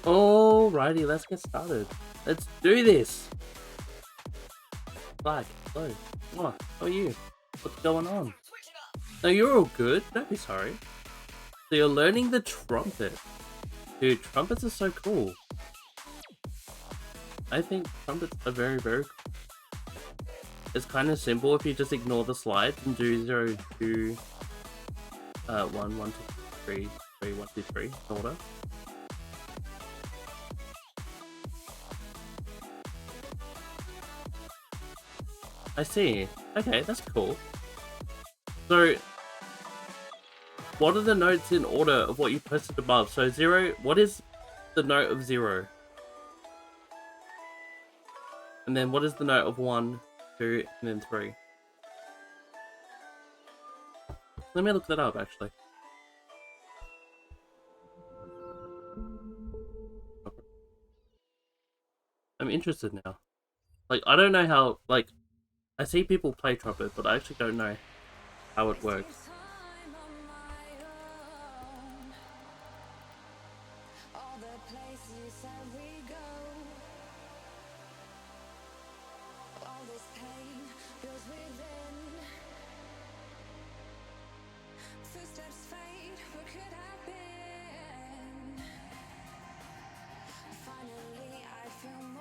Alrighty, let's get started. Let's do this. Flag, hello. Oh, how are you? What's going on? No, you're all good. Don't be sorry. So you're learning the trumpet. Dude, trumpets are so cool. I think trumpets are very, very cool. It's kind of simple if you just ignore the slides and do 0, 2, 1, 1, 2, 3, 3, 1, 2, 3 order. I see. Okay, that's cool. So, what are the notes in order of what you posted above? So 0, what is the note of 0? And then what is the note of 1, 2, and then 3? Let me look that up, actually. I'm interested now. Like, I don't know how, like, I see people play trumpet, but I actually don't know how it works.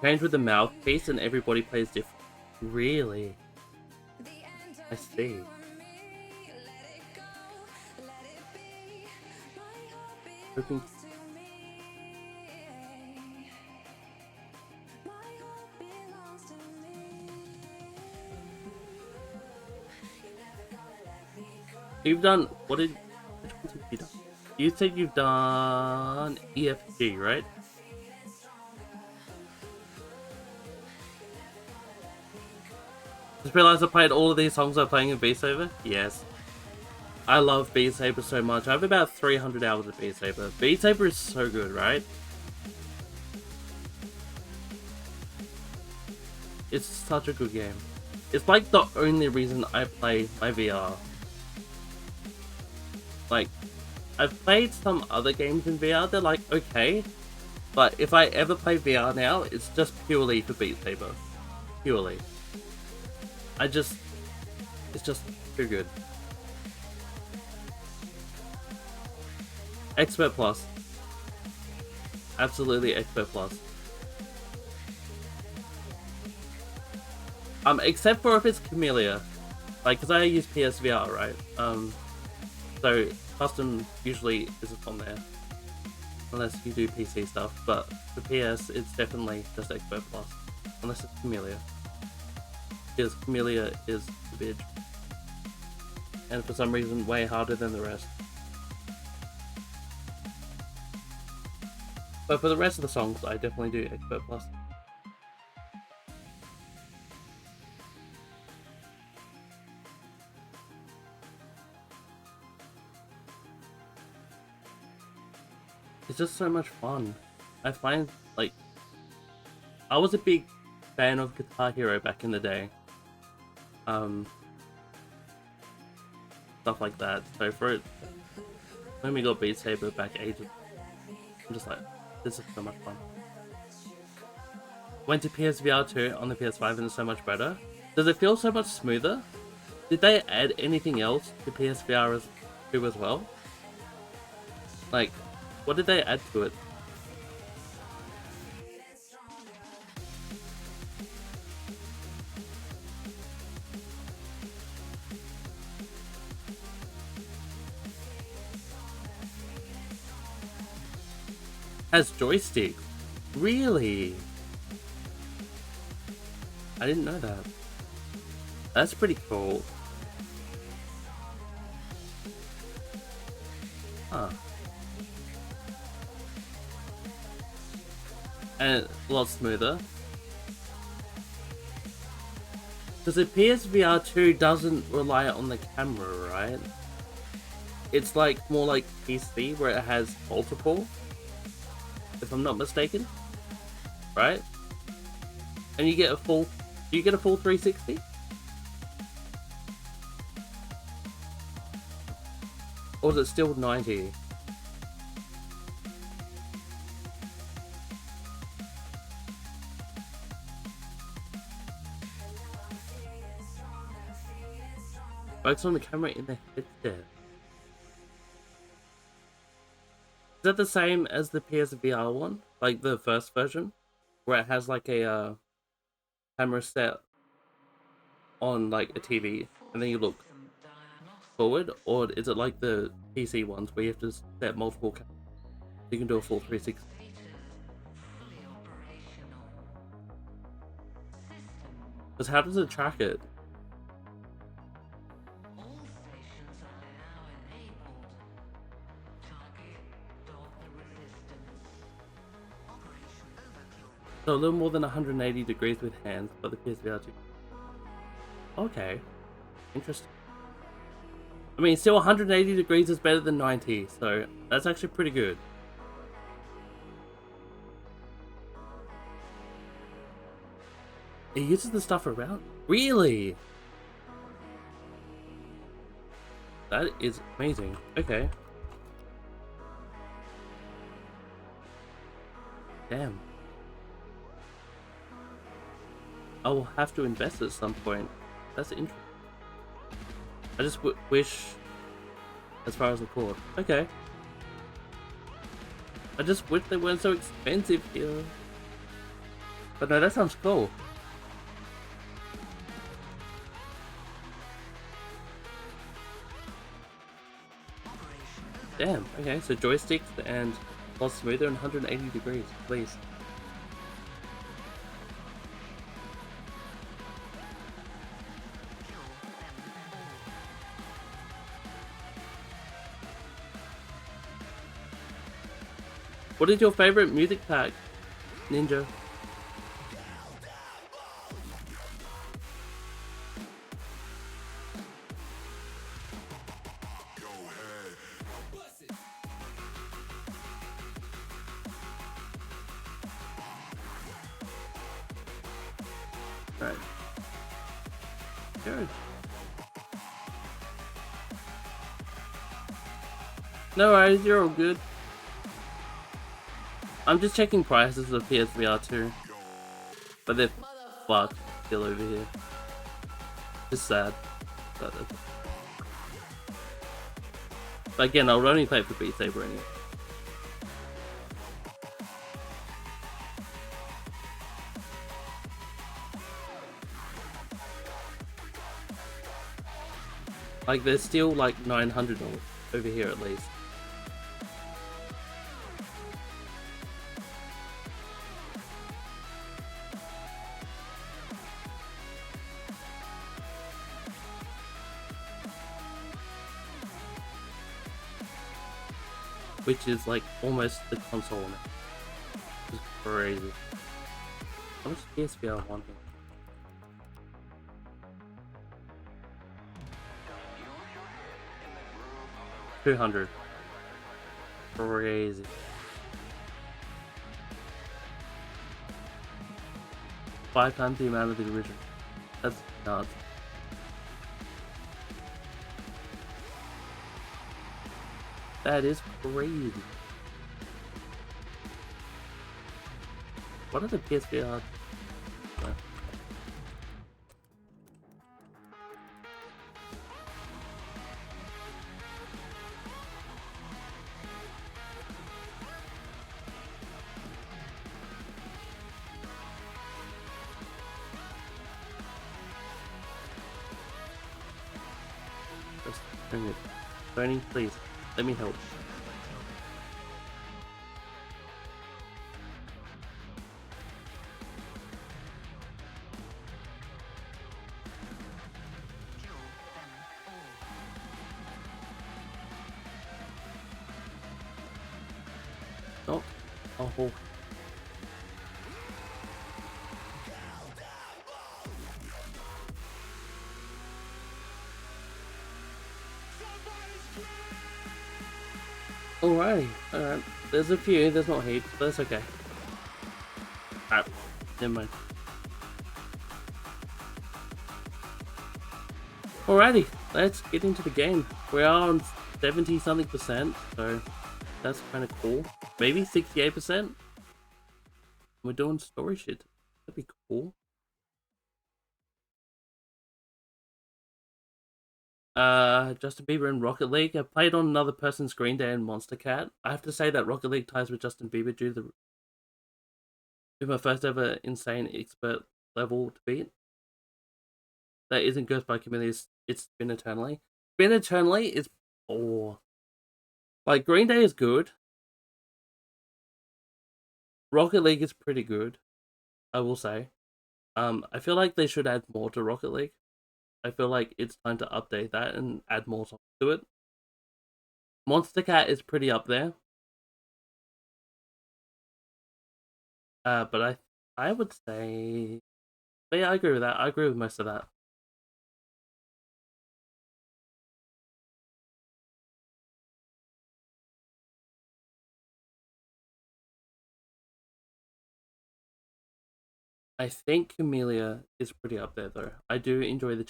Change with the mouthpiece and everybody plays different. Really? I see. Hoping. You've done, what did, which ones have you done? You said you've done EFG, right? Just realized I played all of these songs I'm playing in Beat Saber? Yes. I love Beat Saber so much. I have about 300 hours of Beat Saber. Beat Saber is so good, right? It's such a good game. It's like the only reason I play my VR. Like, I've played some other games in VR, they're like, okay. But if I ever play VR now, it's just purely for Beat Saber. Purely. It's just too good. Expert Plus. Absolutely Expert Plus. Except for if it's Camellia. Like, cause I use PSVR, right? So custom usually isn't on there. Unless you do PC stuff, but for PS, it's definitely just Expert Plus. Unless it's Camellia. Because Camellia is the bitch. And for some reason, way harder than the rest. But for the rest of the songs, I definitely do Expert Plus. It's just so much fun. I find, like, I was a big fan of Guitar Hero back in the day. Stuff like that. So for it, when we got Beat Saber back ages, I'm just like, this is so much fun. Went to PSVR 2 on the PS5 and it's so much better. Does it feel so much smoother? Did they add anything else to PSVR 2 as well? Like, what did they add to it? Has joystick. Really? I didn't know that. That's pretty cool. Huh. And a lot smoother. Because the PSVR 2 doesn't rely on the camera, right? It's like more like PC where it has multiple. If I'm not mistaken, right? And you get a full, do you get a full 360? Or is it still 90? Focus on the camera in the headset. Is that the same as the PSVR one? Like the first version? Where it has like a camera set on like a TV and then you look forward? Or is it like the PC ones where you have to set multiple cameras? You can do a full 360. Because how does it track it? So a little more than 180 degrees with hands, but the PSVR 2. Okay, interesting. I mean, still 180 degrees is better than 90, so that's actually pretty good. It uses the stuff around. Really? That is amazing. Okay. Damn. I will have to invest at some point. That's interesting. I just wish, as far as the cord. Okay. I just wish they weren't so expensive here. But no, that sounds cool. Damn, okay, so joysticks and a lot smoother and 180 degrees, please. What is your favorite music pack, Ninja? Right. Good. No worries, you're all good. I'm just checking prices of PSVR 2. But they're fucked still over here. It's sad. But again, I'll only play it for Beat Saber anyway. Like, there's still like $900 over here at least. Which is like almost the console now. Which is crazy. How much PSVR 1 here? 200. Crazy. Five times the amount of the original. That's nuts. That is crazy. What are the PSVR? Just bring it. Bernie, please, let me help. Oh, oh. Alrighty, alright. There's a few, there's not heaps, but that's okay. Alright, never mind. Alrighty, let's get into the game. We are on 70 something percent, so that's kind of cool. Maybe 68%? We're doing story shit. That'd be cool. Justin Bieber and Rocket League. I played on another person's Green Day and Monster Cat. I have to say that Rocket League ties with Justin Bieber due to my first ever insane expert level to beat. That isn't Ghost by Chameleon. It's Spin Eternally. Spin Eternally is poor. Like, Green Day is good. Rocket League is pretty good, I will say. I feel like they should add more to Rocket League. I feel like it's time to update that and add more songs to it. Monster Cat is pretty up there. But I would say, but yeah, I agree with that. I agree with most of that. I think Camellia is pretty up there though. I do enjoy the.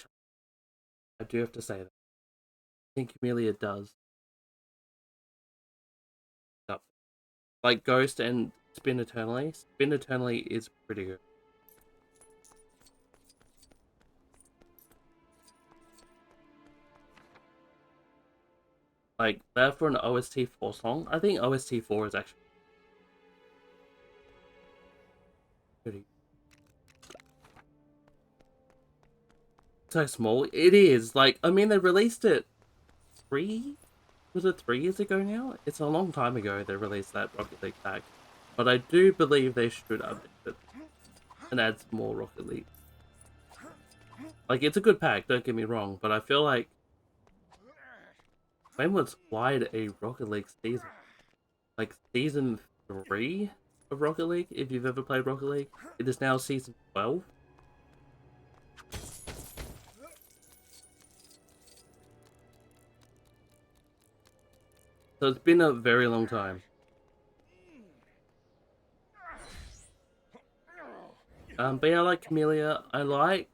I do have to say that. I think Camellia does. Up. Like Ghost and Spin Eternally. Spin Eternally is pretty good. Like that for an OST4 song. I think OST4 is actually pretty so small. It is. Like, I mean, they released it was it 3 years ago now? It's a long time ago they released that Rocket League pack. But I do believe they should update it and add some more Rocket League. Like, it's a good pack, don't get me wrong, but I feel like when was Glide a Rocket League season? Like, season 3 of Rocket League, if you've ever played Rocket League. It is now season 12. So it's been a very long time. But yeah, I like Camellia. I like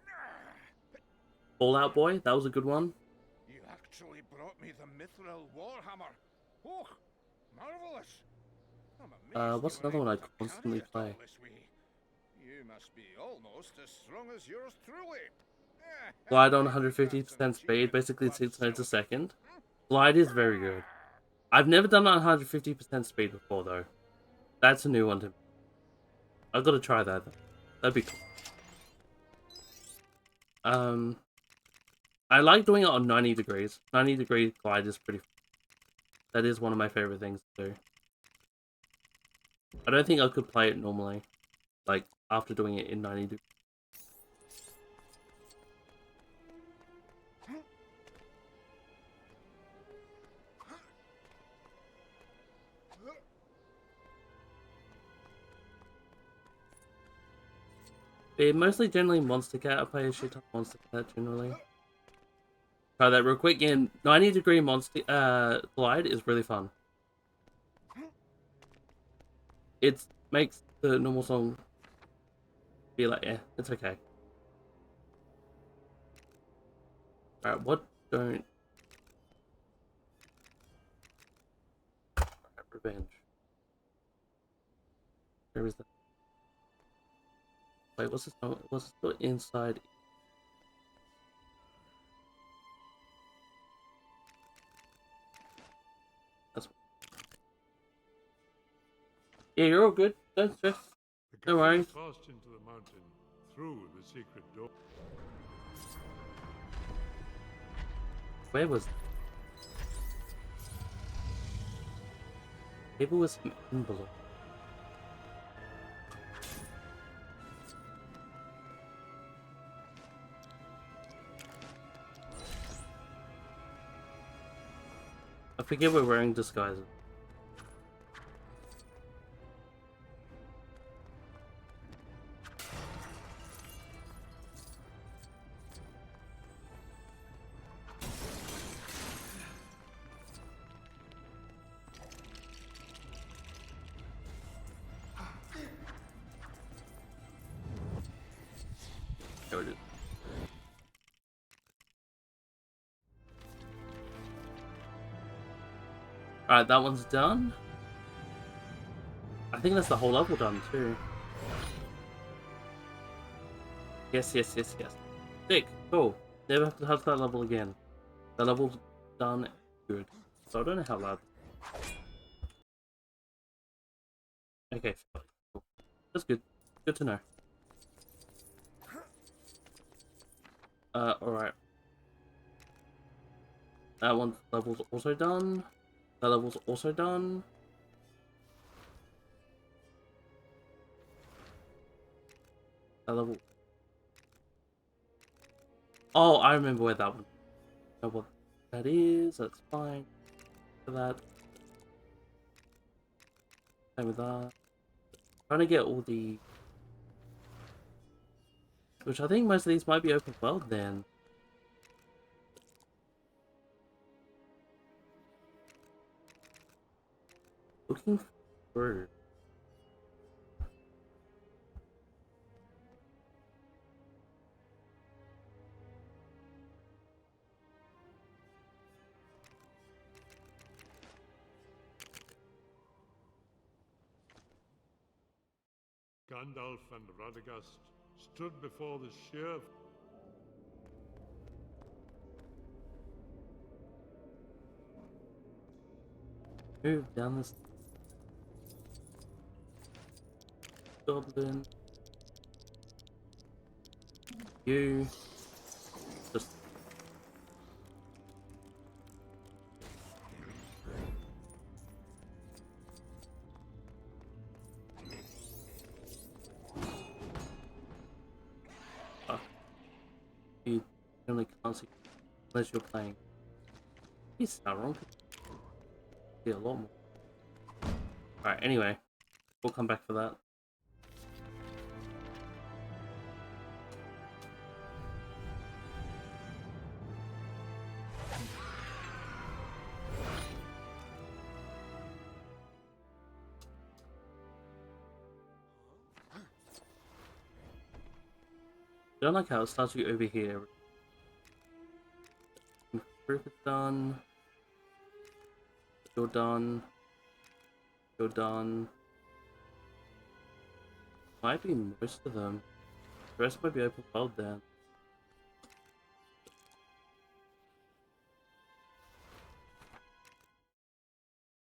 Fallout Boy. That was a good one. You actually brought me the Mithril Warhammer. Oh, marvelous! What's another one I constantly play? You must be almost as strong as yours truly. Glide on 150% speed, basically 6 nodes a second. Glide is very good. I've never done it on 150% speed before though. That's a new one to me. I've got to try that though. That'd be cool. I like doing it on 90 degrees. 90-degree glide is pretty fun. That is one of my favorite things to do. I don't think I could play it normally. Like, after doing it in 90 degrees. Yeah, mostly generally Monster Cat. I play a shit ton of Monster Cat generally. Try that real quick. And 90-degree monster glide is really fun. It makes the normal song be like, yeah, it's okay. Alright, what don't... Alright, revenge. Where is that? Wait, what's this song? What's the inside? That's... Yeah, you're all good. Don't stress. No worries. Passed into the mountain through the secret door. Where was... Maybe it was some envelope. I forget we're wearing disguises. There it is. Alright, that one's done. I think that's the whole level done too. Yes, yes, yes, yes. Sick, cool. Never have to touch that level again. The level's done good. So I don't know how loud. Okay, cool. That's good. Good to know. Alright. That one level's also done. That level's also done. That level. Oh, I remember where that one. I know what that is. That's fine. For that. Same with that. Trying to get all the. Which I think most of these might be open world then. Looking through. Gandalf and Radagast stood before the sheer Move down this goblin. You just you only can't see unless you're playing. He's not wrong. See a lot more. Alright, anyway. We'll come back for that. I don't like how it starts you over here. Proof is done. You're done. You're done. Might be most of them. The rest might be open world then.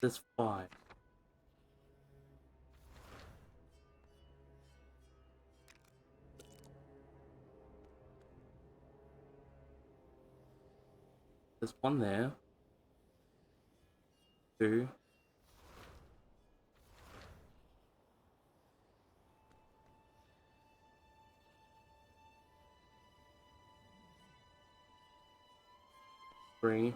There's 5. There's 1 there. 2. 3.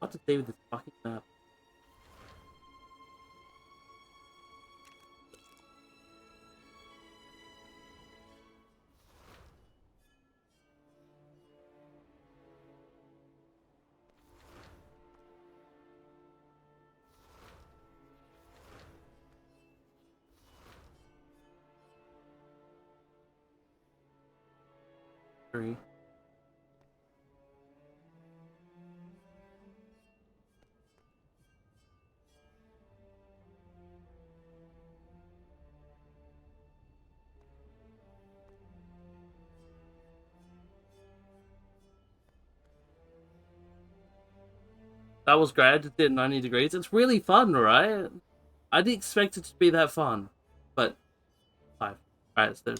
What to do with this fucking map? Three. That was great. I just did 90 degrees. It's really fun, right? I didn't expect it to be that fun, but 5. Alright, so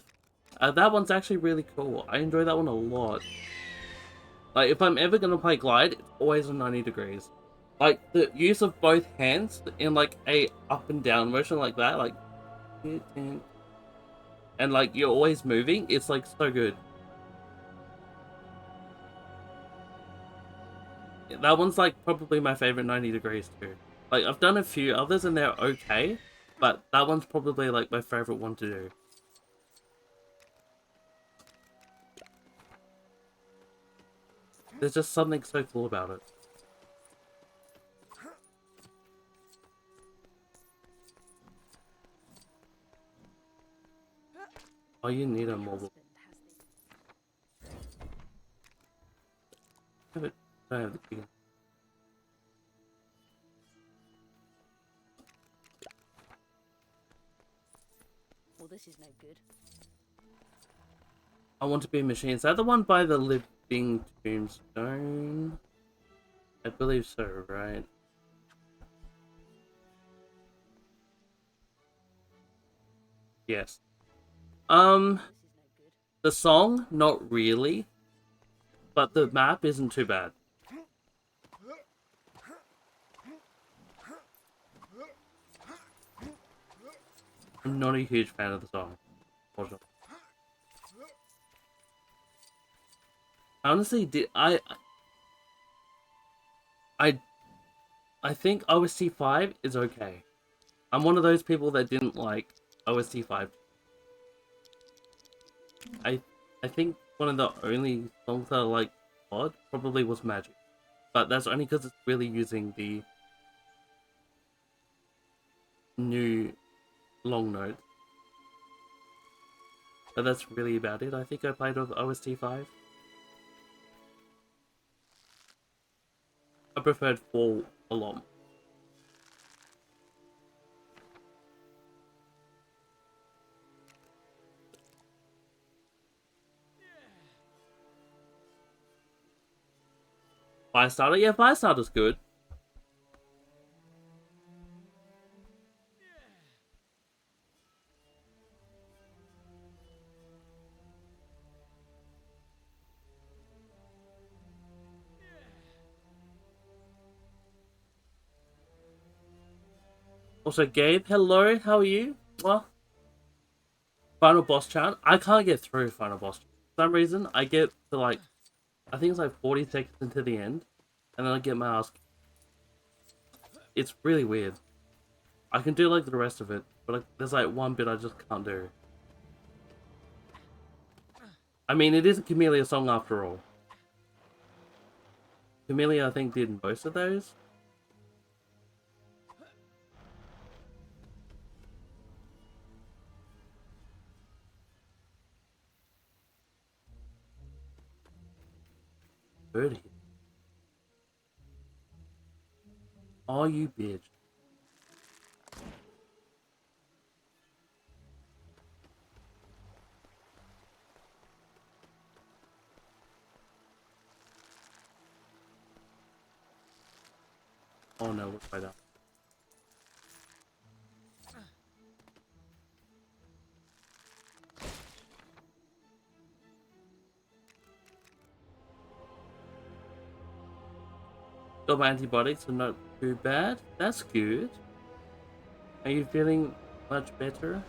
that one's actually really cool. I enjoy that one a lot. Like, if I'm ever gonna play Glide, it's always on 90 degrees. Like, the use of both hands in, like, a up and down motion like that, like... And, like, you're always moving, it's, like, so good. That one's, like, probably my favorite 90 degrees, too. Like, I've done a few others and they're okay, but that one's probably, like, my favorite one to do. There's just something so cool about it. Oh, you need a mobile. have it. I have the key. Well, this is no good. I want to be a machine. Is that the one by the living tombstone? I believe so, right? Yes. This is no good. The song, not really, but the map isn't too bad. I'm not a huge fan of the song. Unfortunately. I honestly did. I think OST 5 is okay. I'm one of those people that didn't like OST 5. I think one of the only songs that I like odd probably was Magic. But that's only because it's really using the new long notes. But that's really about it. I think I played with OST 5. I preferred 4 a lot. Firestarter? Yeah, Firestarter's good. Also, Gabe, hello, how are you? Well, final boss chant. I can't get through final boss chant. For some reason, I get to like, I think it's like 40 seconds into the end, and then I get my ass. It's really weird. I can do like the rest of it, but like, there's like one bit I just can't do. I mean, it is a Camellia song after all. Camellia, I think, did most of those. Birdie. Oh, you bitch. Oh no, what's by that? Got my antibiotics are not too bad. That's good. Are you feeling much better?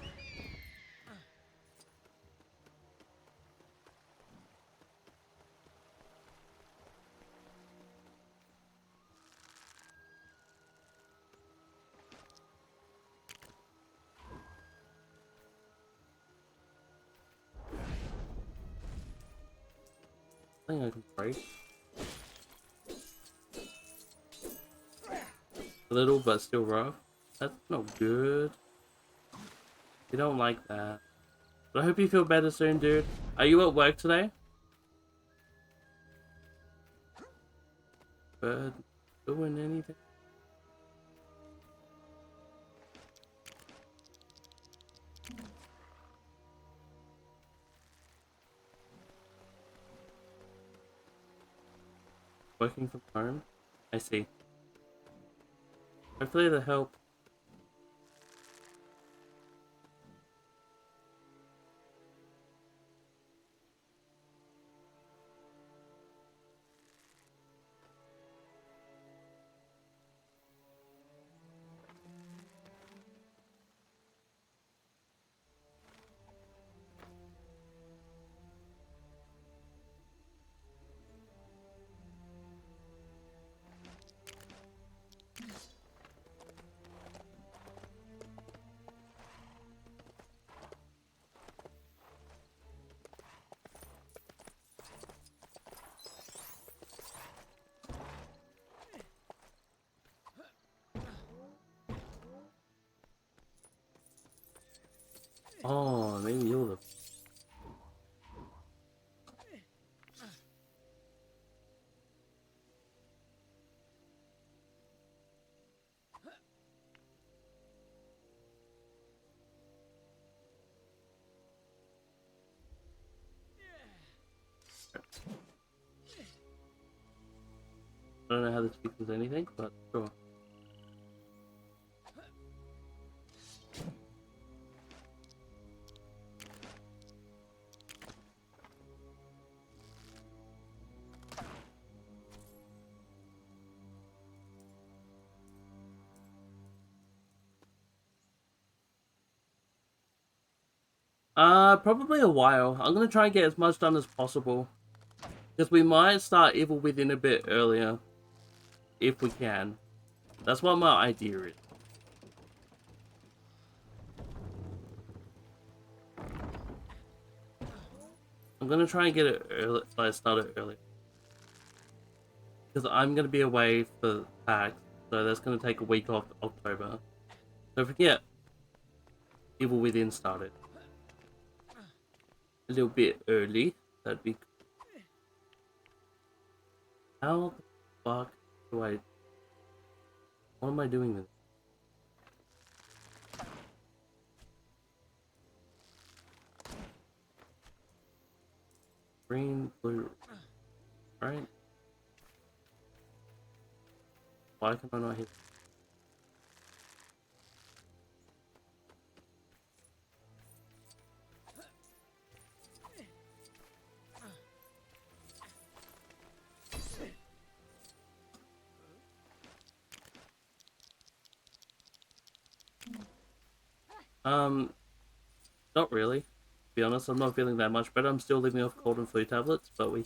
I think I can break. A little, but still rough. That's not good. You don't like that. But I hope you feel better soon, dude. Are you at work today? But doing anything? Working from home? I see. Hopefully it'll help. Oh, maybe you're the... I don't know how this fixes anything, but sure. Probably a while. I'm gonna try and get as much done as possible. Because we might start Evil Within a bit earlier. If we can. That's what my idea is. I'm gonna try and get it early, so I start it early. Because I'm gonna be away for PAX, so that's gonna take a week off October. So if we get Evil Within started a little bit early, that'd be good. How the fuck do I... What am I doing with it? Green, blue, right? Why can I not hit? Not really. To be honest, I'm not feeling that much better. I'm still living off cold and flu tablets, but we...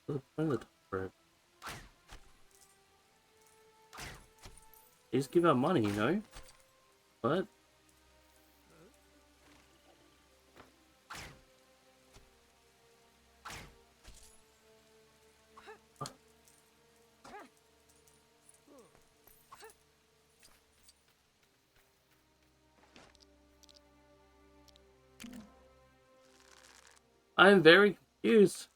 What's the point of the top rope? They just give out money, you know? What? I am very confused.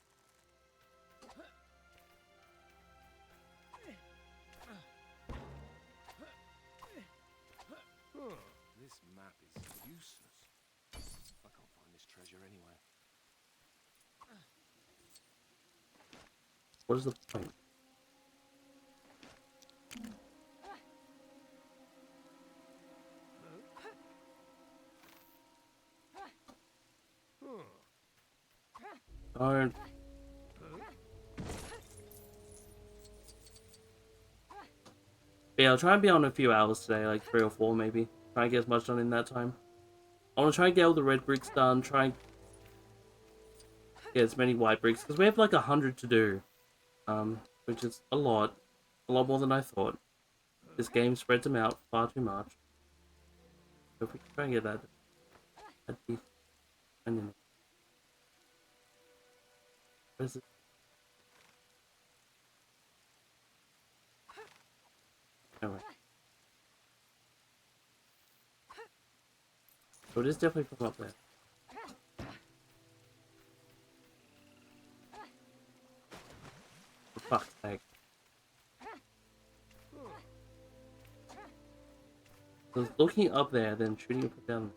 This map is useless. I can't find this treasure anyway. What is the point? Darn. Yeah, I'll try and be on a few hours today, like 3 or 4 maybe. Try and get as much done in that time. I want to try and get all the red bricks done, try and get as many white bricks, because we have like 100 to do. Which is a lot more than I thought. This game spreads them out far too much. So if we can try and get that, that'd be fine. What is it? Anyway. So it is definitely from up there. For fuck's sake. So it's looking up there, then shooting it down.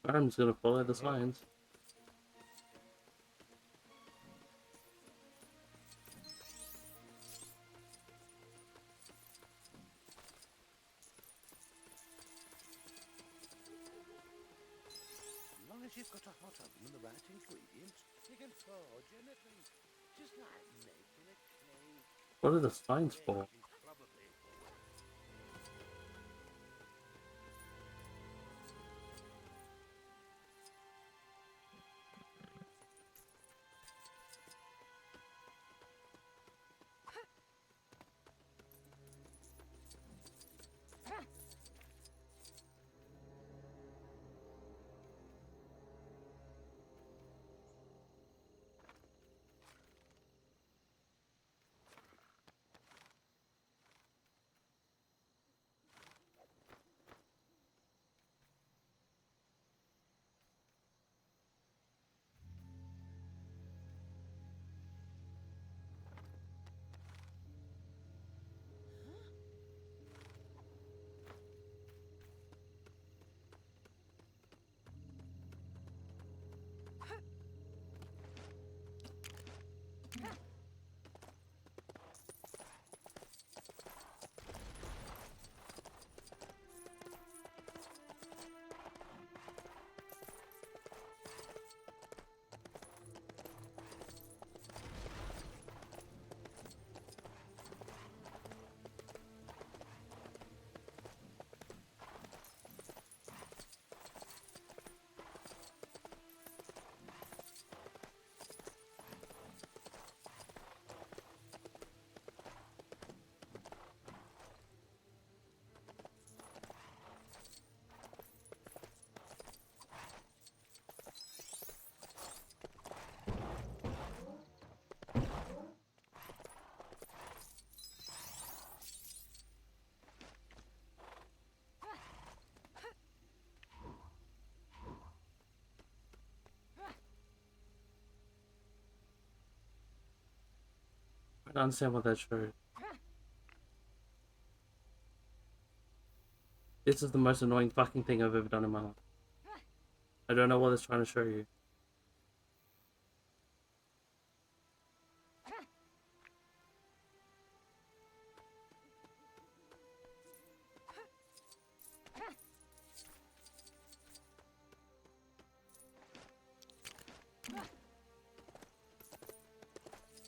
I'm just gonna follow the signs. As long as you've got a hot oven and the right ingredients, you can forge anything. Just like making a cake. What are the signs for? Probably for don't understand what that shows. This is the most annoying fucking thing I've ever done in my life. I don't know what it's trying to show you.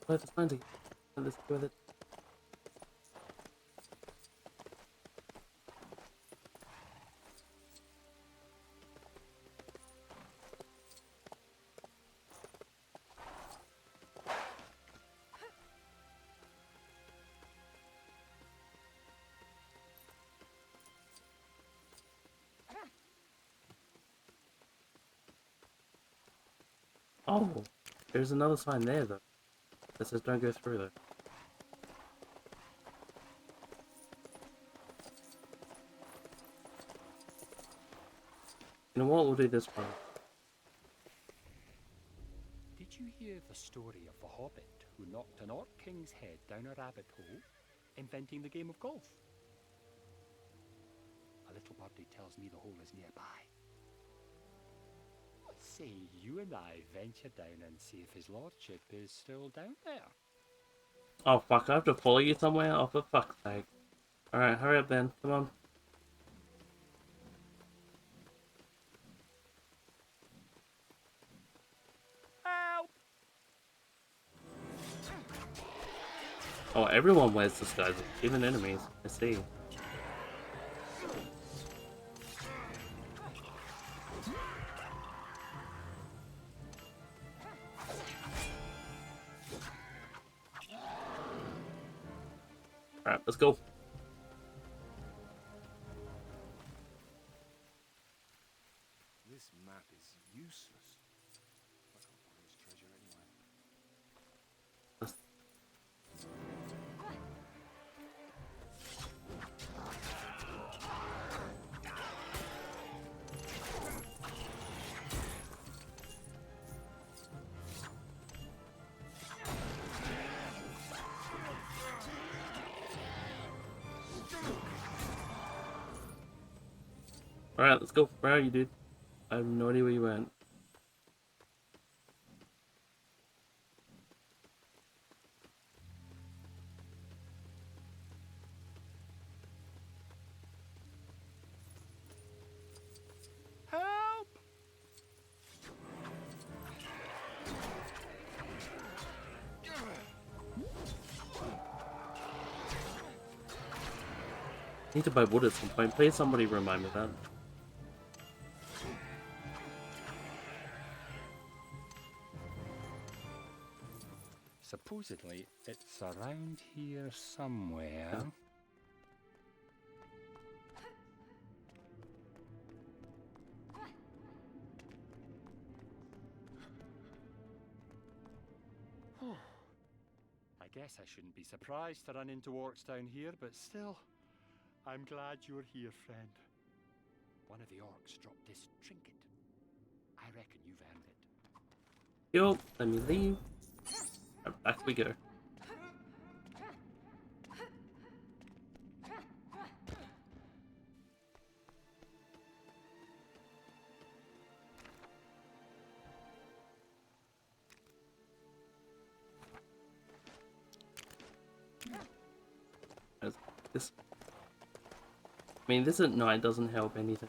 Where's the sign? Let's go with it. Oh, there's another sign there though. That says don't go through though. You know what? We'll do this one. Did you hear the story of the Hobbit who knocked an Orc King's head down a rabbit hole, inventing the game of golf? A little birdie tells me the hole is nearby. Say you and I venture down and see if his lordship is still down there. Oh fuck, I have to follow you somewhere? Oh, for fuck's sake. Alright, hurry up then. Come on. Help! Oh, everyone wears disguises, even enemies. I see. Alright, let's go. This map is useless. I can't find this treasure anyway. Alright, let's go. Where are you, dude? I have no idea where you went. Help! Need to buy wood at some point. Please somebody remind me of that. Supposedly, it's around here somewhere. Yeah. I guess I shouldn't be surprised to run into orcs down here, but still, I'm glad you're here, friend. One of the orcs dropped this trinket. I reckon you've earned it. Yo, let me leave. Right, back we go. This, I mean, this at night doesn't help anything.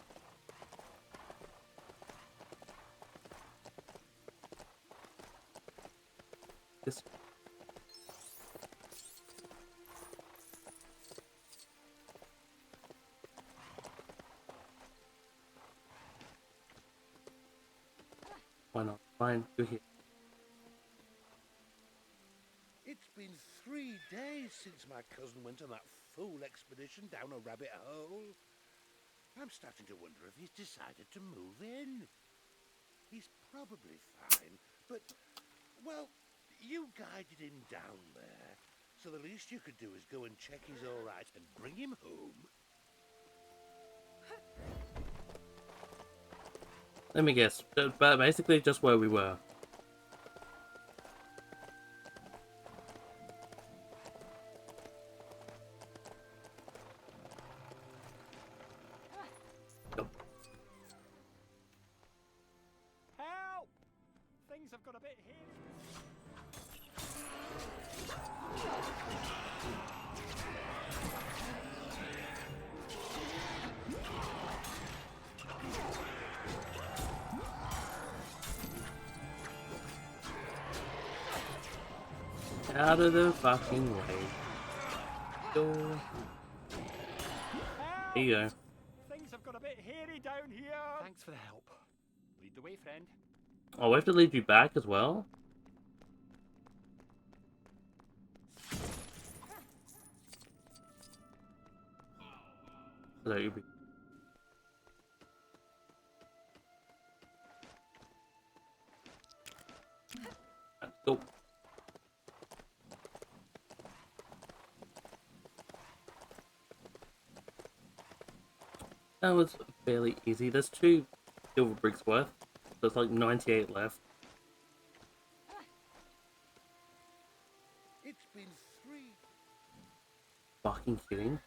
This. Why not? Fine, you're here. It's been 3 days since my cousin went on that fool expedition down a rabbit hole. I'm starting to wonder if he's decided to move in. He's probably fine, but, well, you guided him down there, so the least you could do is go and check he's all right and bring him home. Let me guess. But basically, just where we were. bit hairy. Out of the fucking way. Go. There you go. Things have got a bit hairy down here. Thanks for the help. Lead the way, friend. Oh, we have to lead you back as well? So you'll be... Go. That was fairly easy. There's 2 silver bricks worth. There's like 98 left. It's been 3. Fucking kidding?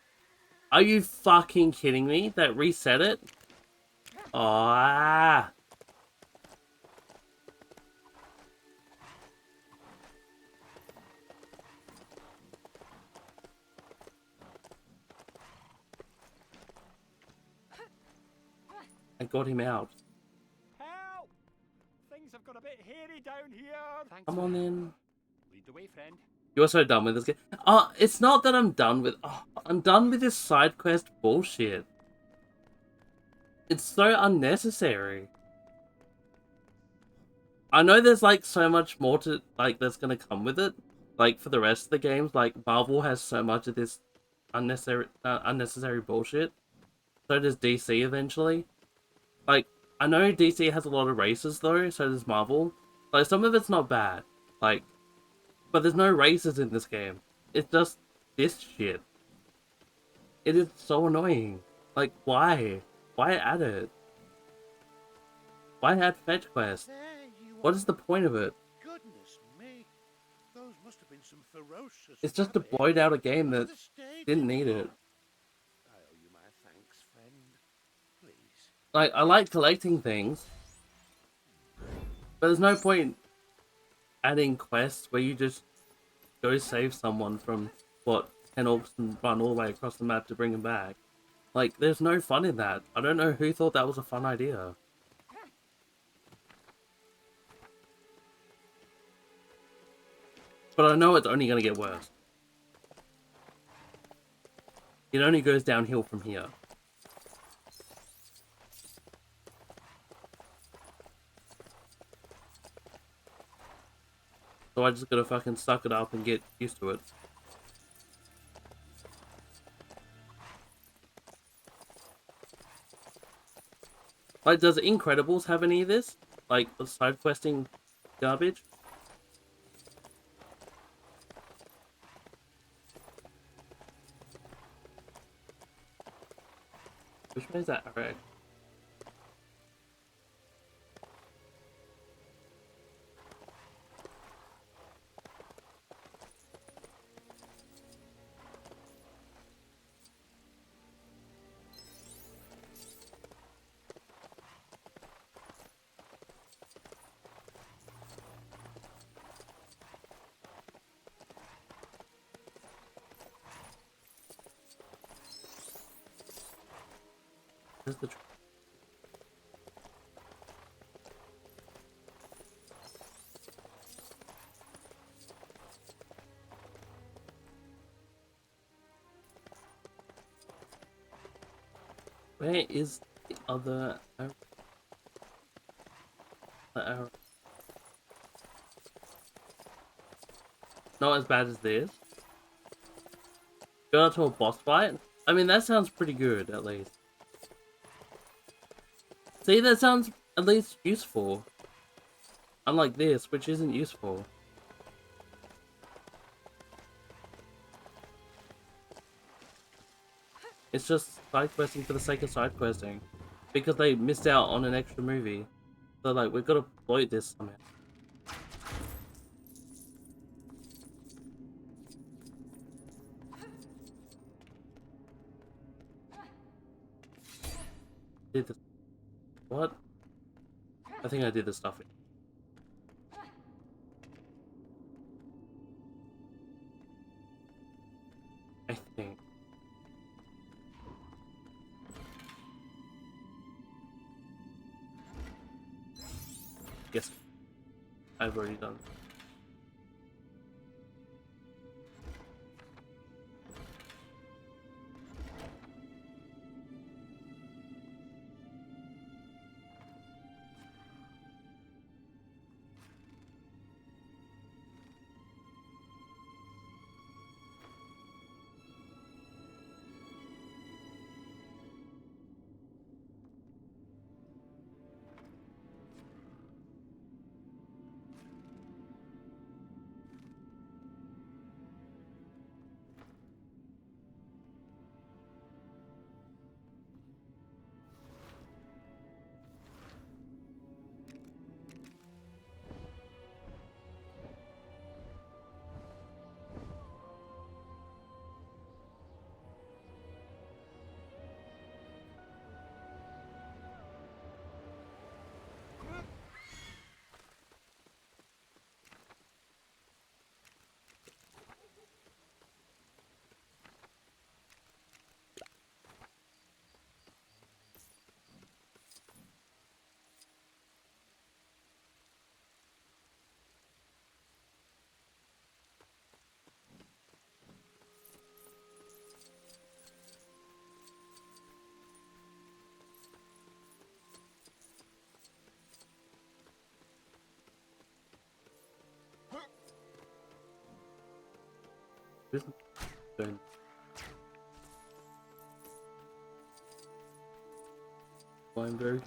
Are you fucking kidding me? That reset it? Ah! I got him out. Help! Things have got a bit hairy down here. Thanks Come for on the help. in. Lead the way, friend. You're so done with this game. It's not that I'm done with... I'm done with this side quest bullshit. It's so unnecessary. I know there's like so much more to like that's gonna come with it. Like for the rest of the games, like Marvel has so much of this unnecessary bullshit. So does DC eventually. Like I know DC has a lot of races though, so does Marvel. Like some of it's not bad. Like, but there's no races in this game. It's just this shit. It is so annoying. Like why? Why add it? Why add fetch quest? There you What are. is the point of it? Goodness me. Those must have been some ferocious It's just to rabbits. void out a game that The stage didn't need it. I owe you my thanks, friend. Please. Like, I like collecting things, but there's no point adding quests where you just go save someone from, what, 10 orcs and run all the way across the map to bring them back. Like, there's no fun in that. I don't know who thought that was a fun idea. But I know it's only going to get worse. It only goes downhill from here. So I just gotta fucking suck it up and get used to it. Like, does Incredibles have any of this? Like, the side questing garbage? Which one is that? Alright. Where's the... Where is the other arrow? The arrow. Not as bad as this. Go out to a boss fight? I mean, that sounds pretty good, at least. See, that sounds at least useful. Unlike this, which isn't useful. It's just side questing for the sake of side questing. Because they missed out on an extra movie. So like, we've got to exploit this somehow. Did this... What? I think I did the stuff. I think. Yes, I've already done. This is going. Well, I'm very.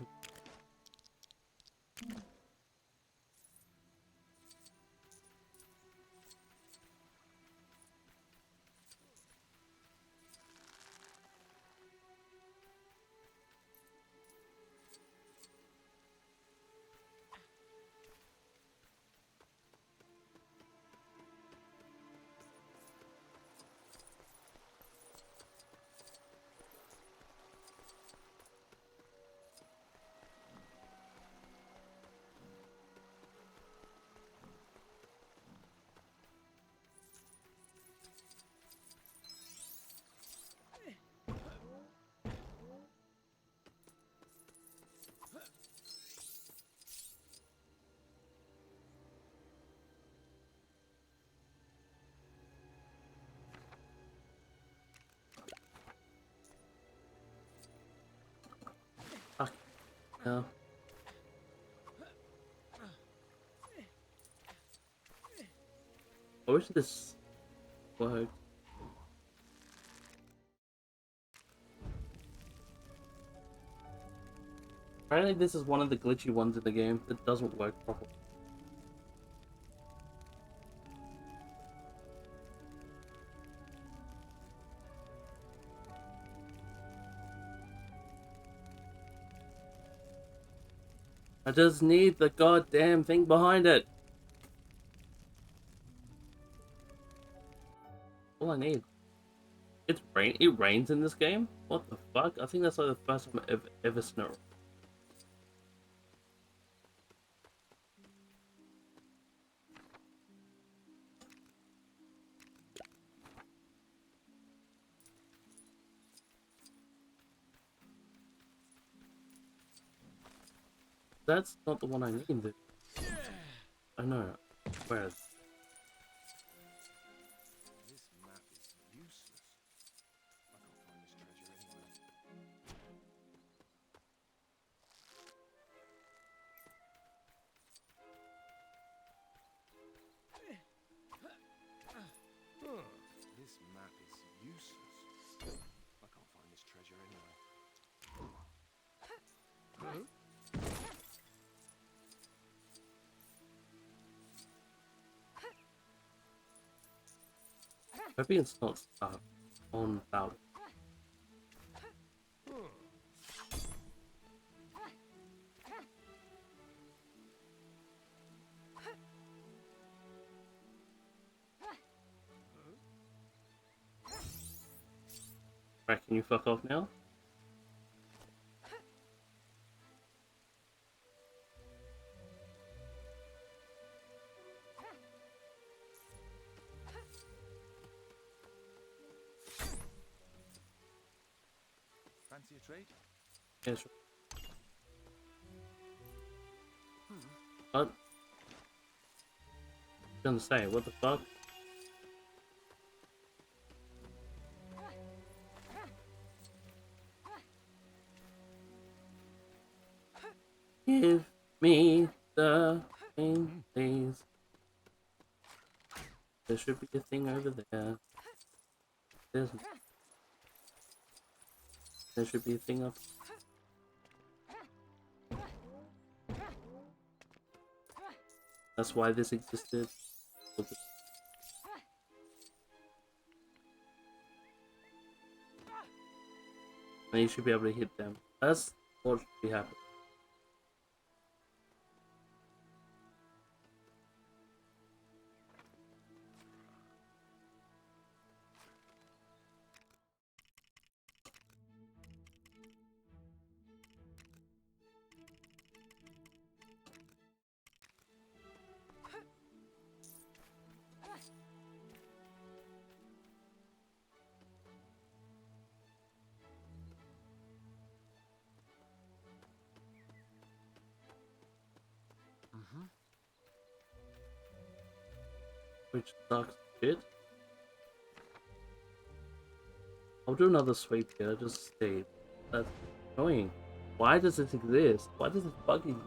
Fuck. No. I wish this worked. Apparently this is one of the glitchy ones in the game that doesn't work properly. I just need the goddamn thing behind it. All I need. It rains in this game? What the fuck? I think that's like the first time I've ever snowed. That's not the one I need. I know. Where is This map is useless. I can't find this treasure anywhere. This map is useless. I can't find this treasure anywhere. maybe it's not on that. Right, can you fuck off now? Fancy a trade? Yeah, sure. What? I was gonna say, what the fuck? Give me the thing, please. There should be a thing over there. There should be a thing up. That's why this existed. And you should be able to hit them. That's what should be happening. Which sucks shit. I'll do another sweep here, just see. That's annoying. Why does this exist? Why does it bug you?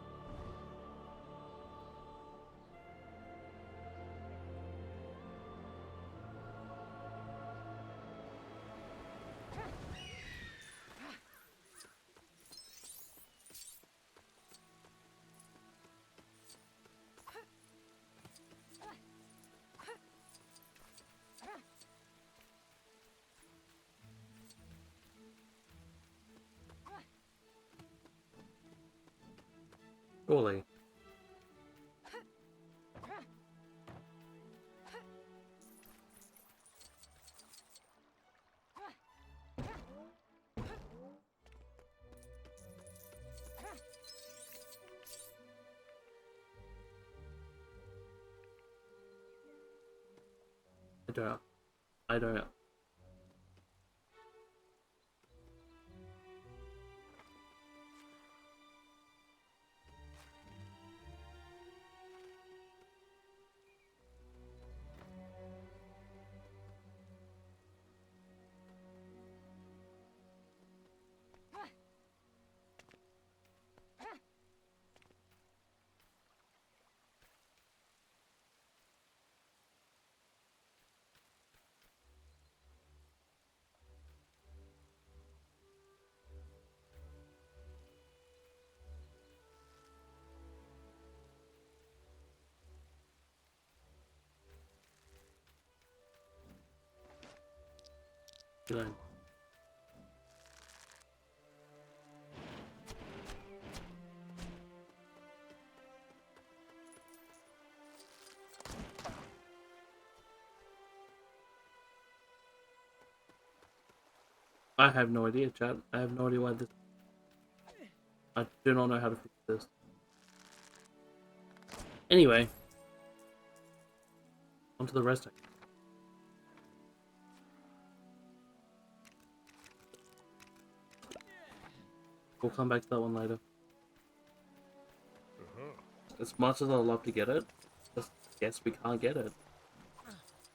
Surely. I don't. Good. I have no idea, chat. I have no idea why this. I do not know how to fix this. Anyway, on to the rest. We'll come back to that one later. As much as I'd love to get it, just guess we can't get it.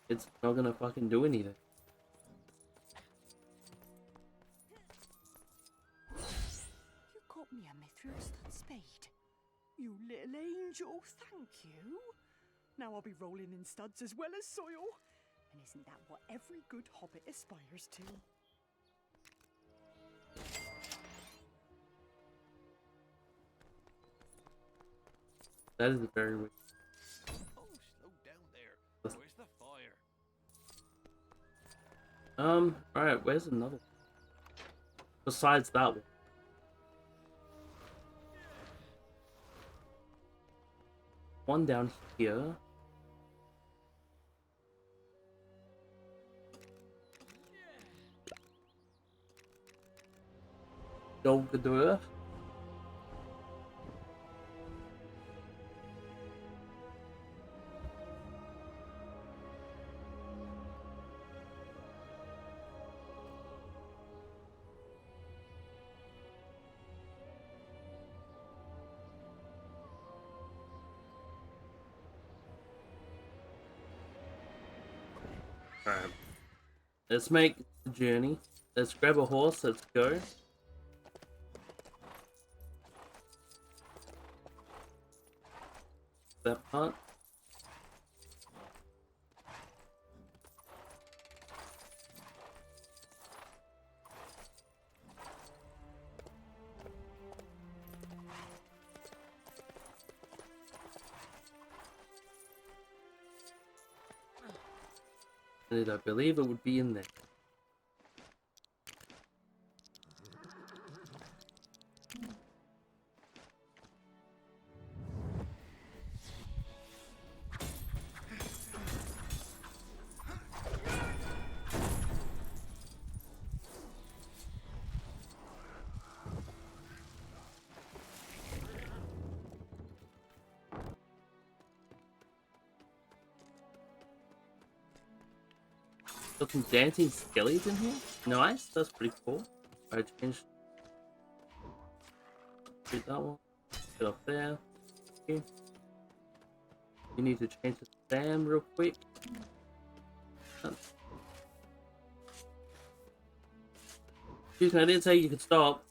It's not gonna fucking do anything. You got me a Mithril stud spade. You little angel, thank you. Now I'll be rolling in studs as well as soil. And isn't that what every good hobbit aspires to? That is very weird. Oh, slow down there. Where's the fire? Alright, where's another one? Besides that one. One down here. Dolgador. Alright. Let's make the journey. Let's grab a horse, let's go. That part. And I believe it would be in there. Got some dancing skellies in here. Nice, that's pretty cool. Alright, change. Do that one. Get up there. Okay. You need to change the stand real quick. Excuse me, I didn't say you could stop.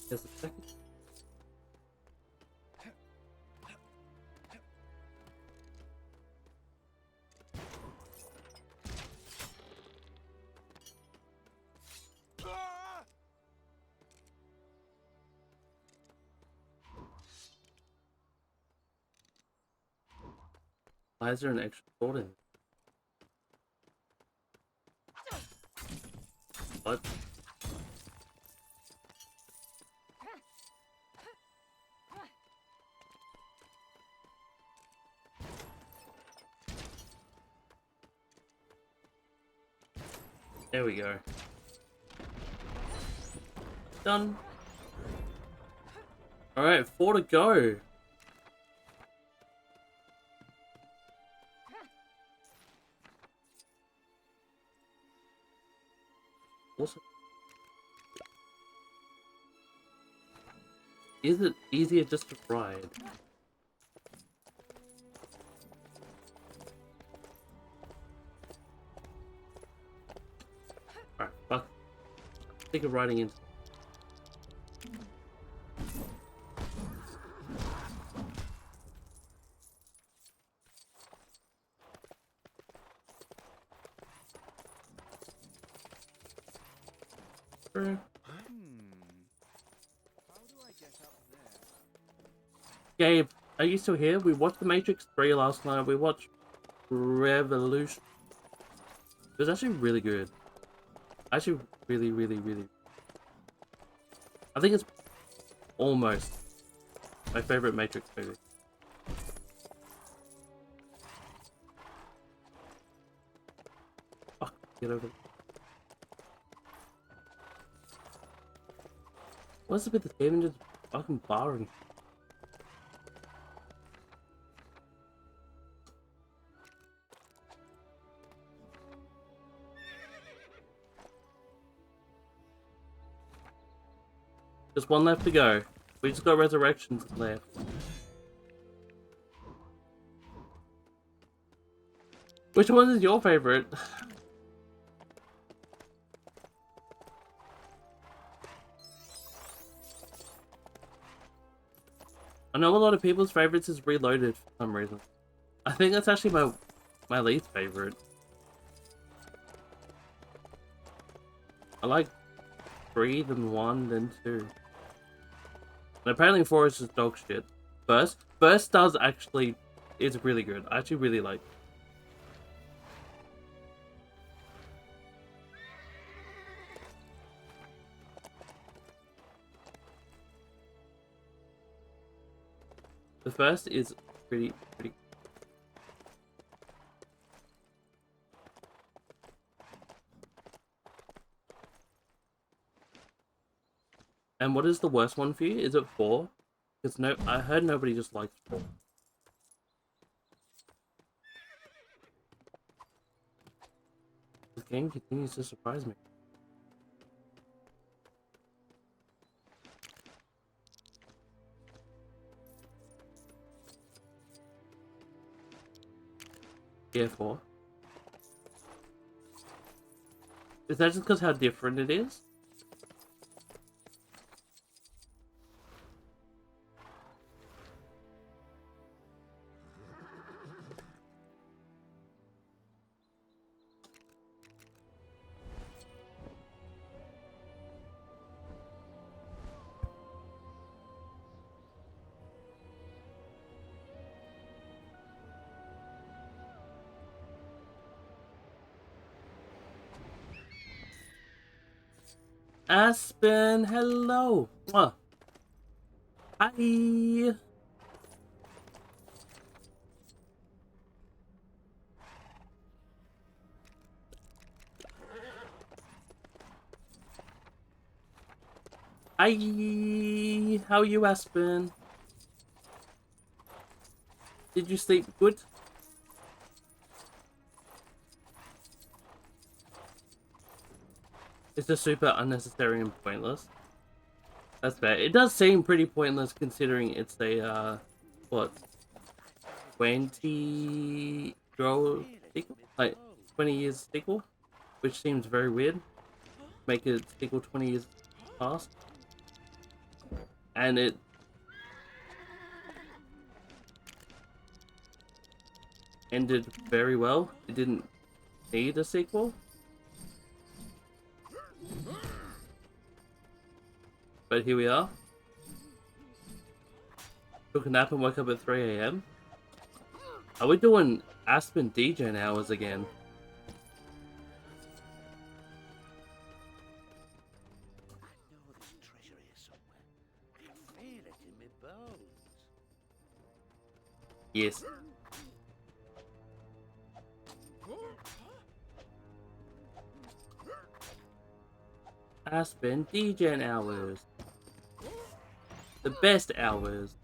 Just a second. Why is there an extra sword in? What? There we go. Done. Alright, 4 to go. Awesome. Is it easier just to ride? Alright, fuck. Think of riding into. How do I get up there? Gabe, are you still here? We watched The Matrix 3 last night. We watched Revolution. It was actually really good. Actually, really. I think it's almost my favorite Matrix movie. Fuck, get over it. What's it with the game just fucking barring? Just one left to go. We just got resurrections left. Which one is your favorite? I know a lot of people's favorites is Reloaded for some reason. I think that's actually my least favorite. I like 3, then 1, then 2. And apparently 4 is just dog shit. First does actually is really good. I actually really like. The first is pretty. And what is the worst one for you? Is it 4? Because no, I heard nobody just likes 4. This game continues to surprise me. Year 4. Is that just because how different it is? Aspen, hello. Mwah. Hi. Hi. How are you, Aspen? Did you sleep good? It's just super unnecessary and pointless. That's bad. It does seem pretty pointless considering it's a, what, 20 year sequel? Like, 20 years sequel? Which seems very weird. Make a sequel 20 years past. And it... ended very well. It didn't need a sequel. But here we are. Took a nap and woke up at 3 AM. Are we doing Aspen DJ hours again? I know there's treasure here somewhere. I can feel it in my bones. Yes. Aspen DJ hours. The best hours.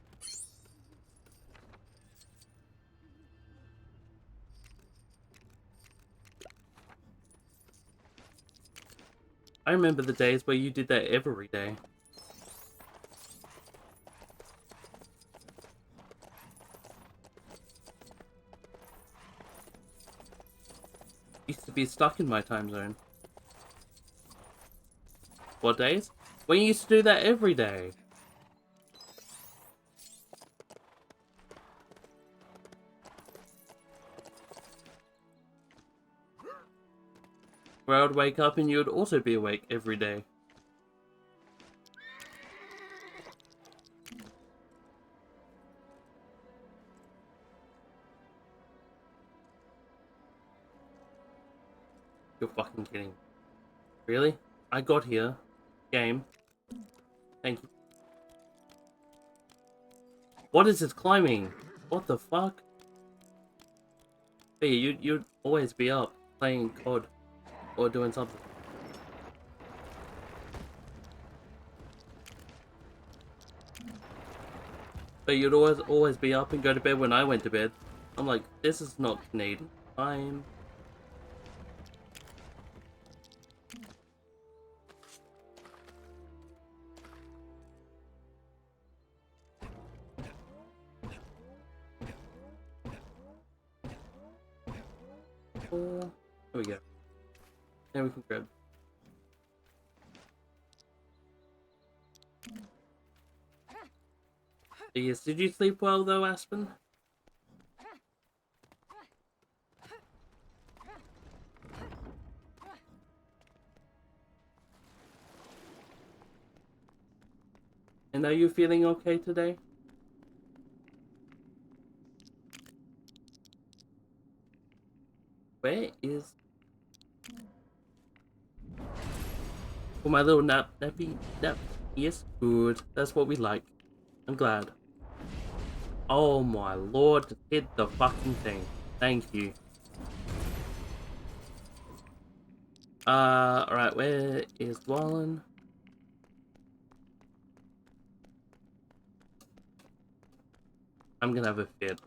I remember the days where you did that every day. Used to be stuck in my time zone. What days? When you used to do that every day. Where I would wake up and you would also be awake every day. You're fucking kidding. Really? I got here. Game. Thank you. What is this climbing? What the fuck? Hey, you'd always be up playing COD or doing something. But you'd always be up and go to bed when I went to bed. I'm like, this is not Canadian time. Oh, here we go. Then we can grab. Yes, did you sleep well though, Aspen? And are you feeling okay today? Where is... For my little nappy nap? Yes, good. That's what we like. I'm glad. Oh my lord, just hit the fucking thing. Thank you. Alright, where is Wallen? I'm gonna have a fit.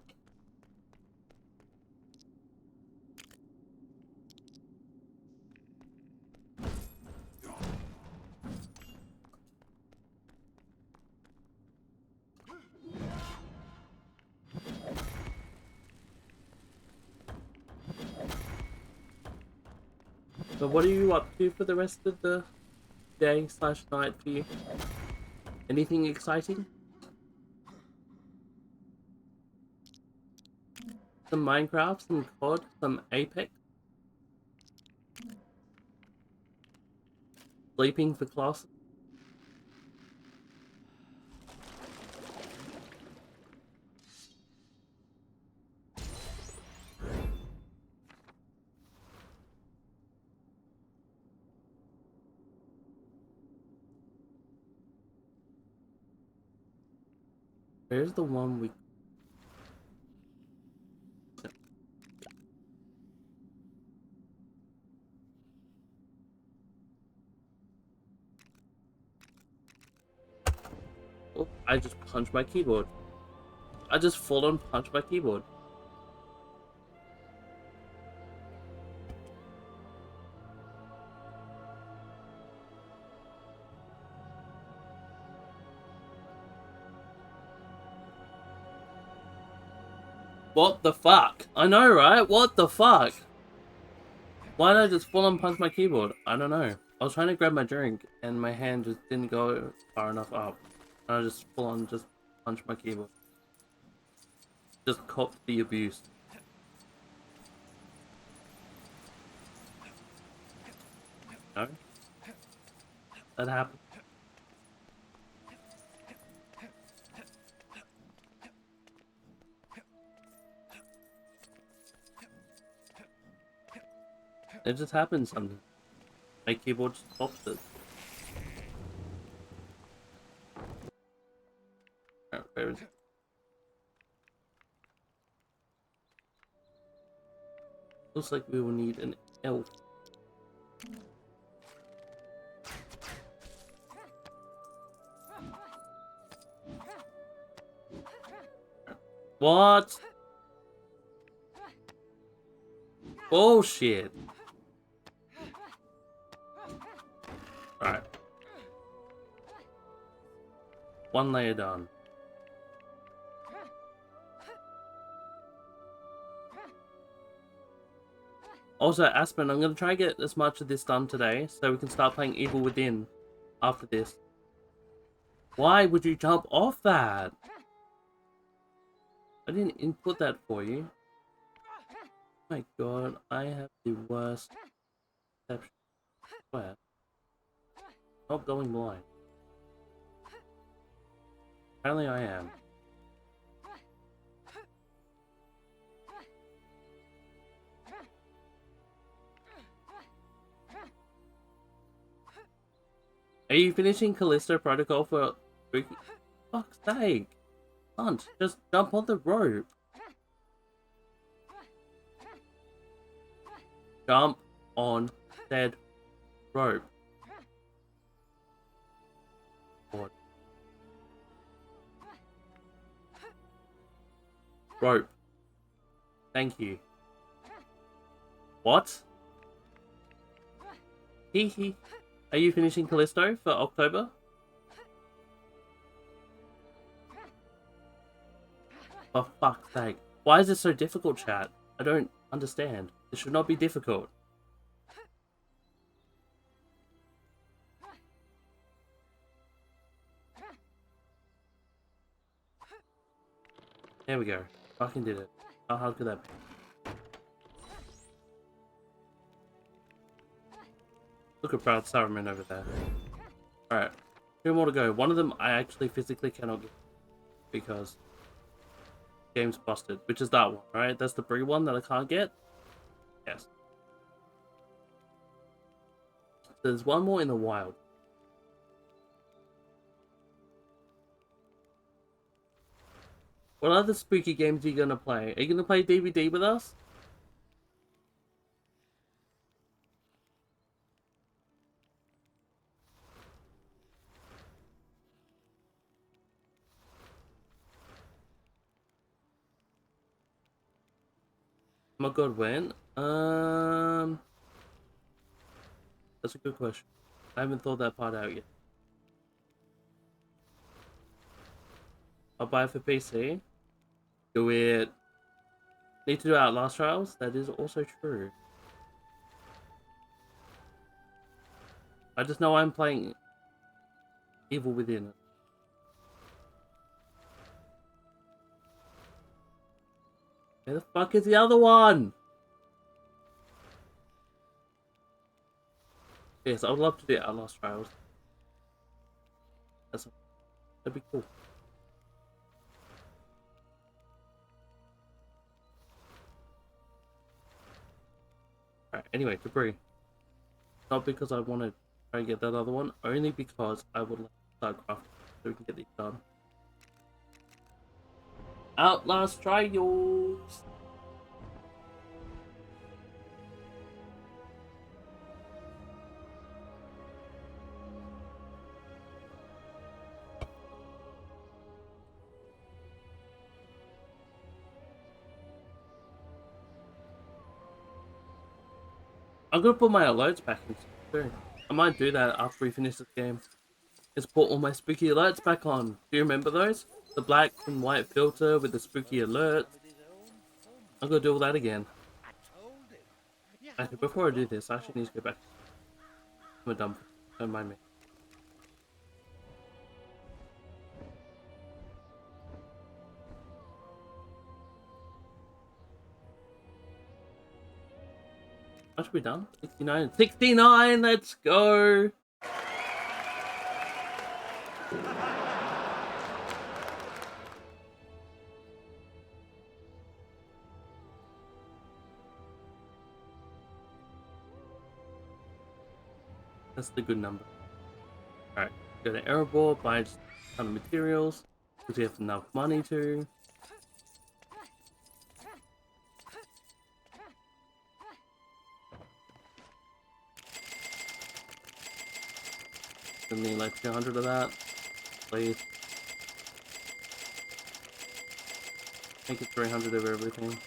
So what are you up to for the rest of the day slash night for you? Anything exciting? Some Minecraft, some COD, some Apex? Sleeping for class? Where's the one we... Oh, I just punched my keyboard. I just full on punched my keyboard. What the fuck? I know, right? What the fuck? Why did I just full on punch my keyboard? I don't know. I was trying to grab my drink and my hand just didn't go far enough up. And I just full on just punched my keyboard. Just copped the abuse. No? That happened. It just happens sometimes. My keyboard just pops it. Alright, where is it? Looks like we will need an elf. What? Bullshit. Alright. One layer done. Also, Aspen, I'm going to try and get as much of this done today so we can start playing Evil Within after this. Why would you jump off that? I didn't input that for you. Oh my god, I have the worst perception. Where? Not going blind. Apparently I am. Are you finishing Callisto Protocol for spooky? Fuck's sake! Hunt, just jump on the rope. Jump on said rope. What? Rope. Thank you. What? Hee. Are you finishing Callisto for October? For fuck's sake. Why is this so difficult, chat? I don't understand. This should not be difficult. There we go. Fucking did it. How hard could that be? Look at Proud Saruman over there. Alright. 2 more to go. One of them I actually physically cannot get. Because game's busted. Which is that one, right? That's the Bree one that I can't get? Yes. There's one more in the wild. What other spooky games are you gonna play? Are you gonna play DVD with us? Oh my god, when? That's a good question. I haven't thought that part out yet. I'll buy it for PC. Do it. Need to do Outlast Trials? That is also true. I just know I'm playing Evil Within. Where the fuck is the other one? Yes, I would love to do Outlast Trials. That'd be cool. Alright, anyway, debris. Not because I want to try and get that other one, only because I would like to start crafting so we can get these done. Outlast Trials! I'm gonna put my alerts back in too. I might do that after we finish this game. Just put all my spooky alerts back on. Do you remember those? The black and white filter with the spooky alerts. I'm gonna do all that again. Actually, before I do this, I actually need to go back. I'm dumb. Don't mind me. What should we done? 69. 69! Let's go! That's the good number. Alright, go to error board, buy a ton of materials, because we have enough money to. We need like 200 of that, please. Make it 300 of everything.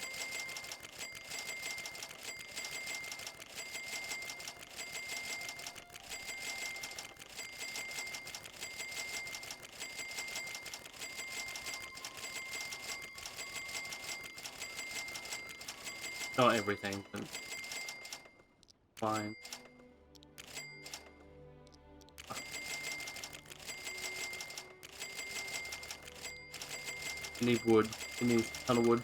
Not everything, but fine. You need wood. You need a ton of wood.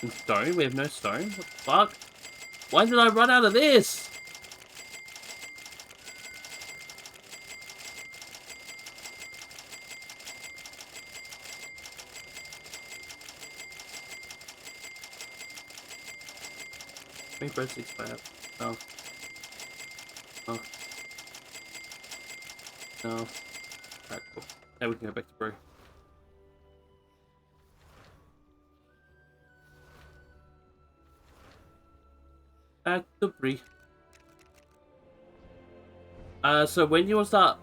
And stone? We have no stone? What the fuck? Why did I run out of this? Make breadsticks bad. No. No. No. Alright, cool. Now we can go back to brew. Back to brew. So when do you want to start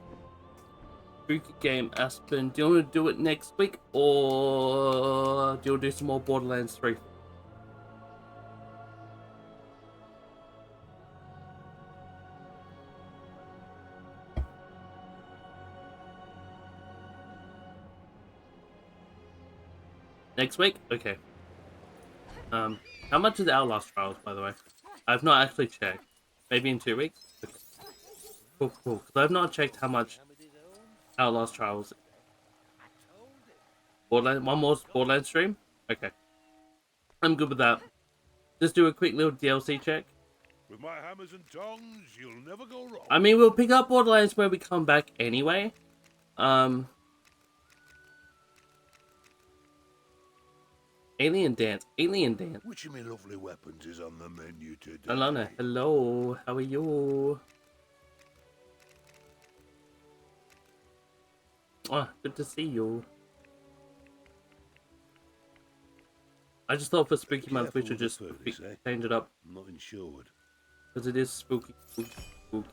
spooky game, Aspen? Do you want to do it next week, or do you want to do some more Borderlands 3? Next week? Okay. How much is Outlast Trials, by the way? I've not actually checked. Maybe in 2 weeks? Okay. Cool, cool. Because I've not checked how much Outlast Trials. Borderlands, one more Borderlands stream? Okay. I'm good with that. Just do a quick little DLC check. With my hammers and tongs, you'll never go wrong. I mean, we'll pick up Borderlands where we come back anyway. Alien Dance. Alien Dance. Which of me lovely weapons is on the menu today? Alana, hello. How are you? Ah, good to see you. I just thought for Spooky Month we should just change it up. I'm not insured. Because it is spooky, spooky, spooky.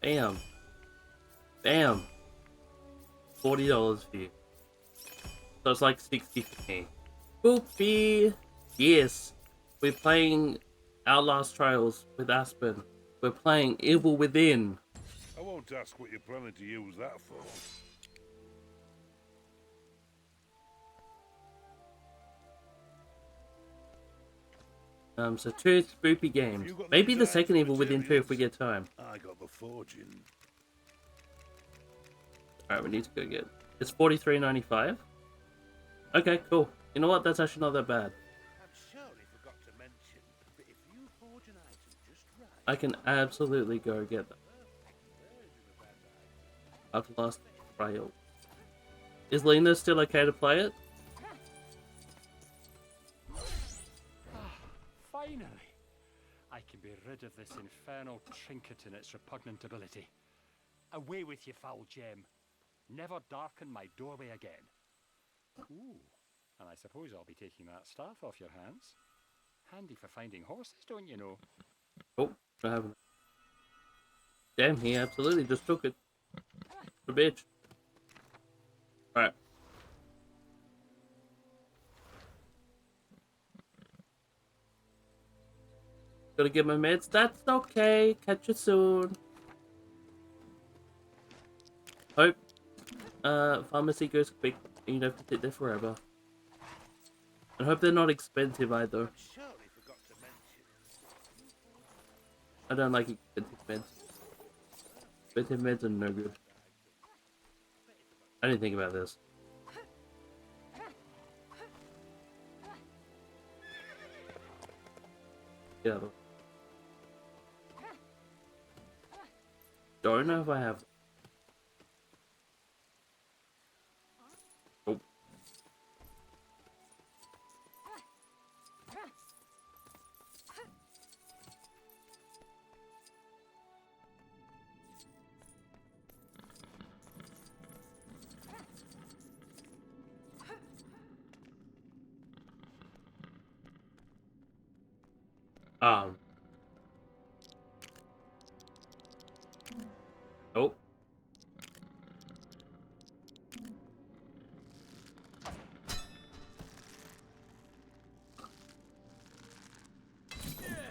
Bam. Bam. $40 for you. So it's like 60 for me. Spoopy! Yes. We're playing Outlast Trials with Aspen. We're playing Evil Within. I won't ask what you're planning to use that for. So 2 spoopy games. You got Maybe the time second for Evil Within 2 if we materials? get time. I got the forging. Alright, we need to go get it. It's $43.95. Okay, cool. You know what? That's actually not that bad. I've surely forgot to mention that if you forge an item just right, I can absolutely go get that after last trial. Is Lena still okay to play it? Finally! I can be rid of this infernal trinket and its repugnant ability. Away with you, foul gem. Never darken my doorway again. Ooh, and I suppose I'll be taking that staff off your hands. Handy for finding horses, don't you know? Oh, I haven't. Damn, he absolutely just took it. The bitch. Alright. Gotta get my meds. That's okay. Catch you soon. Hope pharmacy goes quick and you don't have to sit there forever. And hope they're not expensive either. I've surely forgot to mention. I don't like expensive meds. Expensive meds are no good. I didn't think about this. Yeah. Don't know if I have. Oh. Oh.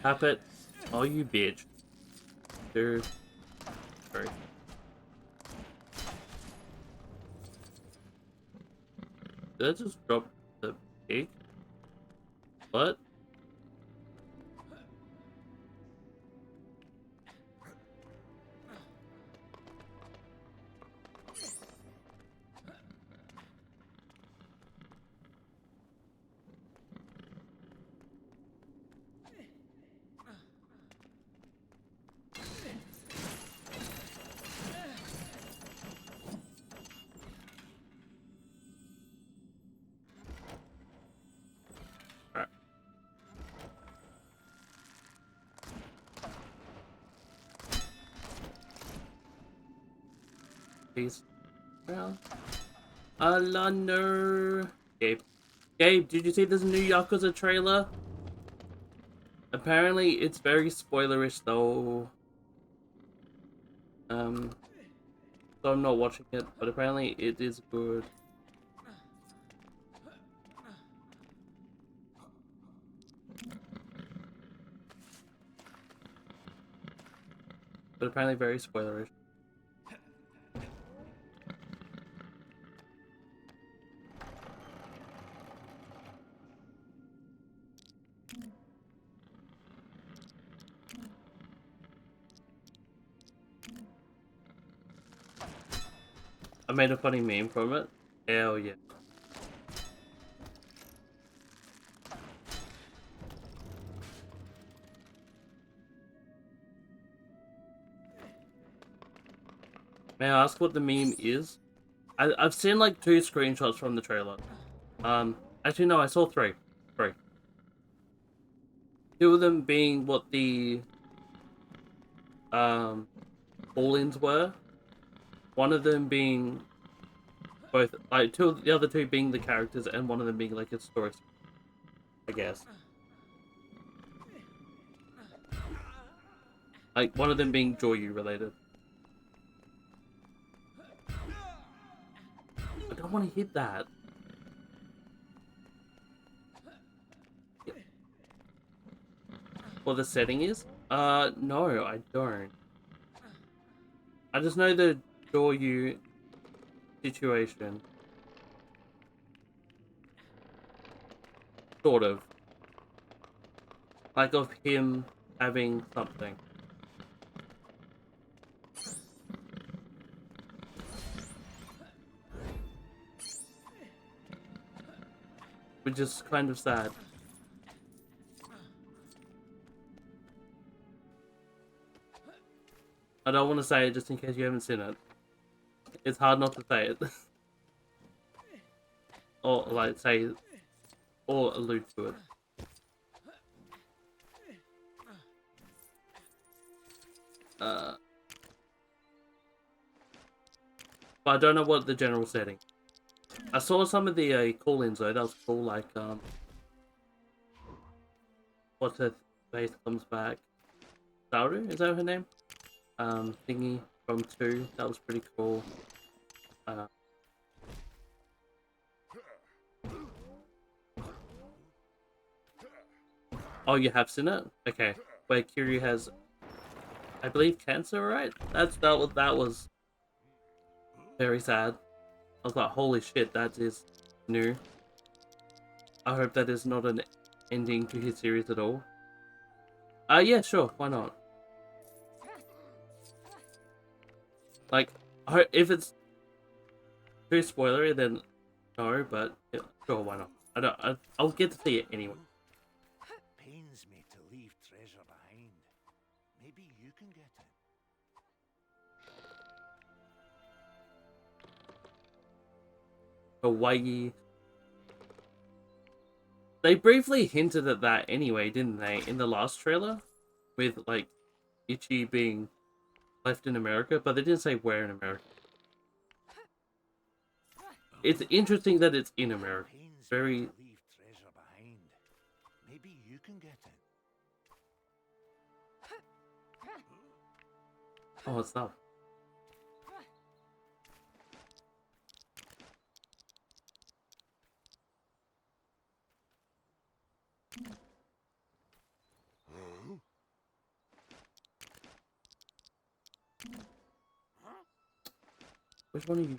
Tap it. Oh, you bitch. Dude. Sorry. Did I just drop the pig? What? Alright. Please. Well. Alana. Gabe. Gabe, did you see this new Yakuza trailer? Apparently, it's very spoilerish though. So I'm not watching it, but apparently it is good. But apparently very spoilerish. I made a funny meme from it. Hell yeah. May I ask what the meme is? I've seen like 2 screenshots from the trailer. Actually no, I saw 3. 3. 2 of them being what the fall-ins were. One of them being both, like, the other 2 being the characters, and one of them being like a story, I guess. Like, one of them being Joyu related. I don't want to hit that. what the setting is? No, I don't. I just know the Doryu situation. Sort of. Like of him having something. Which is kind of sad. I don't want to say it just in case you haven't seen it. It's hard not to say it. Or like say or allude to it. But I don't know what the general setting. I saw some of the call-ins though. That was cool. Like what's her face comes back? Saru, is that her name? Thingy from 2. That was pretty cool. Oh, you have seen it? Okay. Where Kiryu has, I believe, cancer, right? That was very sad. I was like, holy shit, that is new. I hope that is not an ending to his series at all. Yeah, sure, why not? Like, if it's too spoilery, then no, but yeah, sure, why not? I'll get to see it anyway. Pains me to leave treasure behind. Maybe you can get it. Hawaii. They briefly hinted at that anyway, didn't they, in the last trailer? With, like, Ichi being left in America, but they didn't say where in America. It's interesting that it's in America. Very... Leave treasure behind. Maybe you can get it. Oh, what's that? Which one are you?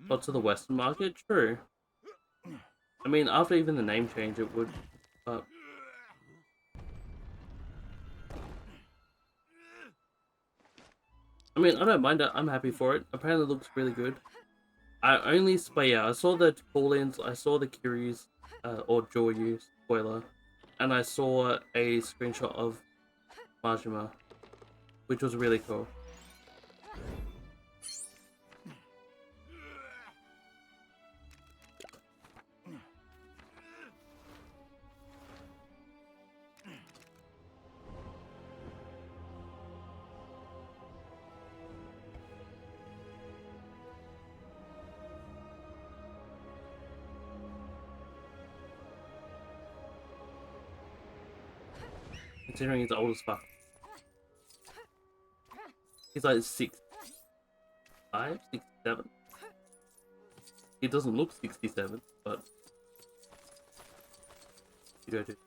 Got to the Western market? True. I mean, after even the name change, it would. But I mean, I don't mind it. I'm happy for it. Apparently, it looks really good. But yeah, I saw the call-ins. I saw the Kiryu's, or Joyu spoiler, and I saw a screenshot of Majima, which was really cool. Considering he's old as fuck. He's like 65, 67. He doesn't look 67, but you go to.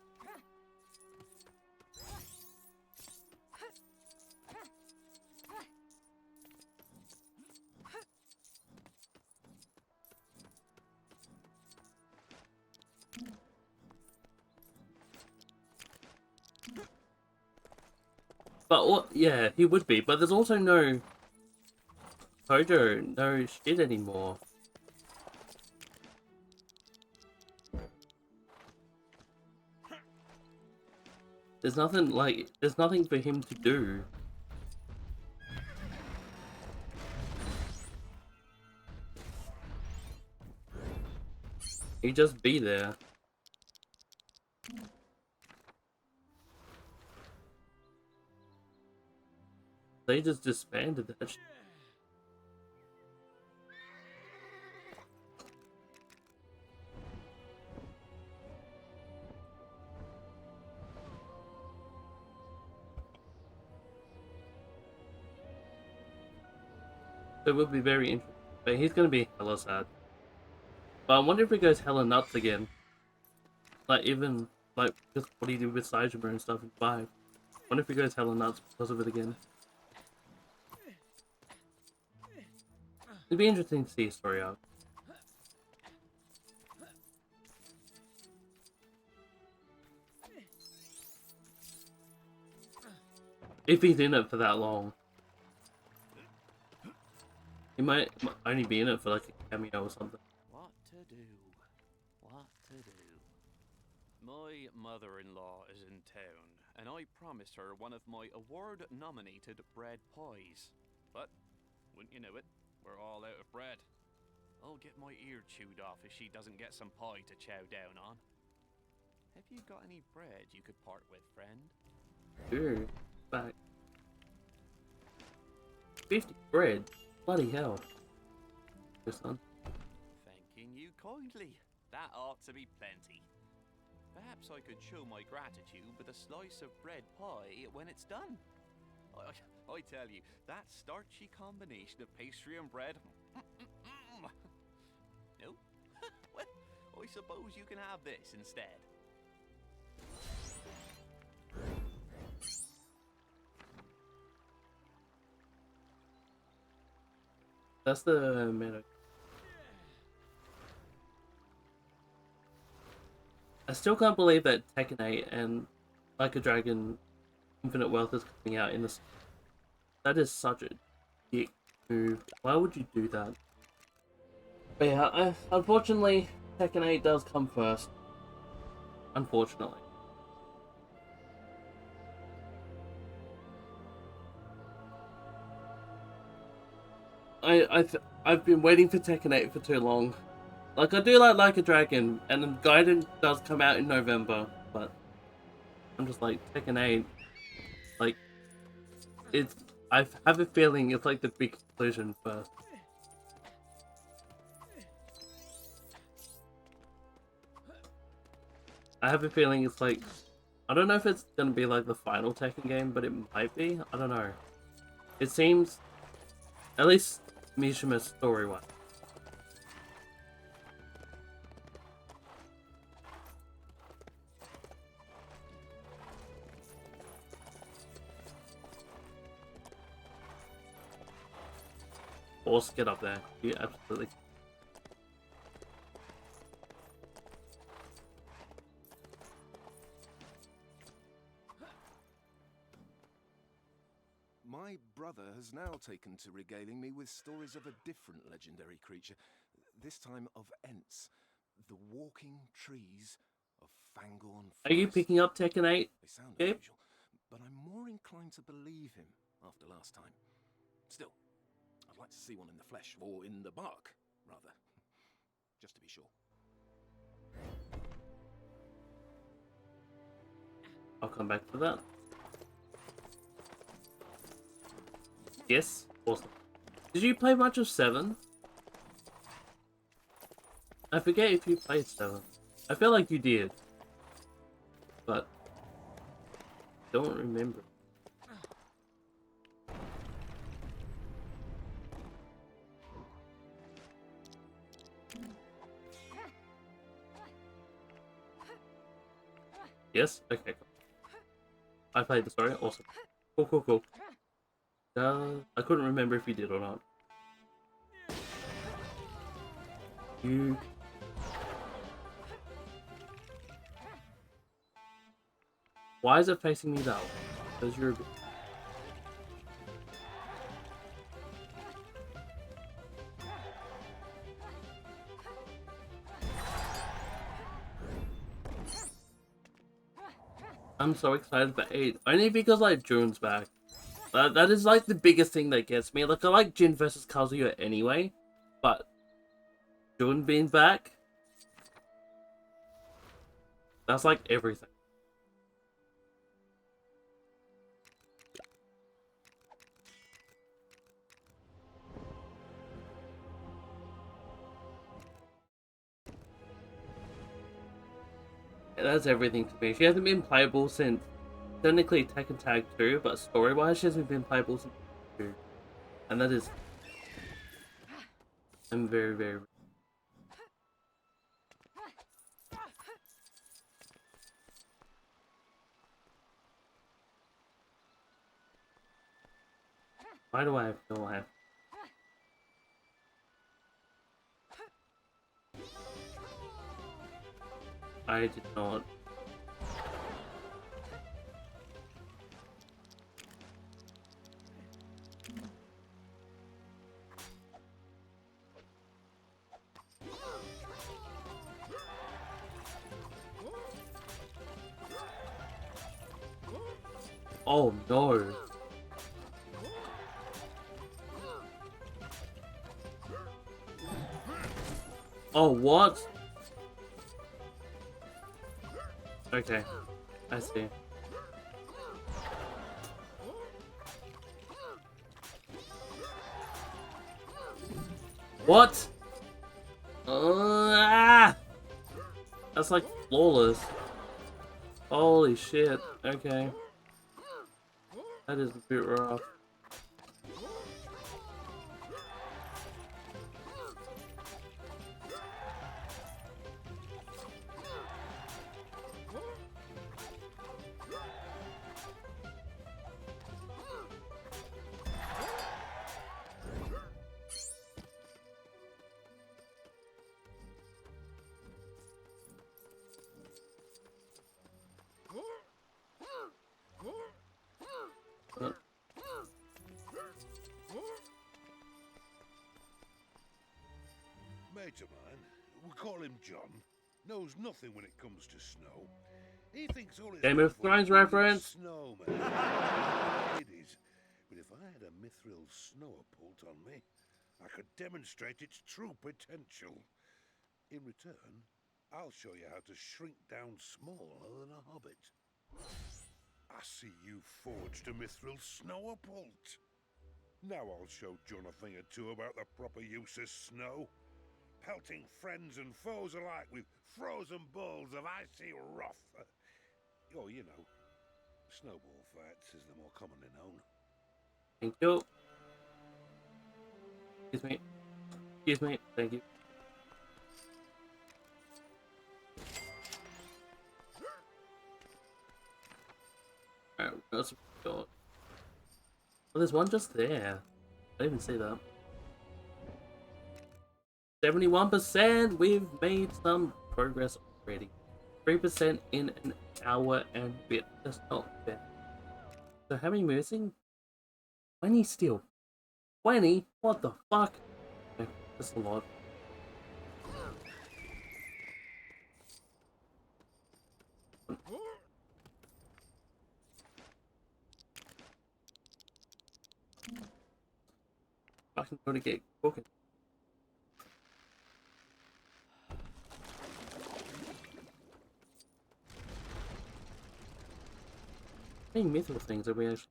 But what? Yeah, he would be. But there's also no Hojo, no shit anymore. There's nothing for him to do. He'd just be there. They just disbanded that shit. It would be very interesting. But he's gonna be hella sad. But I wonder if he goes hella nuts again. Like like just what he did with Saijima and stuff in 5. Wonder if he goes hella nuts because of it again. It'd be interesting to see a story arc. If he's in it for that long. He might only be in it for like a cameo or something. What to do? What to do? My mother-in-law is in town, and I promised her one of my award-nominated bread pies. But, wouldn't you know it, we're all out of bread. I'll get my ear chewed off if she doesn't get some pie to chow down on. Have you got any bread you could part with, friend? Sure. Back. 50 bread. Bloody hell. Your son. Thanking you kindly. That ought to be plenty. Perhaps I could show my gratitude with a slice of bread pie when it's done. I tell you, that starchy combination of pastry and bread. No? Well, I suppose you can have this instead. That's the meta. I still can't believe that Tekken 8 and Like a Dragon Infinite Wealth is coming out in this. That is such a dick move. Why would you do that? But yeah, unfortunately, Tekken 8 does come first. Unfortunately. I've been waiting for Tekken 8 for too long. Like, I do like a Dragon, and then Gaiden does come out in November, but I'm just like, Tekken 8, like, it's, I have a feeling it's like the big conclusion first. I have a feeling it's like, I don't know if it's gonna be like the final Tekken game, but it might be, I don't know. It seems, at least Mishima's story-wise. Force, get up there. You absolutely. My brother has now taken to regaling me with stories of a different legendary creature, this time of Ents, the walking trees of Fangorn Forest. Are you picking up Tekken 8? They sound Gabe? unusual, but I'm more inclined to believe him after last time. Still, I'd like to see one in the flesh, or in the bark, rather, just to be sure. I'll come back to that. Yes, awesome. Did you play much of 7? I forget if you played 7. I feel like you did, but don't remember. Yes? Okay, cool. I played the story, awesome. Cool. I couldn't remember if you did or not. You... Why is it facing me that way? Because you're a bit... I'm so excited for 8. Only because like June's back. That is like the biggest thing that gets me. Like I like Jin versus Kazuya anyway, but June being back, that's like everything. That's everything to me. She hasn't been playable since technically Tekken Tag 2, but story-wise she hasn't been playable since 2. And that is... I'm very... Why do I feel like... I did not. Oh no. Oh, what? Okay, I see. What? That's like flawless. Holy shit. Okay. That is a bit rough. Mate of mine, we call him John, knows nothing when it comes to snow. He thinks all it's Game good of for Thrones is being a reference. snowman. It is. But if I had a mithril snowpult on me, I could demonstrate its true potential. In return, I'll show you how to shrink down smaller than a hobbit. I see you forged a mithril snowpult. Now I'll show John a thing or two about the proper use of snow. Pelting friends and foes alike with frozen balls of icy wrath. Oh, you know, snowball fights as they're more commonly known. Thank you. Excuse me. Excuse me. Thank you. Alright, what else have we got? Oh, there's one just there. I didn't even see that. 71%! We've made some progress already. 3% in an hour and a bit. That's not bad. So how many missing? 20 still. 20? What the fuck? Okay, that's a lot. Fucking gotta get cooking. How many mithril things are we actually?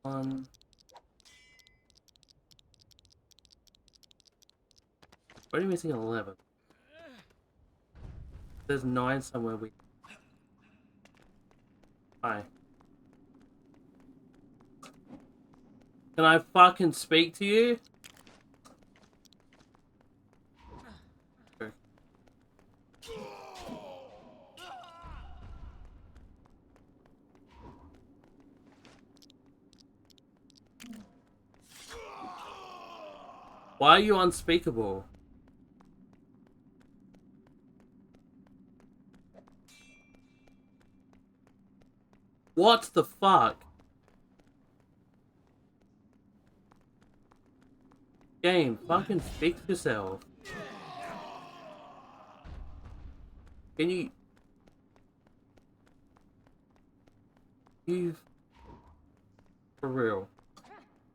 We're only missing 11. There's 9 somewhere we... Hi. Can I fucking speak to you? Okay. Why are you unspeakable? What the fuck? Game, fucking fix yourself. Can you... You... For real?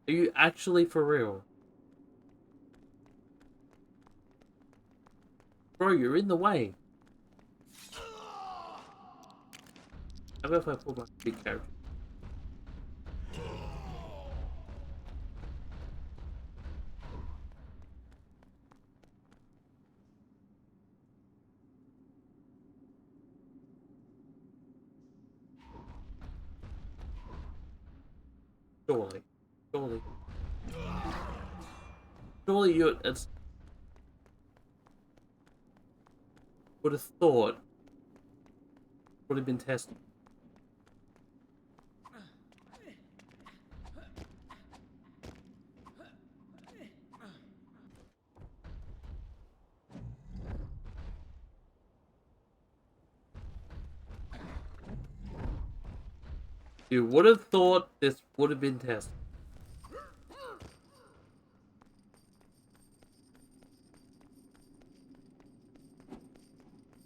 Are you actually for real? Bro, you're in the way. How about if I pull my big character? Surely. Surely. Surely you... It's... Would have thought... Would have been tested. You would have thought this would have been tested.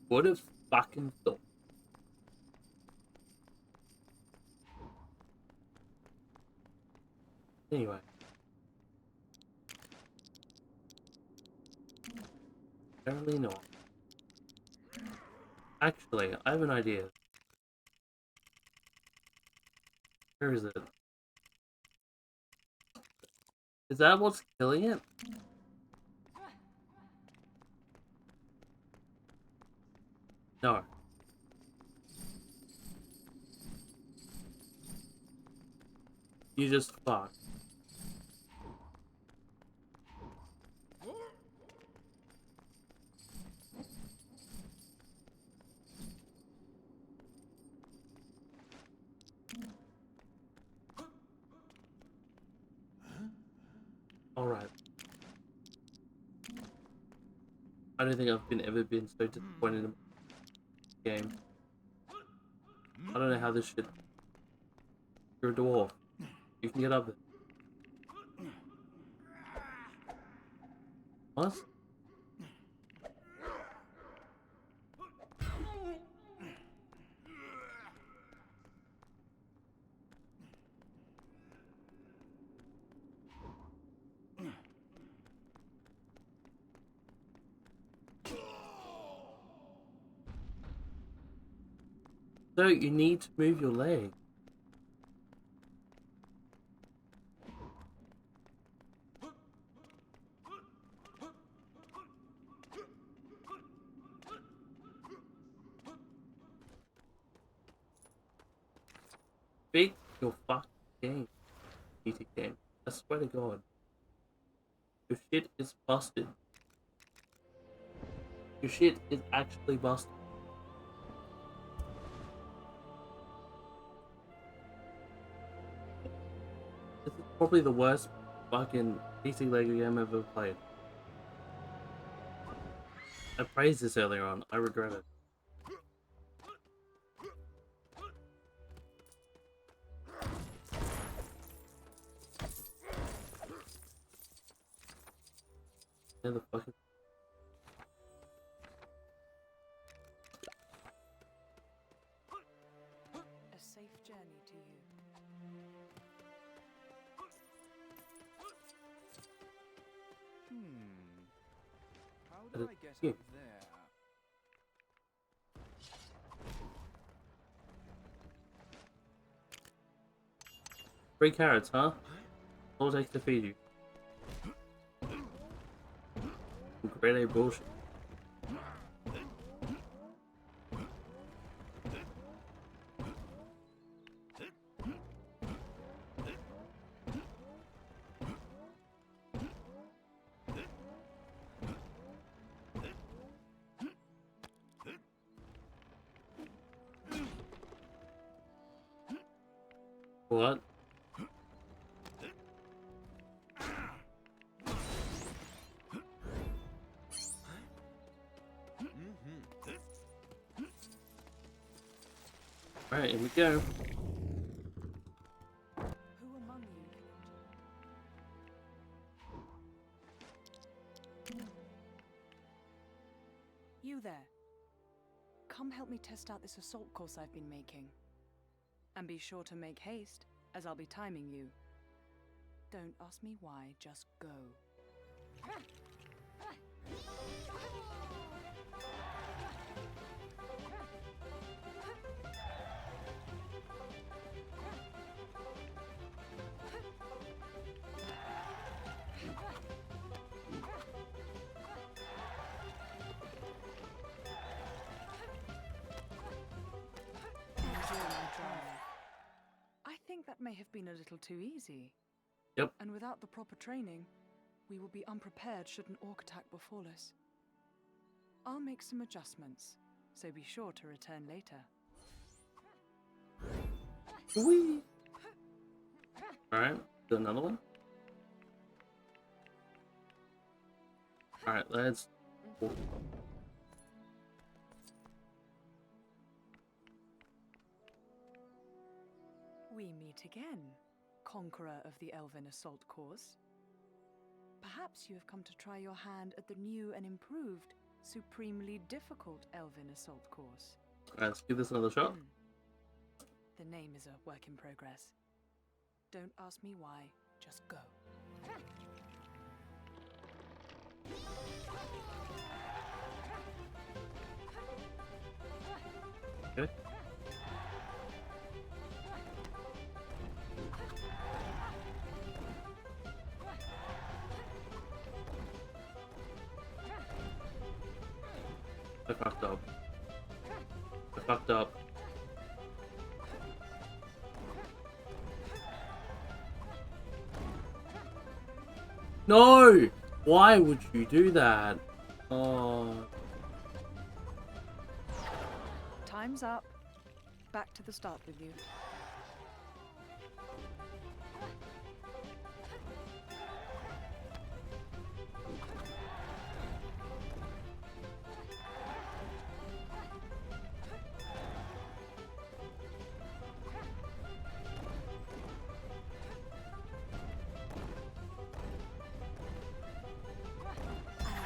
Would have fucking thought. Anyway. Apparently not. Actually, I have an idea. Where is it? Is that what's killing it? No. You just fuck. Alright. I don't think I've ever been so disappointed in a game. I don't know how this shit... You're a dwarf. You can get up there. What? So you need to move your leg. Fix your fucking game, PT game. I swear to God. Your shit is busted. Your shit is actually busted. This is probably the worst fucking PC Lego game I've ever played. I praised this earlier on. I regret it. Yeah, the fucking... A safe journey to you. How do I get up there? Free carrots, huh? All it takes to feed you. Grade A bullshit. What? Alright, here we go. Who among you? You there. Come help me test out this assault course I've been making. And be sure to make haste, as I'll be timing you. Don't ask me why, just go. I think that may have been a little too easy. Yep. And without the proper training, we will be unprepared should an orc attack befall us. I'll make some adjustments, so be sure to return later. Whee! Alright, do another one. Alright, let's... We meet again, conqueror of the Elven Assault course. Perhaps you have come to try your hand at the new and improved, supremely difficult Elven Assault course. Alright, let's give this another shot. The name is a work in progress. Don't ask me why, just go. Okay. I fucked up. I fucked up. No! Why would you do that? Oh. Time's up. Back to the start with you.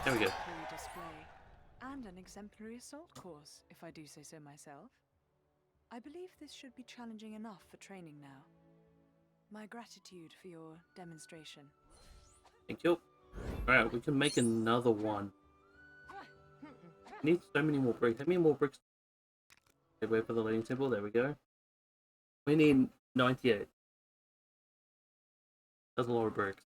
There we go. Exemplary display. And an exemplary assault course, if I do say so myself. I believe this should be challenging enough for training now. My gratitude for your demonstration. Thank you. Alright, we can make another one. Need so many more bricks. How many more bricks? Okay, wait for the leading symbol. There we go. We need 98. That's a lot of bricks.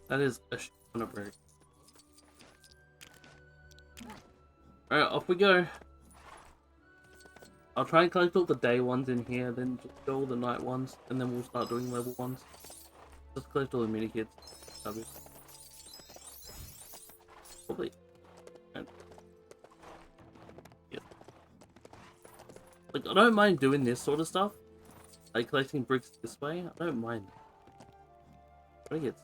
That is a shit ton of bricks. Alright, off we go. I'll try and collect all the day ones in here, then just do all the night ones, and then we'll start doing level ones. Just collect all the mini kits. Probably. And yeah. Like, I don't mind doing this sort of stuff. Like collecting bricks this way. I don't mind. I think it's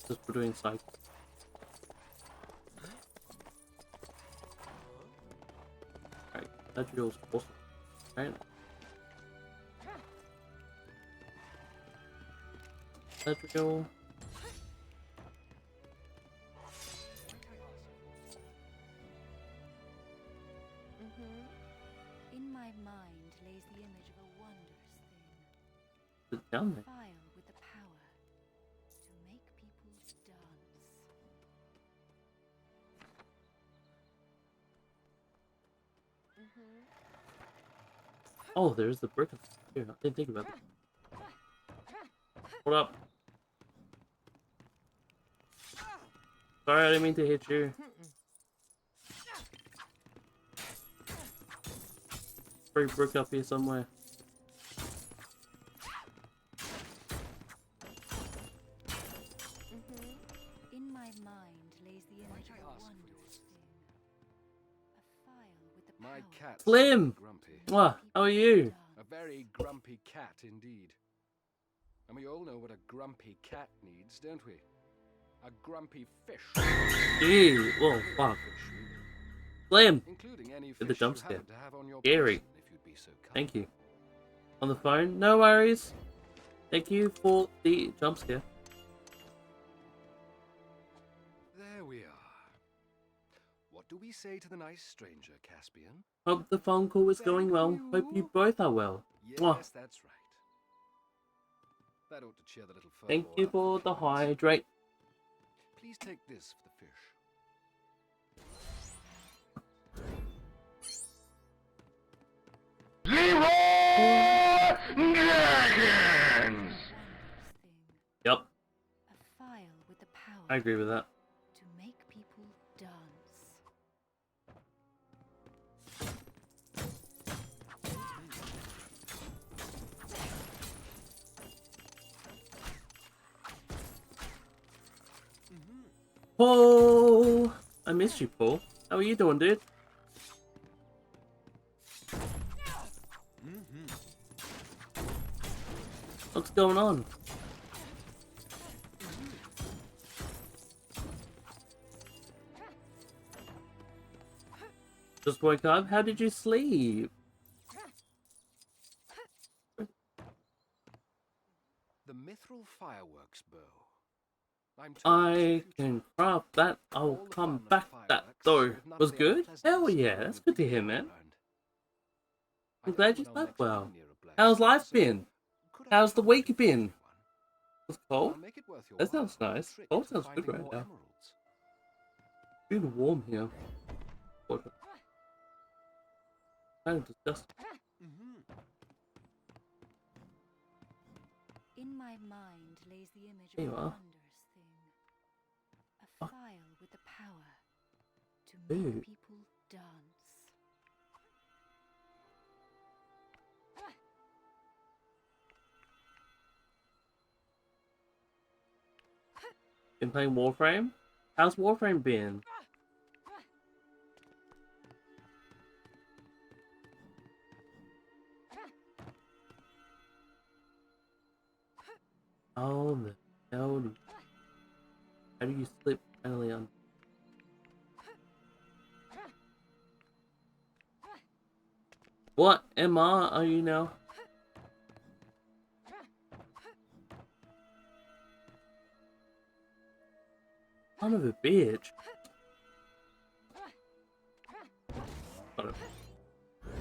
just for doing cycles. Alright, that drill's awesome. Right? That drill. In my mind lays the image of a wondrous thing. It's down there. File with the power to make people dance. Oh, there's the brick. Here, I didn't think about that. Hold up. Sorry, I didn't mean to hit you. Free brick up here somewhere. In my mind lays the image of a wondrous thing. A file with the My power cat's Slim! grumpy. Mwah, how are you? A very grumpy cat indeed. And we all know what a grumpy cat needs, don't we? A grumpy fish. Ew, whoa, fuck. Slim! Including any Did fish the jump you scare. happen to have on your Scary. person, if you'd be so kind. Thank you. On the phone? No worries. Thank you for the jump scare. There we are. What do we say to the nice stranger, Caspian? Hope the phone call is going well. Hope you both are well. Yes, Mwah. that's right. That ought to cheer the little fur Thank ball you up for for the you once. hydrate. Please take this for the fish. wondrous thing. Yep, A file with the power I agree with that. to make people dance. Paul! I miss you, Paul. How are you doing, dude? What's going on? Just woke up? How did you sleep? The mithril fireworks bow. I'm told I it's can futile. craft that. I'll All the come fun of back. That fireworks though with none of was the good. Hell unpleasantness of yeah, dealing that's with good to people hear, man. around. I I'm don't glad know you when I'll slept next be well. near a How's blacksmith, life so been? could I How's the find week a been? one? It's And cold. I'll make it worth your That while sounds with a nice. trick Cold for sounds good finding right more now. emeralds. It's been warm here. Kind of disgusting. In my mind lays the image There of you a are. wondrous thing. A file with the power to Ooh. make people dance. Been playing Warframe? How's Warframe been? Oh the hell. How do you slip finally on? What MR are you now? Son of a bitch. Got it.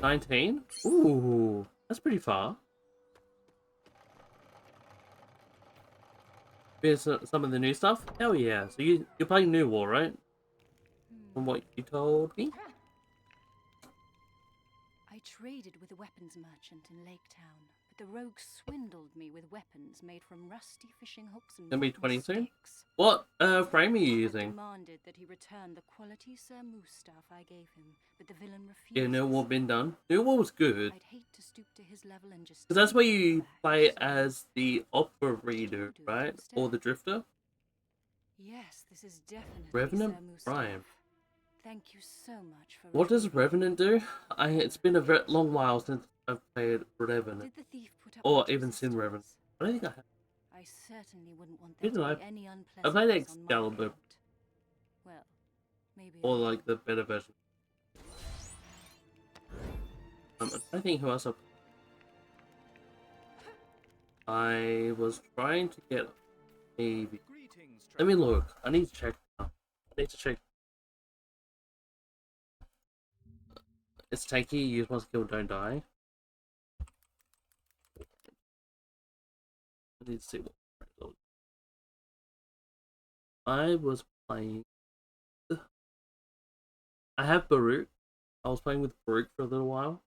19? Ooh, that's pretty far. Here's some of the new stuff. Hell yeah! So you're playing New War, right? From what you told me. I traded with a weapons merchant in Lake Town, but the rogues swindled me with weapons made from rusty fishing hooks and Gonna be rotten 20 soon? sticks. What frame are you I using? demanded that he return the quality Sir Moose staff I gave him, but the villain refused. Yeah, New this War time. been done. New War was good. I'd hate to stoop to his level and just. Because that's where take you it back, play so as the opera reader, do it right? instead. Or the drifter. Yes, this is definitely Revenant Sir Moose Prime. staff. Thank you so much for. What does retrieving Revenant do? It's been a very long while since I've played it. Revenant. Did the thief put up Or with even Sin Revenant. resistance? I don't think I have. I certainly wouldn't want there Didn't to I? be any I unpleasantness played on my Excalibur. account. Well, maybe. Or I like the better version. I think who else I was trying to get a. Let me look. I need to check now. I need to check. It's tanky. Use one skill, don't die. I need to see what. I was playing. I have Baruch. I was playing with Baruch for a little while.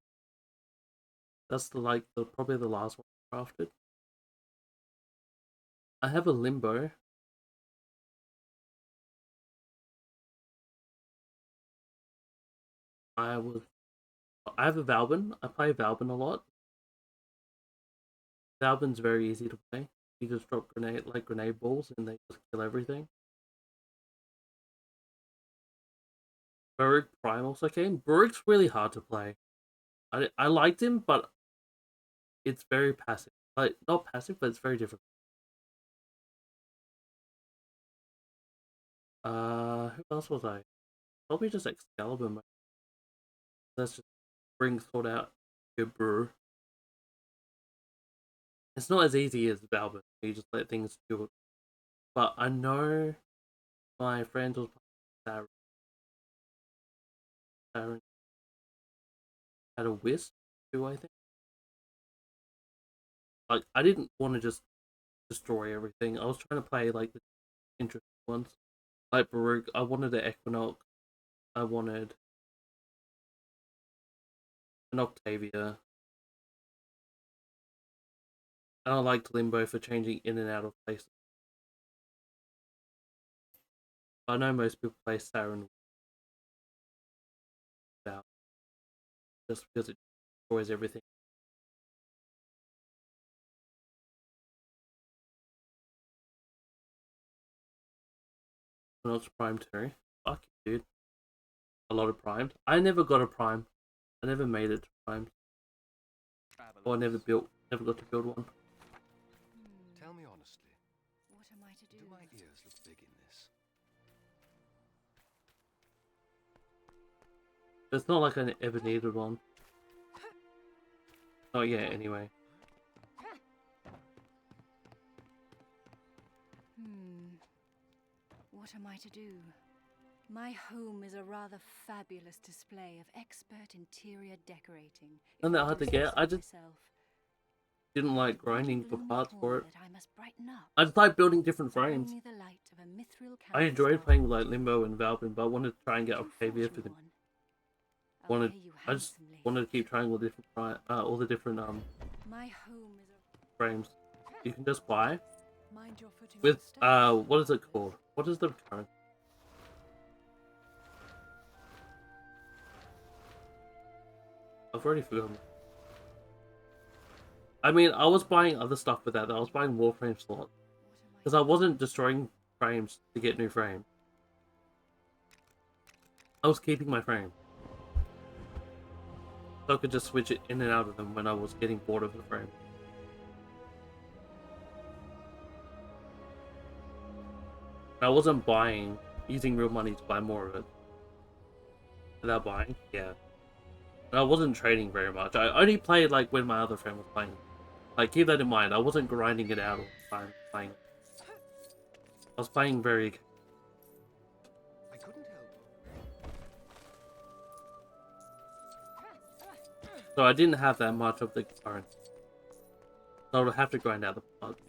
That's probably the last one I crafted. I have a Limbo. I have a Valbin. I play Valbin a lot. Valbin's very easy to play. You just drop grenade balls and they just kill everything. Baruch Prime also came. Baruch's really hard to play. I liked him, but it's very passive. Like not passive, but it's very difficult. Who else was I? Probably just Excalibur. Let's just bring thought out your brew. It's not as easy as Valbin. You just let things do it. But I know my friend was playing Saren had a wisp too, I think. Like I didn't want to just destroy everything. I was trying to play like the interesting ones. Like Baruch, I wanted an Equinox. I wanted an Octavia. And I liked Limbo for changing in and out of places. I know most people play Saren without, just because it destroys everything. Equinox Prime 2. Fuck you, dude. A lot of primed. I never got a prime. I never made it to prime. Or I never got to build one. Tell me honestly, What am I to do? do my ears look big in this? It's not like I ever needed one. Not yet, anyway. What am I to do? My home is a rather fabulous display of expert interior decorating. Not that hard to get. I just myself. didn't like grinding for parts for it. I must brighten up. I just like building different frames. Only the light of a mithril I enjoyed playing like Limbo and Valvin, but I wanted to try and get Octavia for them. I just wanted to keep trying all the different My home is a... frames. You can just buy Mind your footing with on the what is it called? What is the current? I've already forgotten. I mean, I was buying other stuff with that. I was buying Warframe slots because I wasn't destroying frames to get new frames. I was keeping my frame, so I could just switch it in and out of them when I was getting bored of the frame. I wasn't buying, using real money to buy more of it. Without buying, yeah. And I wasn't trading very much. I only played like when my other friend was playing. Like, keep that in mind. I wasn't grinding it out all the time playing. I was playing very... I couldn't help. So I didn't have that much of the currency. So I would have to grind out the parts.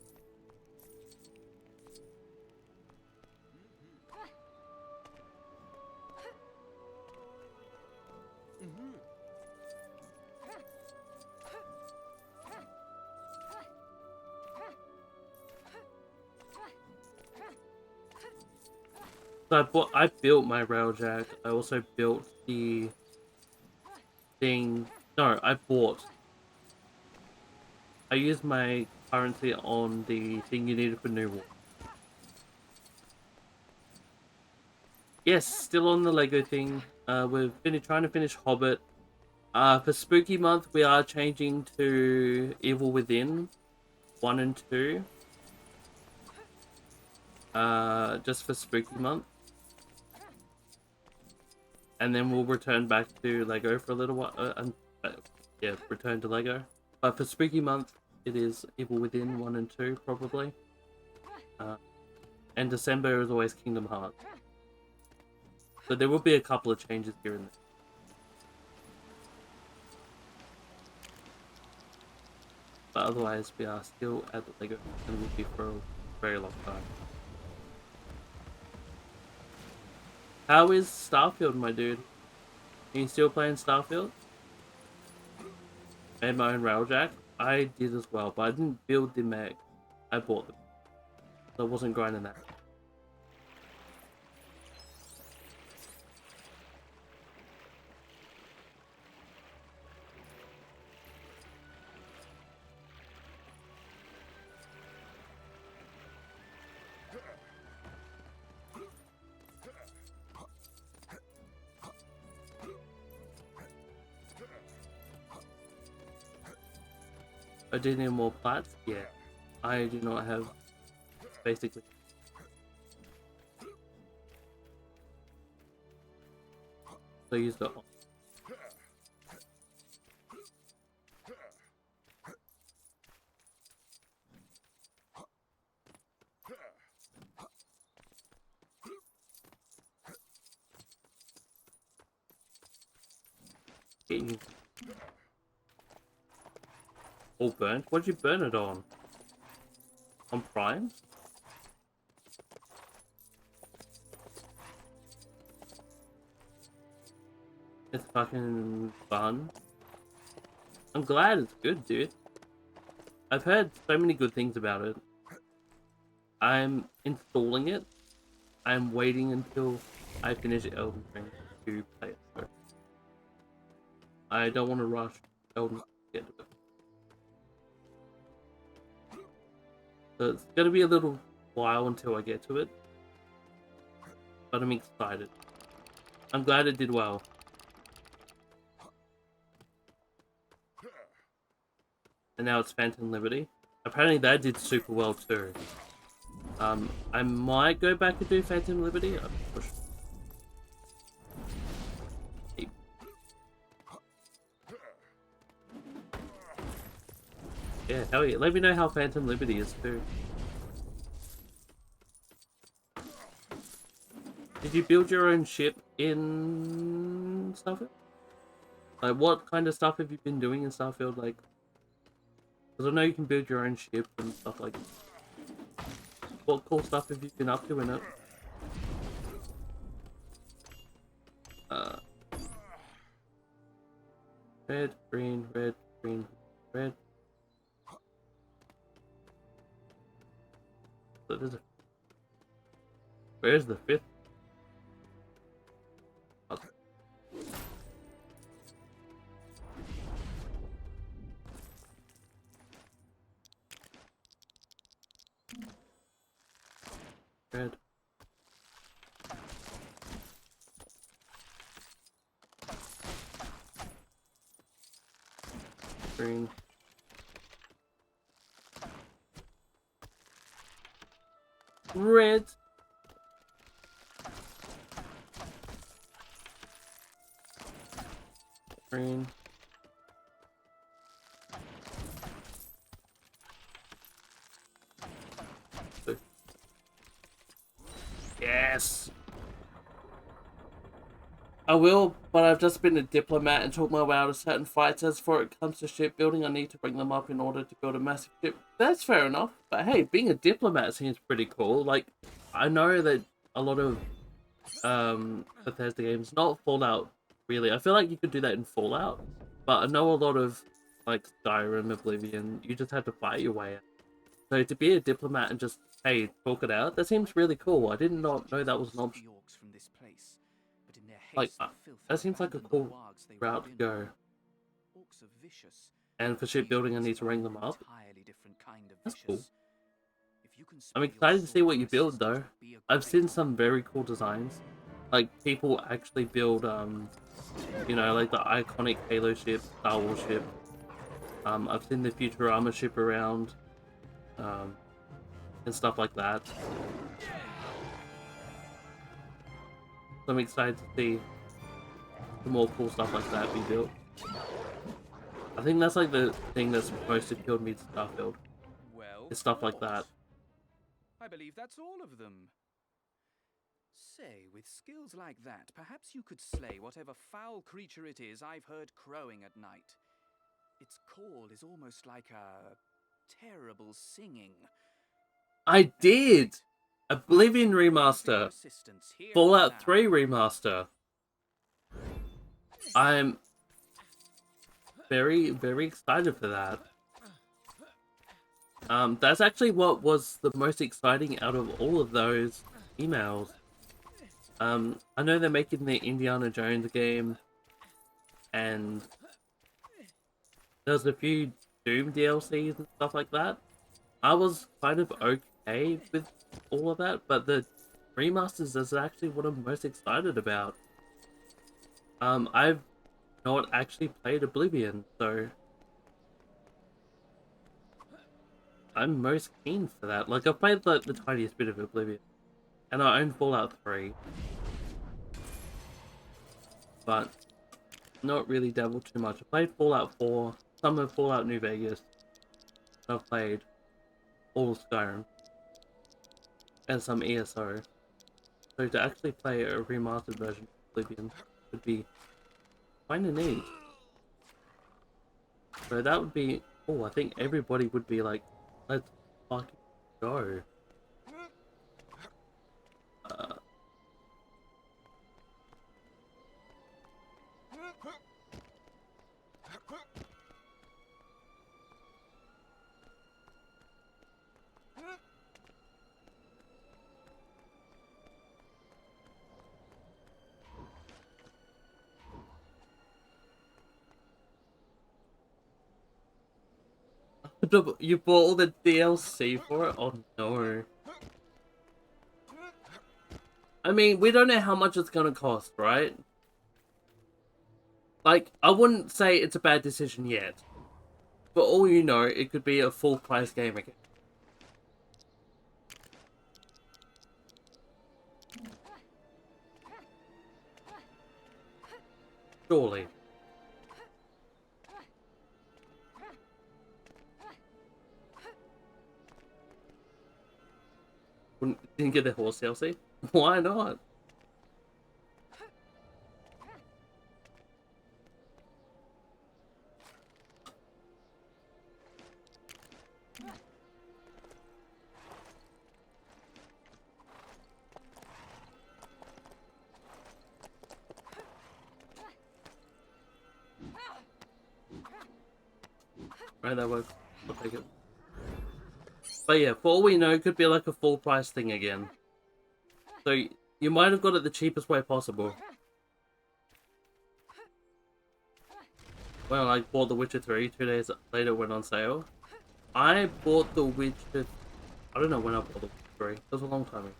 So I built my railjack. I also built the thing. No, I bought. I used my currency on the thing you needed for New War. Yes, still on the Lego thing. We're trying to finish Hobbit. For Spooky Month, we are changing to Evil Within 1 and 2. Just for Spooky Month. And then we'll return back to Lego for a little while. Yeah, return to Lego. But for Spooky Month, it is Evil Within 1 and 2, probably. And December is always Kingdom Hearts. So there will be a couple of changes here and there. But otherwise, we are still at the Lego and will be for a very long time. How is Starfield, my dude? Are you still playing Starfield? Made my own railjack? I did as well, but I didn't build the mech. I bought them. So I wasn't grinding that. I do need more plats? Yeah. I do not have, basically. So use the... You. All burnt? What did you burn it on? On Prime? It's fucking fun. I'm glad it's good, dude. I've heard so many good things about it. I'm installing it. I'm waiting until I finish Elden Ring to play it. So I don't want to rush Elden Ring to get to it. So it's gonna be a little while until I get to it. But I'm excited. I'm glad it did well. And now it's Phantom Liberty. Apparently that did super well too. I might go back and do Phantom Liberty. Yeah, hell yeah. Let me know how Phantom Liberty is too. Did you build your own ship in Starfield? Like, what kind of stuff have you been doing in Starfield? Like, because I know you can build your own ship and stuff like that. What cool stuff have you been up to in it? Red, green, red, green, red. So there's a... Where's the fifth? Oh. Red. Green. Red. Green. Blue. Yes! I will, but I've just been a diplomat and took my way out of certain fights. As for it comes to shipbuilding, I need to bring them up in order to build a massive ship. That's fair enough. But hey, being a diplomat seems pretty cool. Like, I know that a lot of Bethesda games, not Fallout, really. I feel like you could do that in Fallout. But I know a lot of, like, Skyrim, Oblivion, you just had to fight your way out. So to be a diplomat and just, hey, talk it out, that seems really cool. I did not know that was an option. Like, that seems like a cool route to go. And for shipbuilding, I need to rank them up. That's cool. I'm excited to see what you build, though. I've seen some very cool designs. Like, people actually build, you know, like the iconic Halo ship, Star Wars ship. I've seen the Futurama ship around, and stuff like that. So I'm excited to see some more cool stuff like that be built. I think that's like the thing that's most appealed me to Starfield. Well, It's stuff like that. I believe that's all of them. Say, with skills like that, perhaps you could slay whatever foul creature it is I've heard crowing at night. Its call is almost like a terrible singing. I did! Oblivion Remaster. Fallout 3 Remaster. I'm very, very excited for that. That's actually what was the most exciting out of all of those emails. I know they're making the Indiana Jones game, and there's a few Doom DLCs and stuff like that. I was kind of okay with all of that, but the remasters is actually what I'm most excited about. I've not actually played Oblivion, so I'm most keen for that. Like, I've played the tiniest bit of Oblivion, and I own Fallout 3, but not really dabbled too much. I played Fallout 4, some of Fallout New Vegas, and I've played all of Skyrim, and some ESO. So to actually play a remastered version of Oblivion would be kinda neat. So that would be... Oh, I think everybody would be like, let's fucking go. You bought all the DLC for it? Oh no. I mean, we don't know how much it's gonna cost, right? Like, I wouldn't say it's a bad decision yet. For all you know, it could be a full price game again. Surely. Didn't get the horse DLC? Why not? Right, that works. I'll take it. But yeah, for all we know, it could be like a full price thing again. So you might have got it the cheapest way possible. Well, I bought The Witcher 3, 2 days later it went on sale. I bought The Witcher... I don't know when I bought The Witcher 3. It was a long time ago.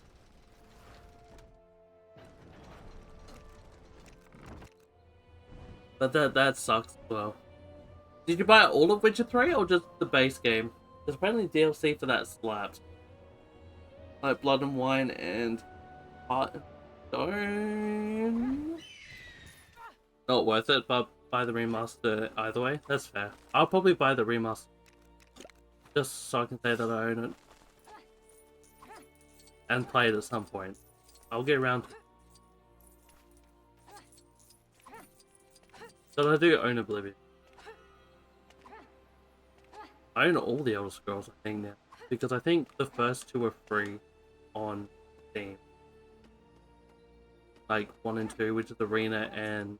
But that sucks as well. Did you buy all of Witcher 3 or just the base game? There's apparently DLC for that slaps. Like Blood and Wine and Hearthstone. Not worth it, but buy the remaster either way. That's fair. I'll probably buy the remaster. Just so I can say that I own it. And play it at some point. I'll get around to it. But I do own Oblivion. I own all the Elder Scrolls, I think, now. Because I think the first two are free on Steam. Like 1 and 2, which is Arena, and...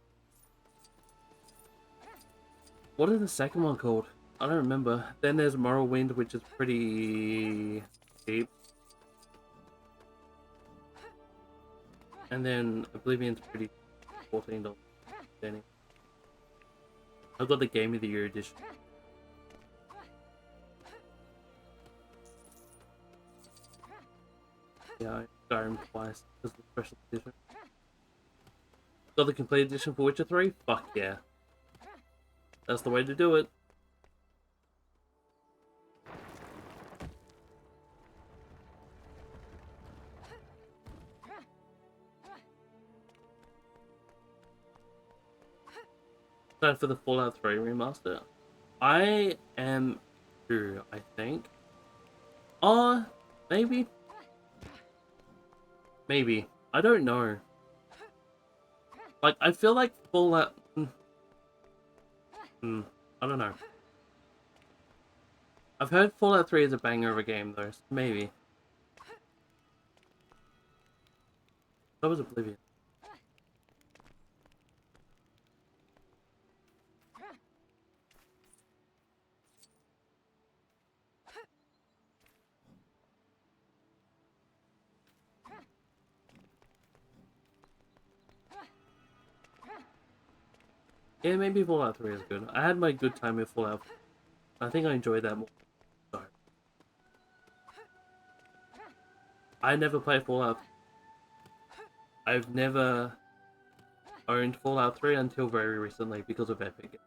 what is the second one called? I don't remember. Then there's Morrowind, which is pretty cheap. And then Oblivion's pretty $14. I've got the Game of the Year edition. Yeah, I got him twice because of the special edition. Got the complete edition for Witcher 3? Fuck yeah. That's the way to do it. Excited for the Fallout 3 remaster. I am too, I think. Maybe. Maybe. I don't know. Like, I feel like Fallout... I don't know. I've heard Fallout 3 is a banger of a game, though, so maybe. That was Oblivion. Yeah, maybe Fallout 3 is good. I had my good time with Fallout. I think I enjoyed that more. Sorry. I never played Fallout. I've never owned Fallout 3 until very recently because of Epic.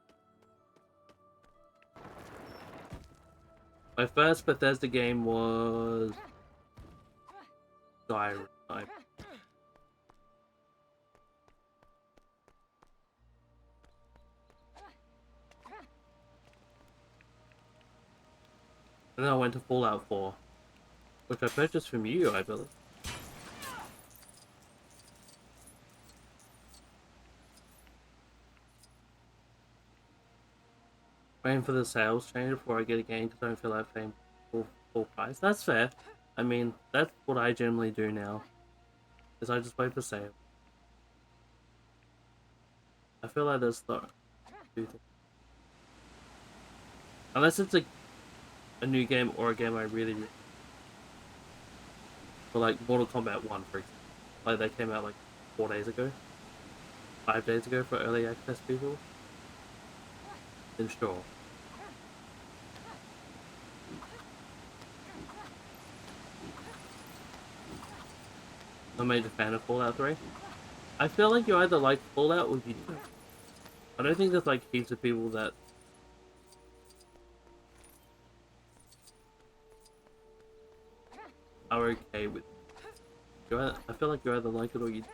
My first Bethesda game was... Skyrim. And then I went to Fallout 4, which I purchased from you, I believe. Waiting for the sales change before I get a game because I don't feel like paying full price. That's fair. I mean, that's what I generally do now. Is I just wait for sale. I feel like that's the unless it's a new game or a game I really for like Mortal Kombat 1 for example. Like they came out like 4 days ago. 5 days ago for early access people. Then sure. I'm a major fan of Fallout 3. I feel like you either like Fallout or you don't. I don't think there's like heaps of people that are okay with it. I feel like you either like it or you don't.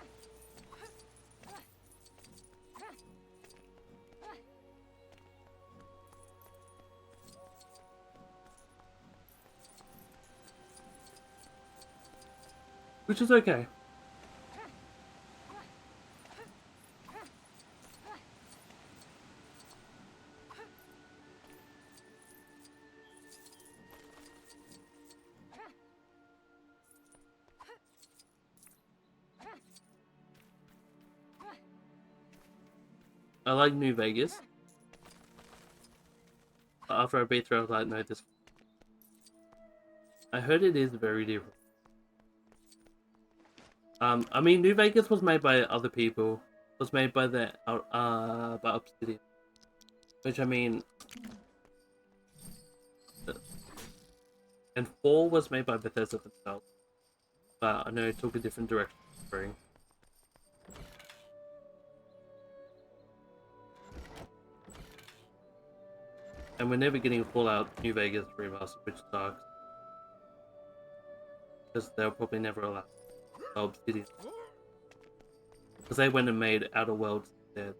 which is okay. I like New Vegas. After I beat through, I was like, no, this. I heard it is very different. I mean, New Vegas was made by other people. It was made by by Obsidian, which I mean, and 4 was made by Bethesda themselves, but I know it took a different direction. And we're never getting a Fallout New Vegas remaster, which sucks. Because they'll probably never allow Obsidian. Because they went and made Outer Worlds instead.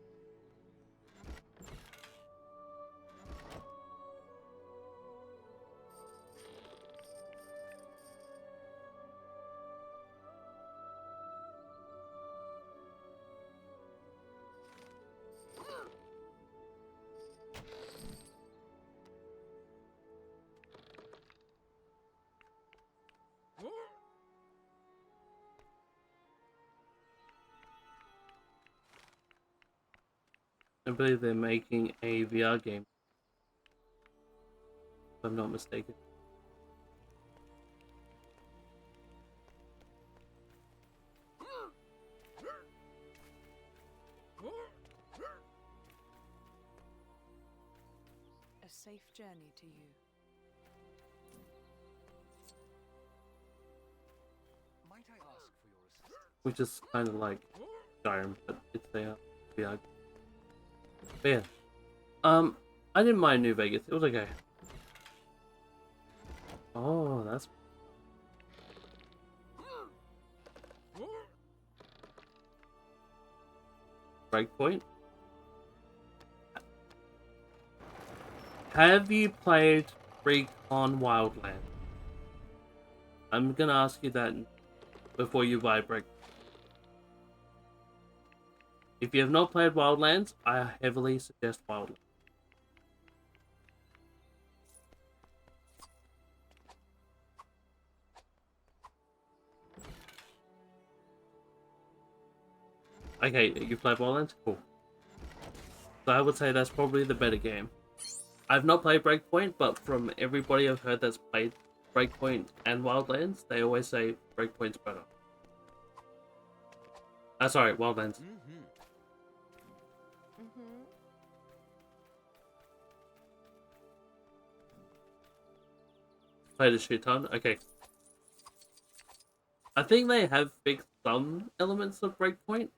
I believe they're making a VR game, if I'm not mistaken. A safe journey to you. Might I ask for your assistance? Which is kind of like Skyrim, but it's a VR game. But yeah. I didn't mind New Vegas. It was okay. Oh, that's... Breakpoint? Have you played Recon Wildlands? I'm gonna ask you that before you buy Breakpoint. If you have not played Wildlands, I heavily suggest Wildlands. Okay, you played Wildlands? Cool. So I would say that's probably the better game. I've not played Breakpoint, but from everybody I've heard that's played Breakpoint and Wildlands, they always say Breakpoint's better. Sorry, Wildlands. Played a shit ton? Okay. I think they have fixed some elements of Breakpoint.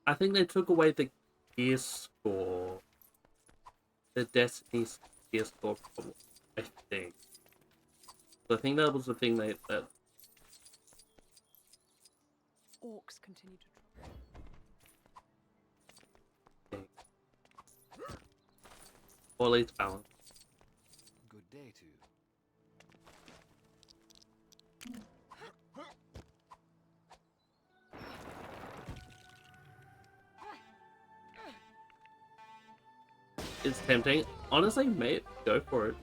I think they took away the gear score. The Destiny gear score problem, I think. So I think that was the thing that Orcs continue to trouble. or at least balance. Good day to you. It's tempting. Honestly, mate, go for it.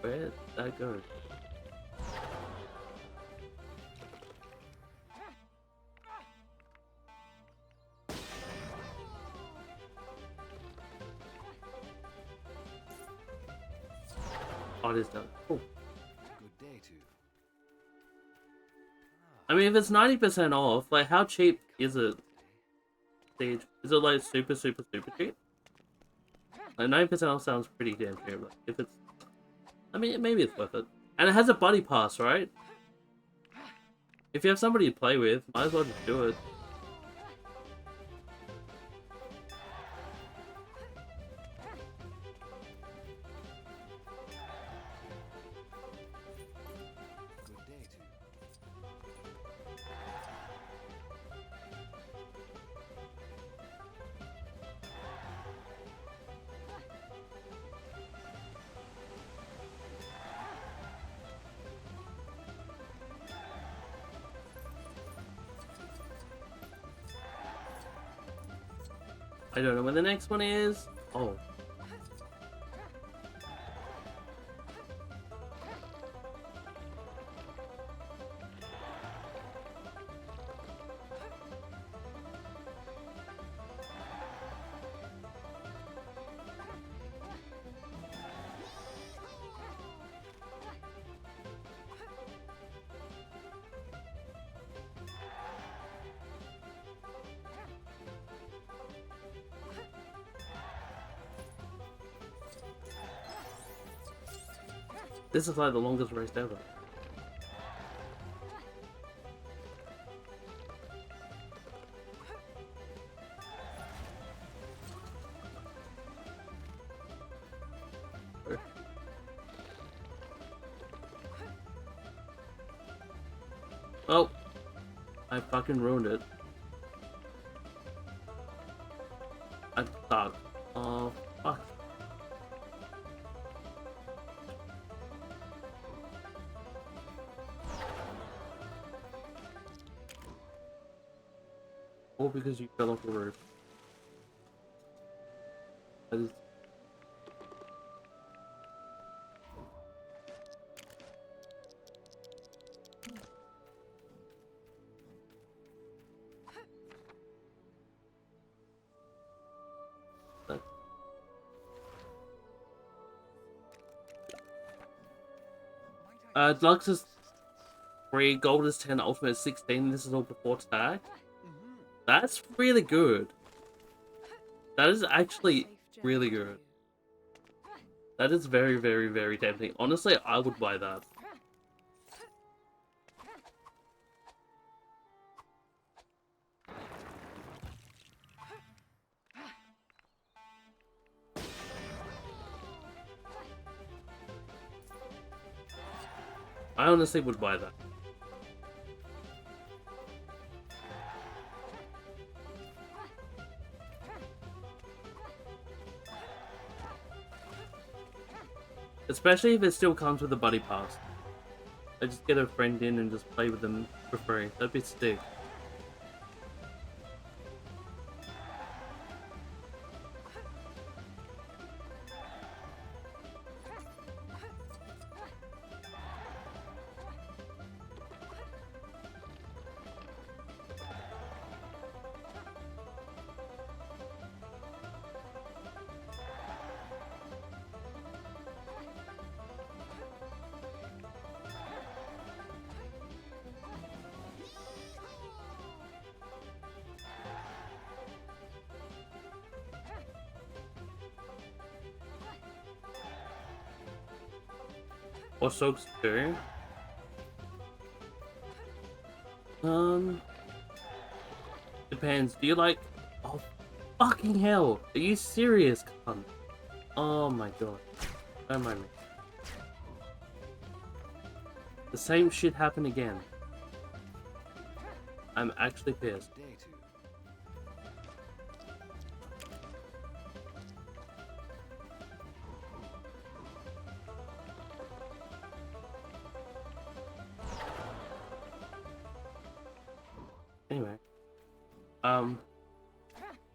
Where'd that go? Oh, it is done. Cool. Good day to you. I mean, if it's 90% off, like, how cheap is it? Siege? Is it like super cheap? Like 90% off sounds pretty damn cheap. Like, if it's, I mean, maybe it's worth it. And it has a buddy pass, right? If you have somebody to play with, might as well just do it. Good day to you. I don't know where the next one is. Oh. This is like the longest race ever. Oh, I fucking ruined it. I thought, oh fuck. All because you fell off the roof. That is... Deluxe is 3, Gold is 10, Ultimate is 16, this is all before tag. That's really good. That is actually really good. That is very, very, very tempting. Honestly, I would buy that. I honestly would buy that. Especially if it still comes with a buddy pass. I just get a friend in and just play with them for free. That'd be sick. Or soaps too. Depends. Do you like... Oh, fucking hell. Are you serious, cunt? Oh my god. Don't mind me. The same shit happened again. I'm actually pissed. Anyway,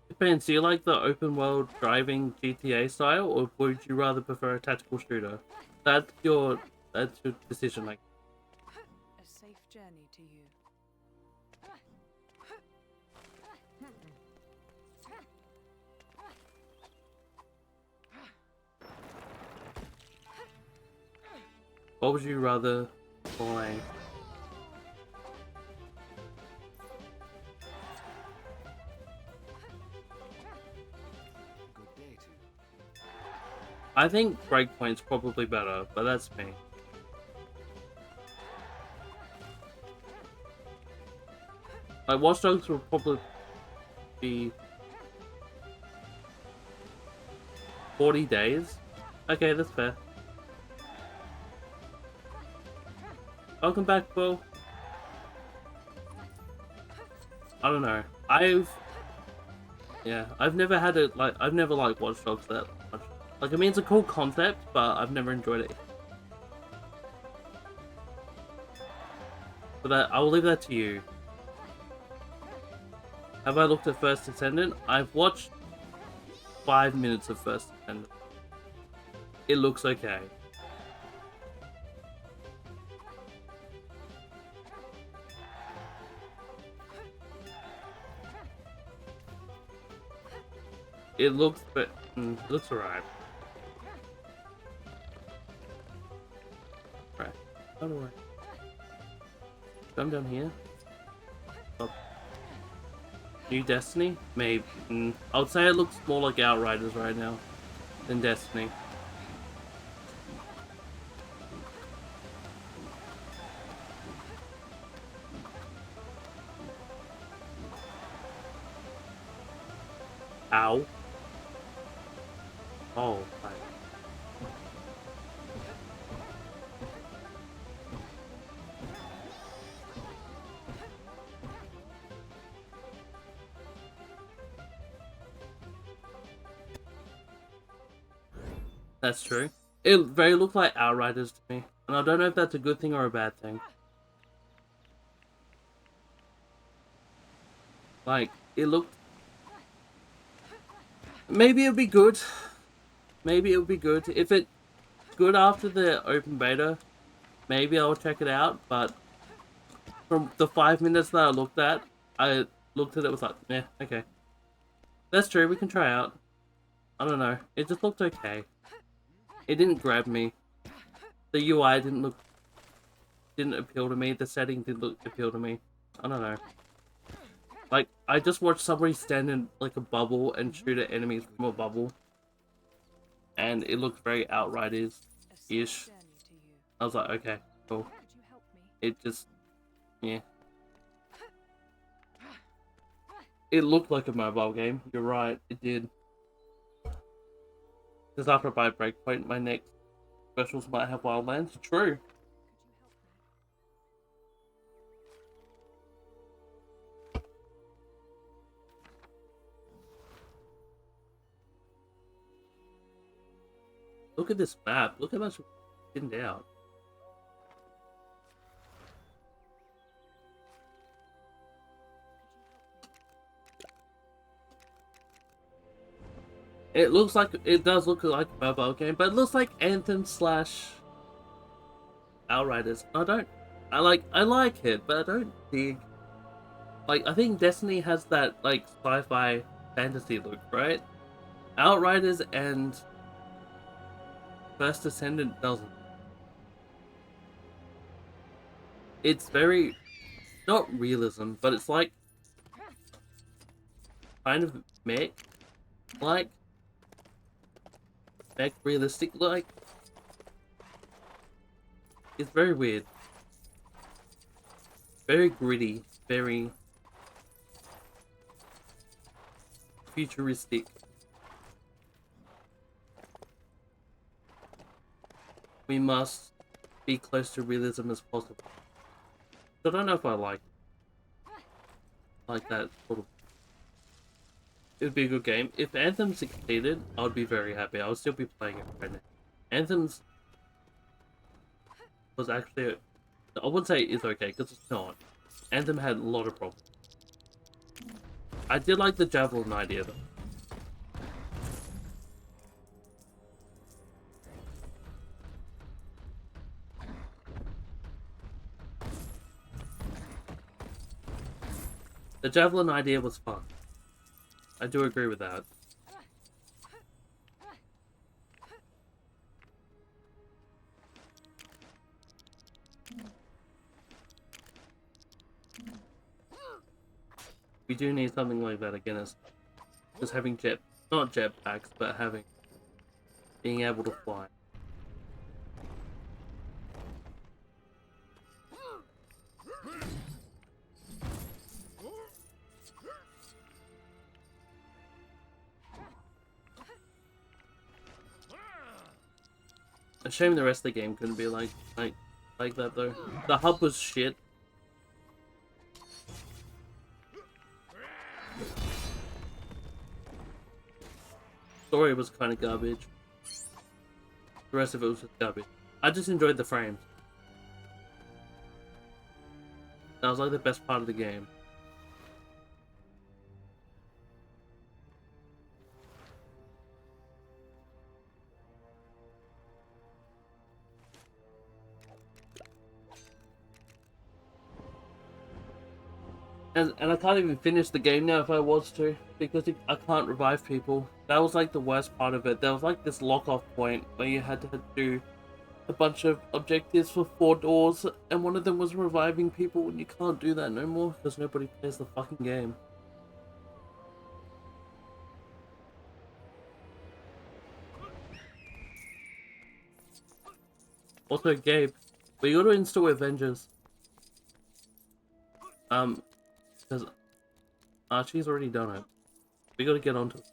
depends. Do you like the open world driving GTA style, or would you rather prefer a tactical shooter? That's your decision. Like, a safe journey to you. what would you rather play? I think Breakpoint's probably better, but that's me. Like, Watch Dogs will probably be 40 days. Okay, that's fair. Welcome back, Will. I don't know. I've never had it, like, I've never liked Watch Dogs that much. Like, I mean, it's a cool concept, but I've never enjoyed it. But that, I'll leave that to you. Have I looked at First Descendant? I've watched 5 minutes of First Descendant. It looks okay. It looks, but it looks alright. Right. How do I come down here? Oh. New Destiny? Maybe. I would say it looks more like Outriders right now than Destiny. Ow. Oh, right. That's true. It very looked like Outriders to me, and I don't know if that's a good thing or a bad thing. Like, it looked... Maybe it'll be good. Maybe it'll be good. If it's good after the open beta, maybe I'll check it out, but from the 5 minutes that I looked at it was like, yeah, okay. That's true, we can try out. I don't know. It just looked okay. It didn't grab me. The UI didn't appeal to me. The setting didn't appeal to me. I don't know. Like, I just watched somebody stand in like a bubble and shoot at enemies from a bubble. And it looked very Outriders-ish. I was like, okay, cool. It just, yeah. It looked like a mobile game. You're right, it did. Because after I buy Breakpoint, my next specials might have Wildlands. True. Look at this map. Look how much thinned out. It looks like, it does look like a mobile game, but it looks like Anthem / Outriders. I like it, but I don't dig. Like, I think Destiny has that, like, sci-fi fantasy look, right? Outriders and First Descendant doesn't. It's very, not realism, but it's like, kind of mech realistic like. It's very weird. Very gritty, very futuristic. We must be close to realism as possible. I don't know if I like that sort of. It would be a good game. If Anthem succeeded, I would be very happy. I would still be playing it right now. Anthem's was actually, I wouldn't say it's okay, because it's not. Anthem had a lot of problems. I did like the Javelin idea though. The Javelin idea was fun. I do agree with that. We do need something like that again, as just having not jetpacks, but being able to fly. A shame the rest of the game couldn't be like that though. The hub was shit. Story was kind of garbage. The rest of it was just garbage. I just enjoyed the frames. That was like the best part of the game. And I can't even finish the game now if I was to, because I can't revive people. That was like the worst part of it. There was like this lock-off point where you had to do a bunch of objectives for 4 doors, and one of them was reviving people, and you can't do that no more because nobody plays the fucking game. Also, Gabe, we gotta install Avengers. Because Archie's already done it. We gotta get onto it.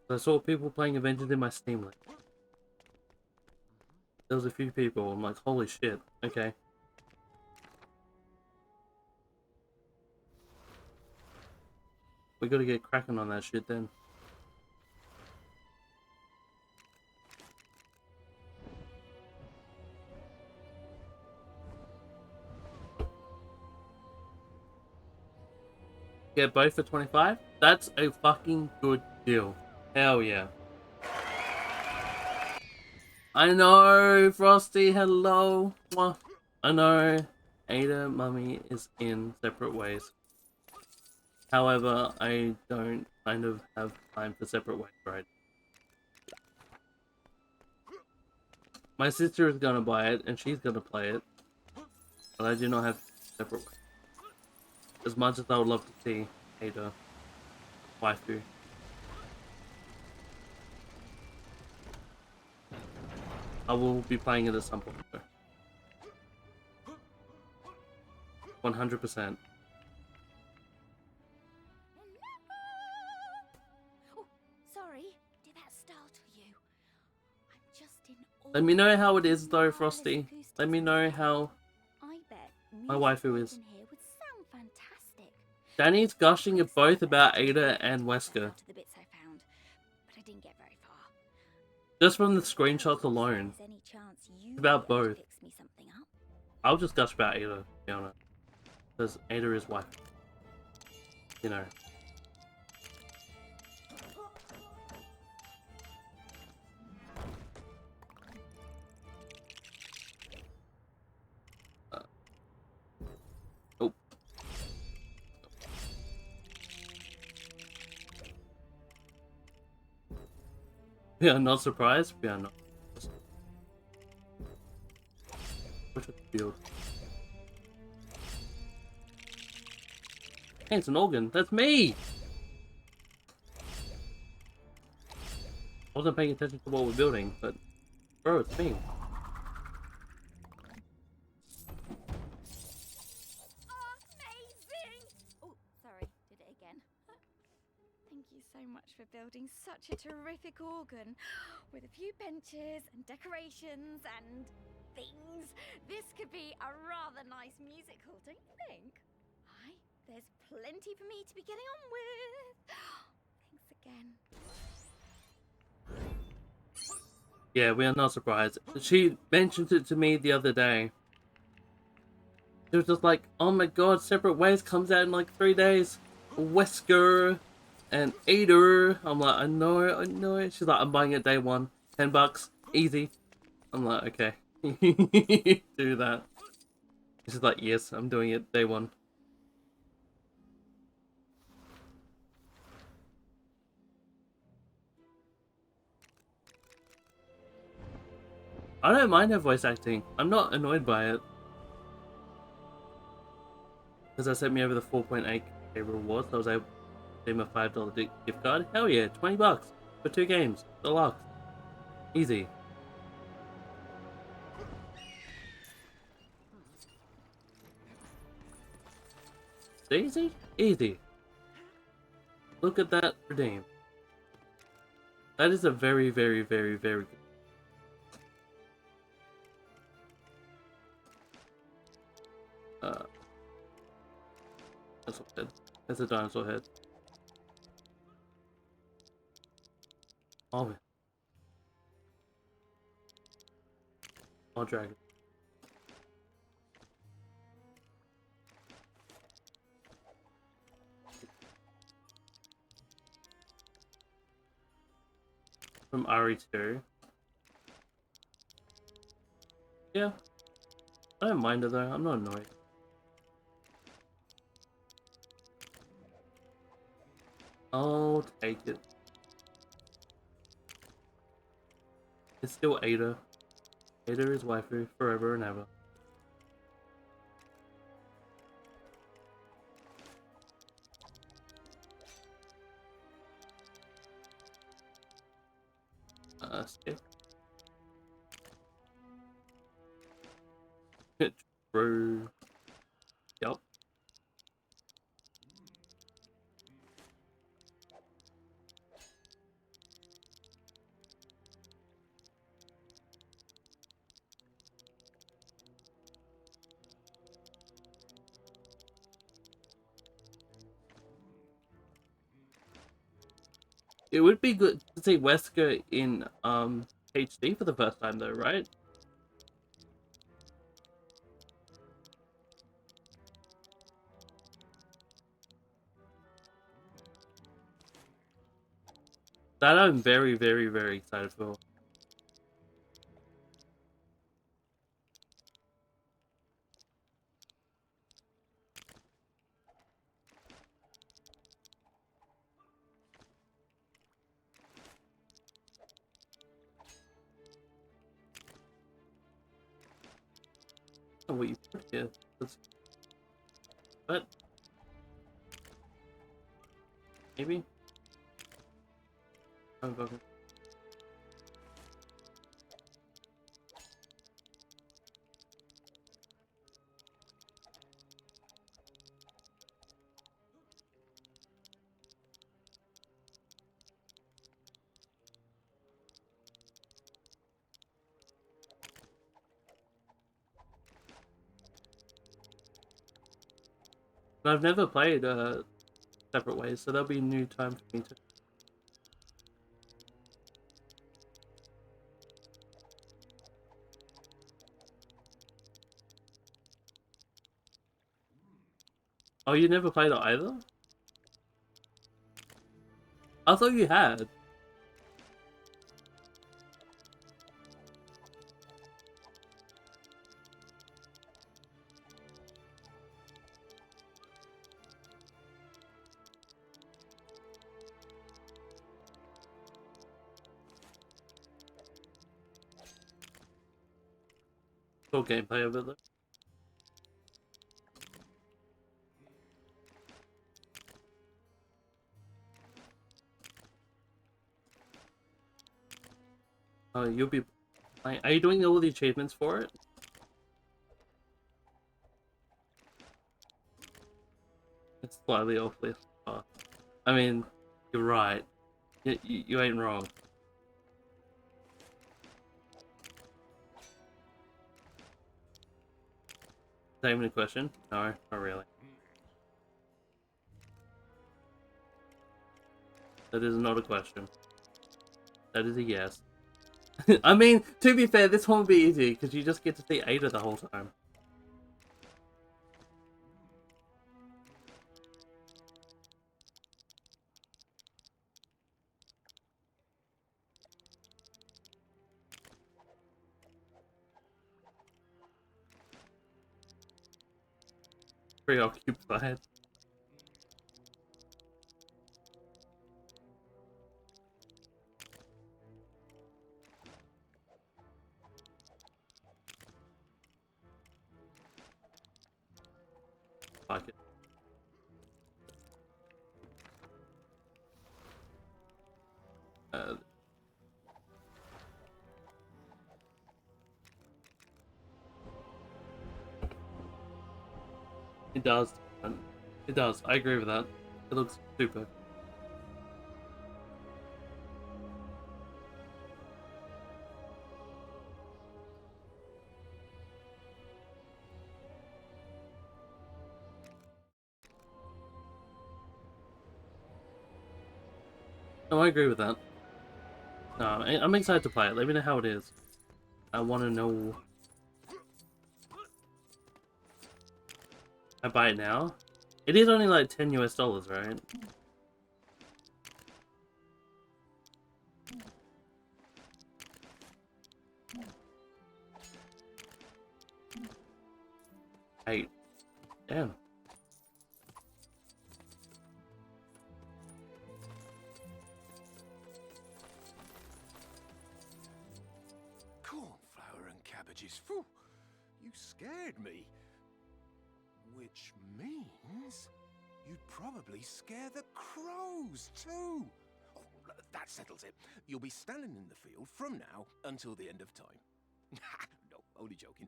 I saw people playing Avengers in my Steam list. There was a few people. I'm like, holy shit. Okay. We gotta get cracking on that shit then. Get both for 25? That's a fucking good deal. Hell yeah. I know, Frosty, hello. Mwah. I know, Ada Mummy is in separate ways. However, I don't kind of have time for separate ways, right? My sister is gonna buy it, and she's gonna play it. But I do not have separate ways. As much as I would love to see Ada waifu. I will be playing it at some point, though. 100%. Oh, sorry. Did that startle you? I'm just in awe. Let me know how it is, though, Frosty. Let me know how I bet my waifu is. in here would sound fantastic. Danny's gushing at both about Ada and Wesker. To the bits I found, but I didn't get very far. Just from the screenshots alone. Is any chance you About might be able to both. fix me something up? I'll just gush about Ada, to be honest. Because Ada is wife. You know. Oh. We are not surprised. We are not. Which is the field? Hey, it's an organ. That's me! I wasn't paying attention to what we're building, but... Bro, it's me. Amazing! Oh, sorry, did it again. Thank you so much for building such a terrific organ. With a few benches and decorations and things. This could be a rather nice musical, don't you think? Aye, there's plenty for me to be getting on with. Thanks again. Yeah, we are not surprised. She mentioned it to me the other day. She was just like, oh my god, Separate Ways comes out in like 3 days. Wesker and Ada. I'm like, I know. She's like, I'm buying it day one. $10, easy. I'm like, okay. Do that. She's like, yes, I'm doing it day one. I don't mind her voice acting. I'm not annoyed by it. Because that sent me over the 4.8k rewards, I was able to redeem a $5 gift card. Hell yeah, $20 for 2 games. Deluxe. Easy. Easy? Easy. Look at that redeem. That is a very, very, very, very good. Dinosaur head. That's a dinosaur head. Oh man. Oh, dragon. from RE2. Yeah. I don't mind it though, I'm not annoyed. I'll take it. It's still Ada. Ada is waifu forever and ever. Stick. True. Yup. It would be good to see Wesker in HD for the first time though, right? That I'm very, very, very excited for. Oh, what you put here? What? Maybe? I'm fucking. I've never played Separate Ways, so that'll be a new time for me to. Oh, you never played it either? I thought you had. Cool gameplay of it though. You'll be. Are you doing all the achievements for it? It's slightly off list. I mean, you're right. You ain't wrong. Is that even a question? No, not really. That is not a question. That is a yes. I mean, to be fair, this one will be easy because you just get to see Ada the whole time. Preoccupied. Fuck it. It does. It does. I agree with that. It looks super. No, I agree with that. No, I'm excited to play it. Let me know how it is. I want to know. I buy it now? It is only like $10 US, right? 8. Damn. Cornflower and cabbages. Phew, you scared me. Which means you'd probably scare the crows too. Oh, that settles it. You'll be standing in the field from now until the end of time. No, only joking.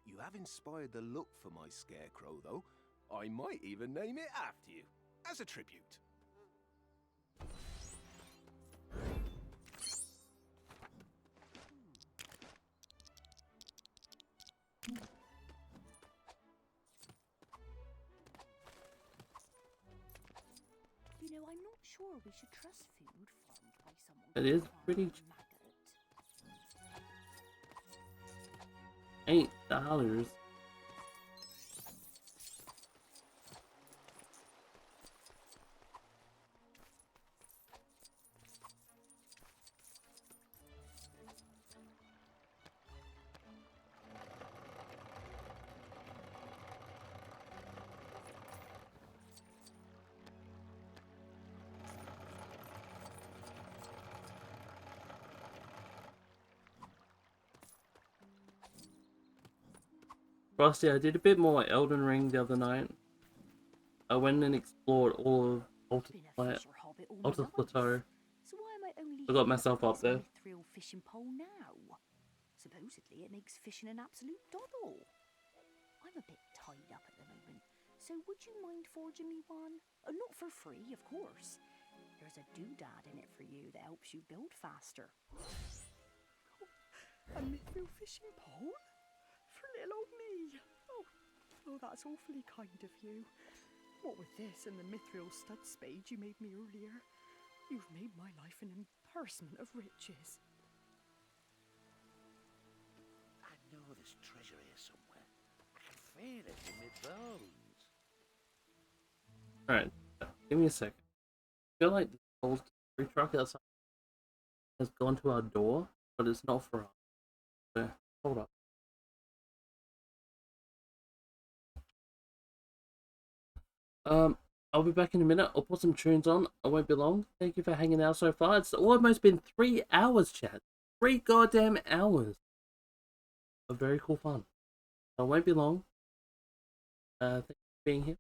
You have inspired the look for my scarecrow, though. I might even name it after you, as a tribute. You know, I'm not sure we should trust food farmed by someone. It is called pretty Maggot. $8. Frosty, I did a bit more Elden Ring the other night. I went and explored all of Been a fisher hobbit all my Alta life. Plateau. So why am I only I got here myself up because of there. a mithril fishing pole now? Supposedly it makes fishing an absolute doddle. I'm a bit tied up at the moment, so would you mind forging me one? Not for free, of course. There's a doodad in it for you that helps you build faster. A mithril fishing pole? For little old me? Oh, that's awfully kind of you. What with this and the mithril stud spade you made me earlier, you've made my life an embarrassment of riches. I know there's treasure here somewhere. I can feel it in my bones. Alright, give me a second. I feel like the old delivery truck outside has gone to our door, but it's not for us. So, hold up. I'll be back in a minute. I'll put some tunes on. I won't be long. Thank you for hanging out so far. It's almost been 3 hours, chat. 3 goddamn hours of very cool fun. I won't be long. Thank you for being here.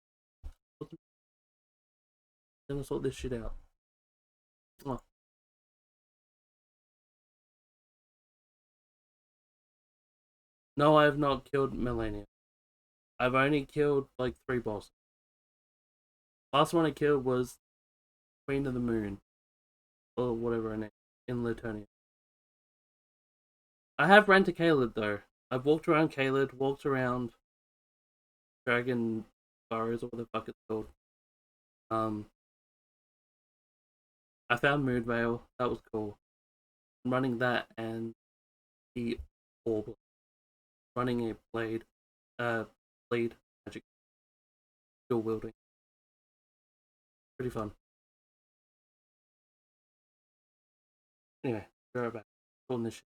Then we'll sort this shit out. Oh. No, I have not killed Melania. I've only killed like 3 bosses. Last one I killed was Queen of the Moon, or whatever her name, in Latonia. I have ran to Caelid though. I've walked around Caelid, walked around Dragon Burrows, or what the fuck it's called. I found Moonvale. That was cool. I'm running that and the orb. Running a blade magic, dual wielding. Pretty fun. Anyway, be right back. On this shit.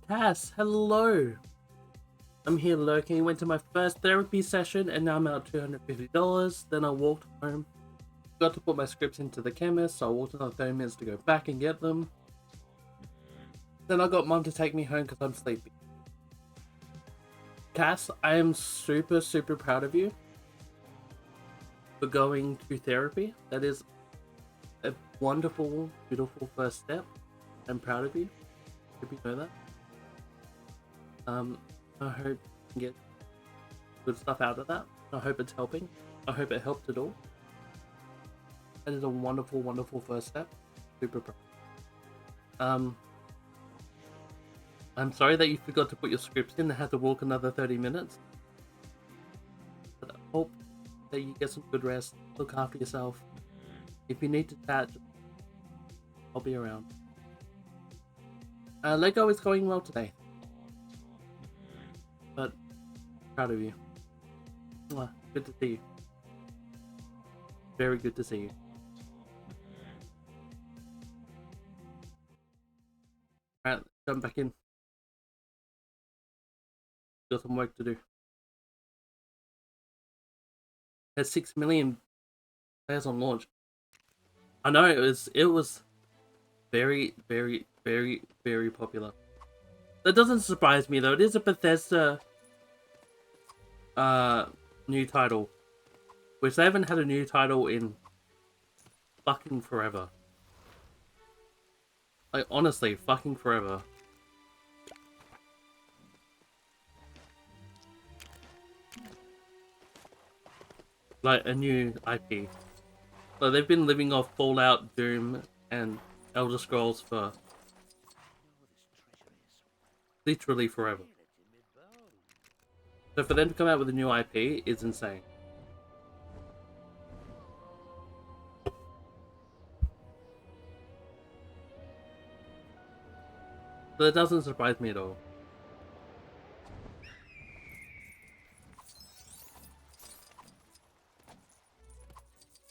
Cass, hello. I'm here lurking. Went to my first therapy session and now I'm out $250. Then I walked home. Got to put my scripts into the chemist, so I walked another 30 minutes to go back and get them. Then I got Mum to take me home because I'm sleepy. Cass, I am super, super proud of you for going to therapy. That is a wonderful, beautiful first step. I'm proud of you. Hope you know that. I hope you can get good stuff out of that. I hope it's helping. I hope it helped at all. That is a wonderful, wonderful first step. Super proud. I'm sorry that you forgot to put your scripts in and had to walk another 30 minutes. But I hope that you get some good rest. Look after yourself. If you need to chat, I'll be around. Lego is going well today. But, proud of you. Mwah, good to see you. Very good to see you. Alright, jump back in. Got some work to do. Has 6 million players on launch. I know it was very, very, very, very popular. That doesn't surprise me though. It is a Bethesda new title, which they haven't had a new title in fucking forever. Like honestly, fucking forever. Like a new IP. So they've been living off Fallout, Doom, and Elder Scrolls for literally forever. So for them to come out with a new IP is insane. So it doesn't surprise me at all.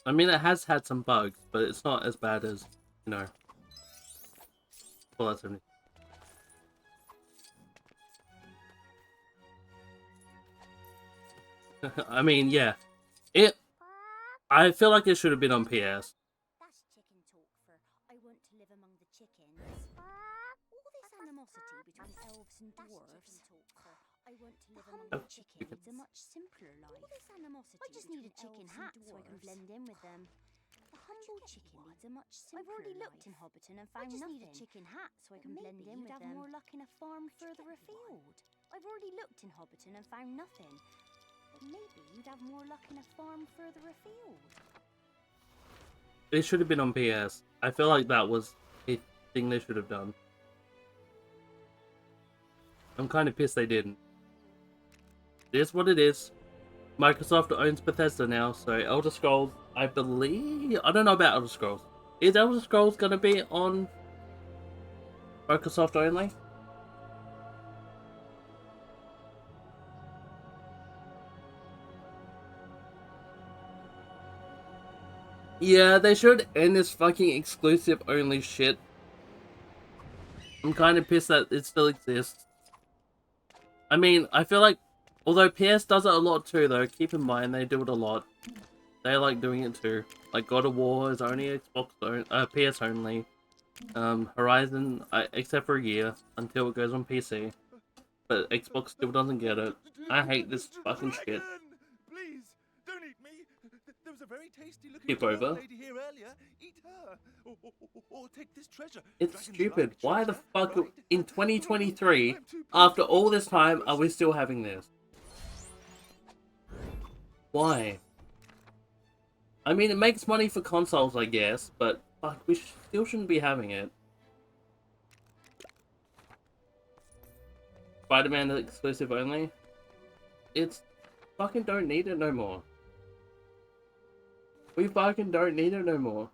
I mean, it has had some bugs, but it's not as bad as, you know, Fallout 70. I mean, yeah. I feel like it should have been on PS. That's chicken talk for I want to live among the chickens. All this animosity between elves and dwarves. I want to live among the chickens. It's a much simpler life. All this animosity. I just need a chicken hat so I can blend in with them. The humble chicken needs a much simpler I've already looked in Hobbiton and found nothing. I just need a chicken hat so I can blend in with them. Have more luck in a farm further afield. I've already looked in Hobbiton and found nothing. Maybe you'd have more luck in a farm further afield. It should have been on PS. I feel like that was a thing they should have done. I'm kind of pissed they didn't. It is what it is. Microsoft owns Bethesda now, so Elder Scrolls, I believe... I don't know about Elder Scrolls. Is Elder Scrolls going to be on Microsoft only? Yeah, they should end this fucking exclusive only shit. I'm kind of pissed that it still exists. I mean, I feel like, although PS does it a lot too though, keep in mind they do it a lot. They like doing it too. Like God of War is only PS only. Horizon, except for a year, until it goes on PC. But Xbox still doesn't get it. I hate this fucking shit. Please, don't eat me. There was a very tasty looking Skip over. lady here earlier. Eat her. Or take this treasure. It's Dragons stupid. like Why the treasure, fuck right? in 2023, I'm too after poor all for this time, this. are we still having this? Why? I mean, it makes money for consoles, I guess, but fuck, we still shouldn't be having it. Spider-Man exclusive only? It's fucking don't need it no more. We fucking don't need it no more.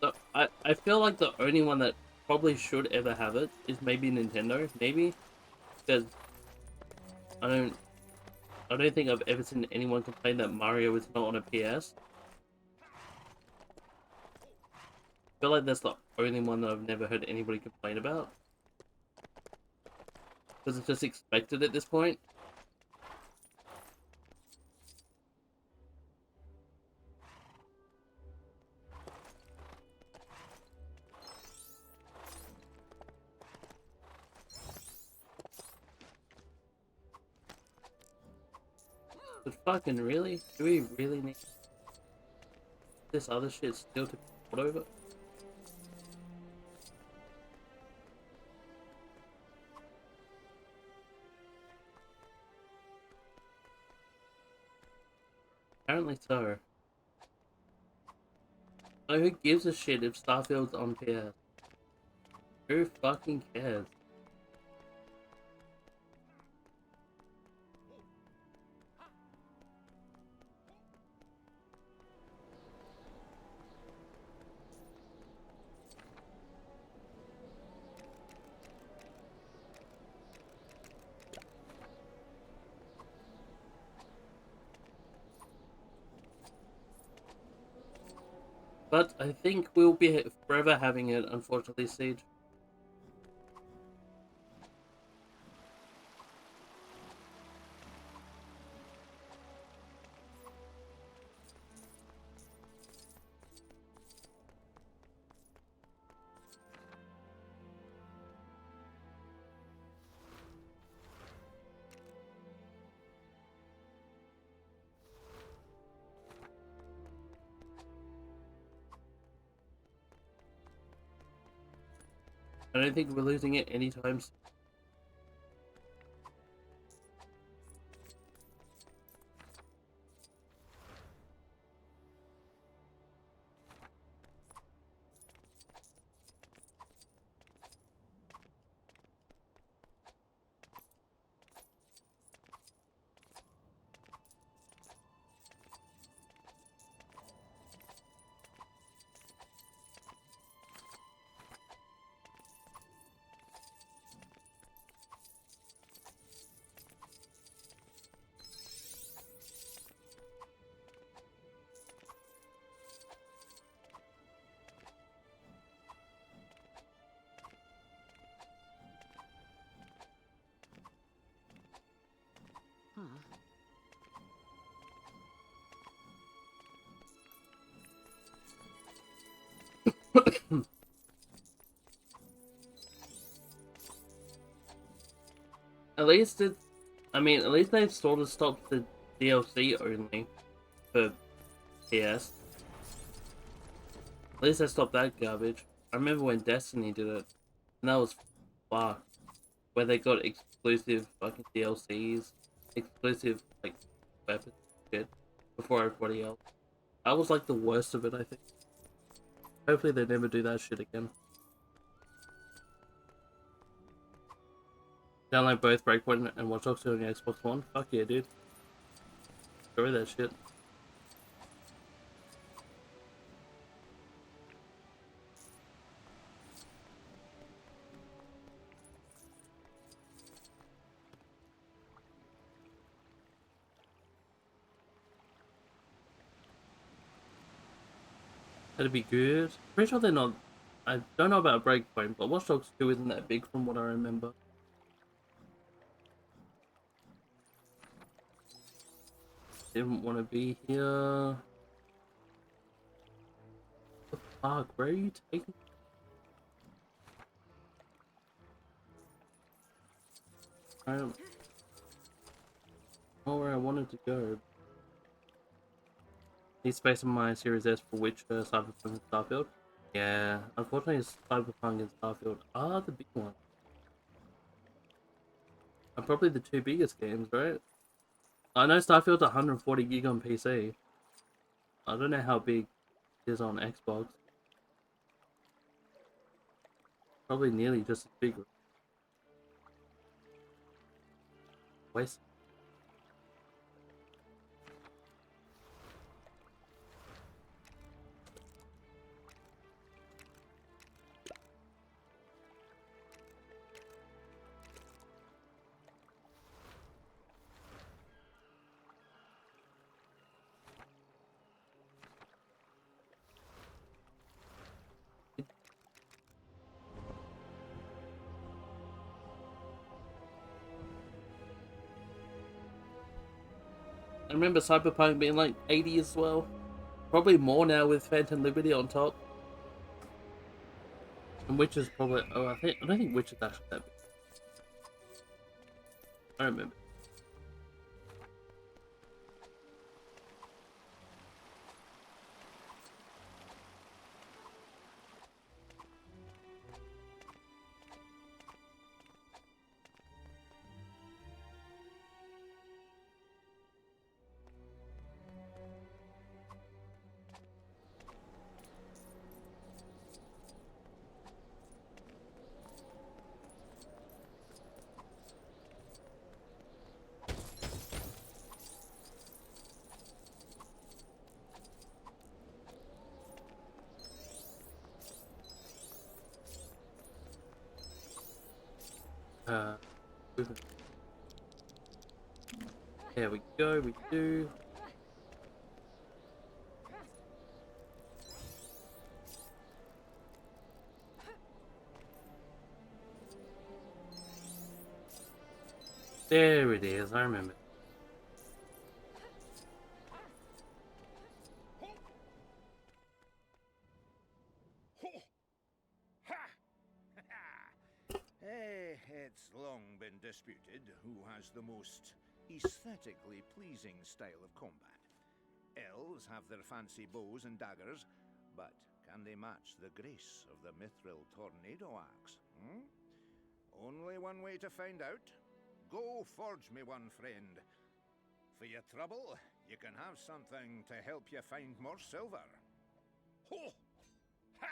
So, I feel like the only one that probably should ever have it is maybe Nintendo, maybe? Because I don't think I've ever seen anyone complain that Mario is not on a PS. feel like that's the only one that I've never heard anybody complain about. Because it's just expected at this point. But fucking really? Do we really need this other shit still to put over? Apparently so. So who gives a shit if Starfield's on PS? Who fucking cares? But I think we'll be forever having it, unfortunately, Siege. I don't think we're losing it anytime soon. At least it, I mean, at least they've sort of stopped the DLC only for PS. At least they stopped that garbage. I remember when Destiny did it, and that was fucked. Where they got exclusive fucking DLCs, exclusive like weapons shit before everybody else. That was like the worst of it, I think. Hopefully they never do that shit again. Download both Breakpoint and Watch Dogs 2 on the Xbox One? Fuck yeah, dude. Enjoy that shit. That'd be good. Pretty sure they're not. I don't know about Breakpoint, but Watch Dogs 2 isn't that big from what I remember. Didn't want to be here. What the fuck? Where are you taking? I don't know where I wanted to go. Need space on my Series S for Witcher, Cyberpunk, and Starfield. Yeah, unfortunately, Cyberpunk and Starfield are the big ones. And probably the two biggest games, right? I know Starfield's 140 gig on PC. I don't know how big it is on Xbox. Probably nearly just as big. Waste. I remember Cyberpunk being like 80 as well. Probably more now with Phantom Liberty on top. And Witcher's probably... Oh, I don't think Witcher's actually that big. I remember. There we go, we do. There it is, I remember. It's long been disputed who has the most aesthetically pleasing style of combat. Elves have their fancy bows and daggers, but can they match the grace of the mithril tornado axe? Only one way to find out. Go forge me one, friend. For your trouble, you can have something to help you find more silver. Ho! Ha!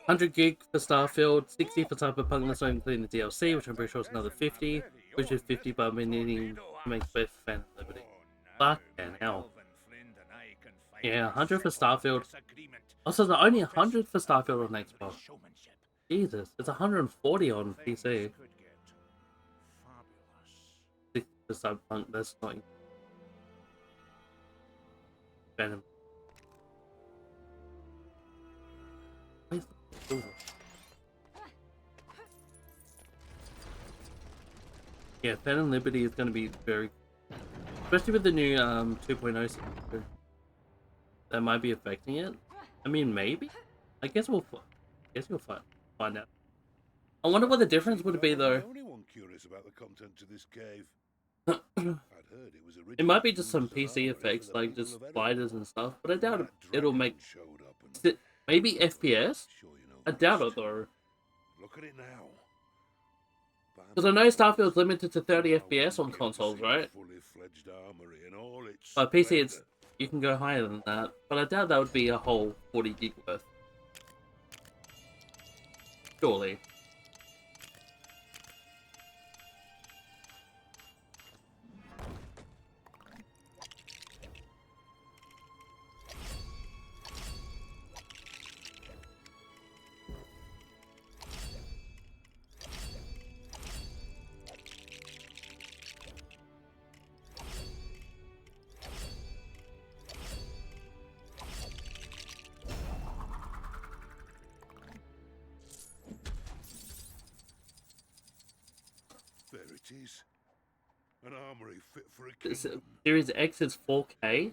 100 gig for Starfield, 60 for Cyberpunk, that's not including the DLC, which I'm pretty sure is another 50, which is 50 but I've been needing to make both Phantom Liberty. Fucking hell. Yeah, 100 for Starfield. Also, there's only 100 for Starfield on Xbox. Jesus, it's 140 on PC. 60 for Cyberpunk, that's not... Phantom. Where's the silver? Yeah, Phantom Liberty is going to be very... Especially with the new 2.0 system. That might be affecting it. I mean, maybe? I guess we'll find out. I wonder what the difference would be, though. Anyone curious about the contents of this cave? I'd heard it was It might be just some PC effects, like just sliders and stuff, but I doubt it'll make... Maybe FPS? I doubt it, though. Look at it now. Because I know Starfield's limited to 30 FPS on consoles, right? But PC, you can go higher than that. But I doubt that would be a whole 40 gig worth. Surely. There it is. An armory fit for a kingdom. Series X is 4K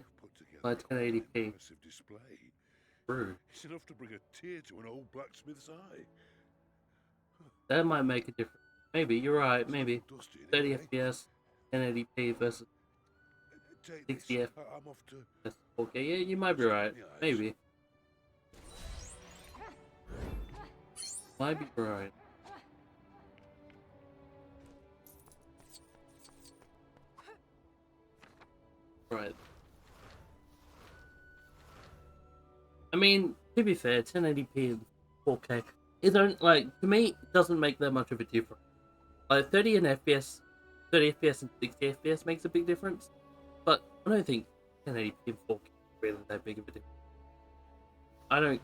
by 1080p. Display. True. It's enough to bring a tear to an old blacksmith's eye. That might make a difference. Maybe, you're right, maybe. 30 FPS, 1080p versus 60 FPS. I'm off to... That's 4K. Yeah, you might be right. Maybe. Might be right. Right. I mean, to be fair, 1080p and 4K, it don't, like, to me, it doesn't make that much of a difference. Like, 30 FPS and 60 FPS makes a big difference, but I don't think 1080p and 4K is really that big of a difference. I don't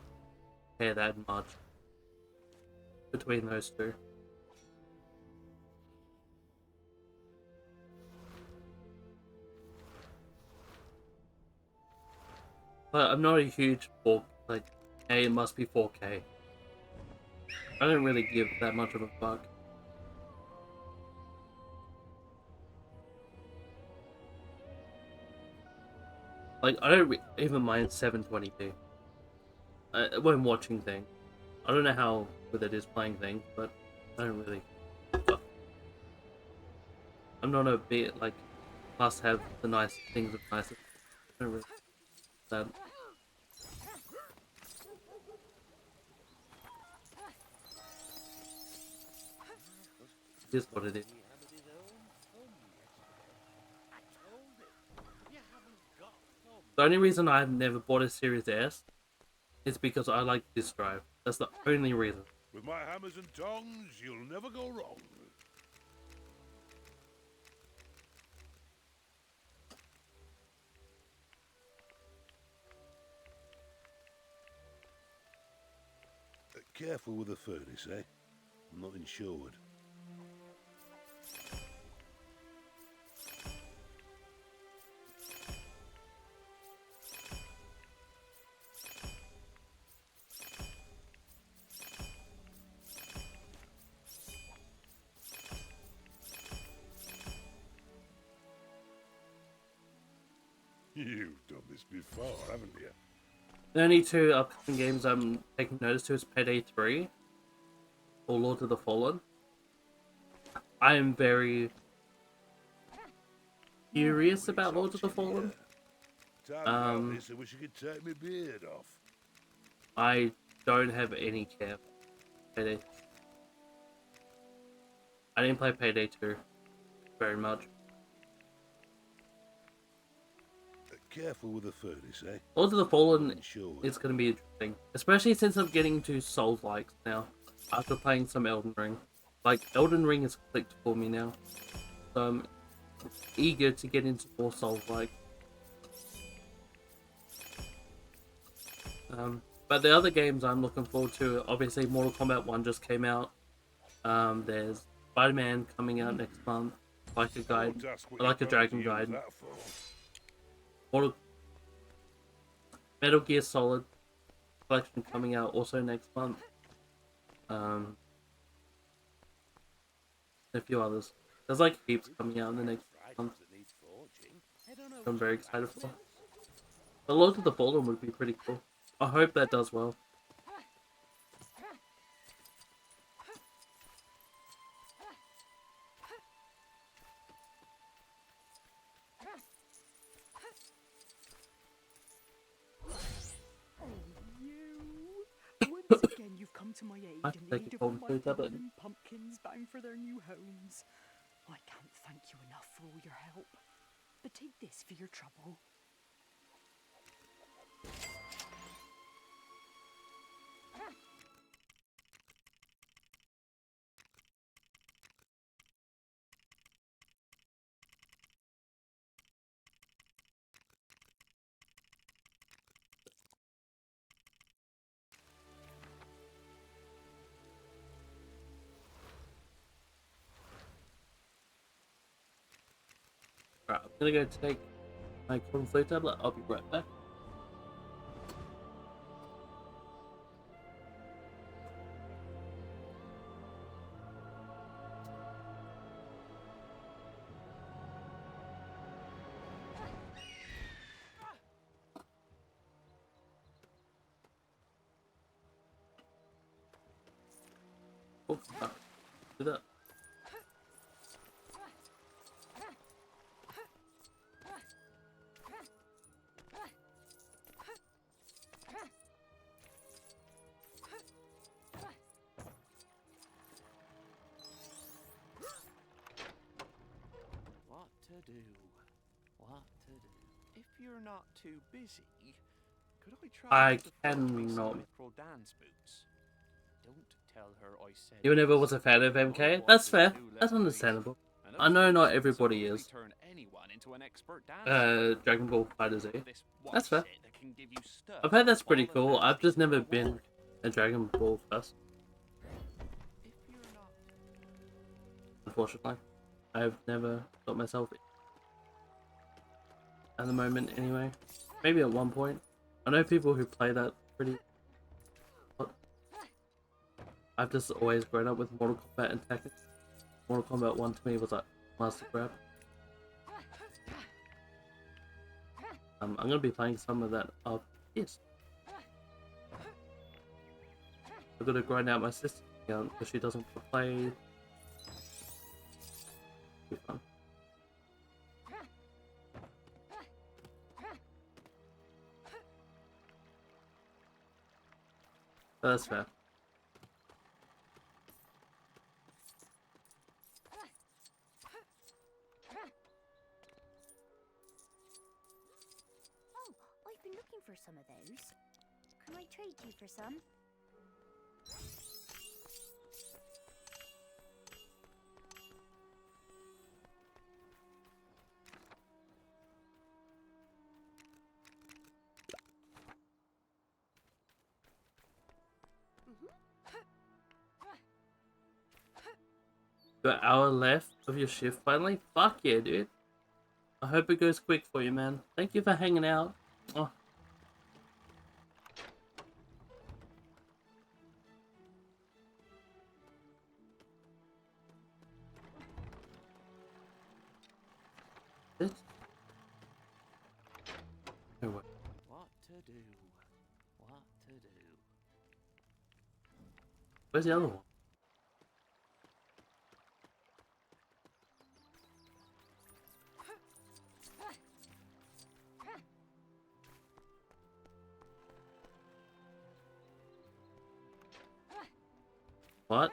care that much between those two. But I'm not a huge like, hey, it must be 4K. I don't really give that much of a fuck. Like, I don't even mind 720p when watching things. I don't know how good it is playing things, but I don't really. I'm not a bit like must have the nice things of nice. I don't really that. It is what it is. He hammered his own thumb yesterday. I told him, you haven't got thumb. The only reason I've never bought a Series S is because I like this drive. That's the only reason. With my hammers and tongs, you'll never go wrong. Careful with the furnace, eh? I'm not insured. You've done this before, haven't you? The only two upcoming games I'm taking notice to is Payday 3 or Lord of the Fallen. I am very curious about Lord of the Fallen. Time this, I wish you could take my beard off. I don't have any care for Payday. I didn't play Payday 2 very much. Careful with the furnace, eh? Lord of the Fallen Sure. is going to be interesting, especially since I'm getting to Souls-likes now after playing some Elden Ring. Like, Elden Ring has clicked for me now, so I'm eager to get into more Souls-like. But the other games I'm looking forward to, obviously Mortal Kombat 1 just came out. There's Spider-Man coming out next month, like a Dragon Guide. Metal Gear Solid collection coming out also next month. A few others. There's like heaps coming out in the next month. I'm very excited for. The Lord of the Fallen would be pretty cool. I hope that does well. Once again, you've come to my aid I in take aid a of cold all my food tablet. fallen pumpkins bound for their new homes. I can't thank you enough for all your help. But take this for your trouble. Right, I'm gonna go take my cold food tablet. I'll be right back. Oh, fuck. Do that. What to do? What to do? If you're not too busy, could I try I to find me some cannot. micro dance boots? Don't tell her I said You never this. was a fan of MK? Otherwise That's it'll fair. do That's less understandable. weight. I know not And everybody upstairs, is. so really turn anyone into an expert dancer. Dragon Ball FighterZ. This That's fair. what's it that can give you stuff I've heard that's pretty all the cool. I've just fancies never you been want. a Dragon Ball person, If you're not unfortunately. I've never got myself at the moment anyway. Maybe at one point. I know people who play that pretty. I've just always grown up with Mortal Kombat and Tekken. Mortal Kombat 1 to me was like master grab. I'm gonna be playing some of that up. Yes. I've got to grind out my sister's account because she doesn't play. Be fun. That's fair. Oh, I've been looking for some of those. Can I trade you for some? Got an hour left of your shift finally? Fuck yeah, dude. I hope it goes quick for you, man. Thank you for hanging out. Oh. This? No way. What to do? What to do? Where's the other one? What?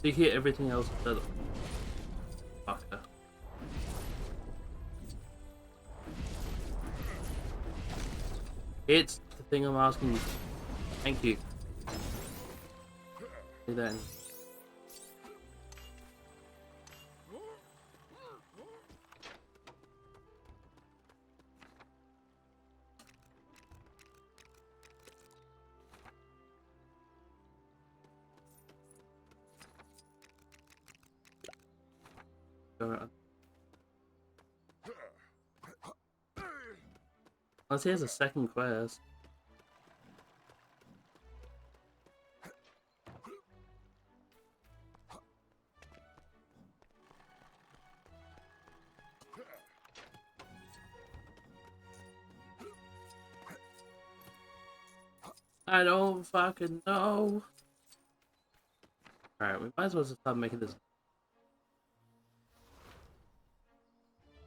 Do you hear everything else that fucker? It's the thing I'm asking you. Thank you. See that. Unless he has a second quest. I don't fucking know. Alright, we might as well just start making this.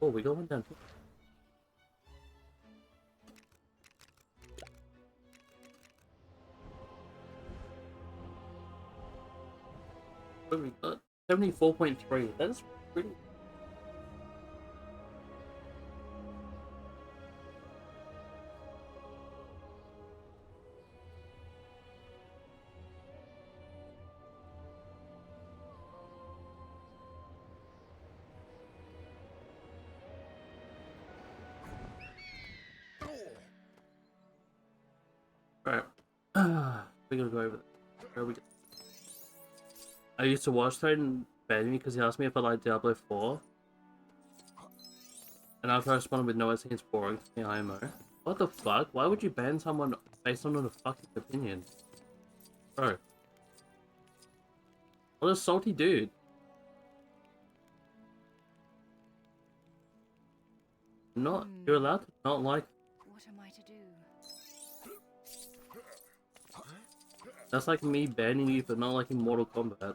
Oh, we going down here. What have we got? 74.3. That's pretty. Alright. We're gonna go over there. Where are we going? I used to watch Titan ban me because he asked me if I like Diablo 4. And after I responded with no, I think it's boring to me, IMO. What the fuck? Why would you ban someone based on a fucking opinion? Bro. What a salty dude. You're allowed to not like. What am I to do? That's like me banning you for not liking Mortal Kombat.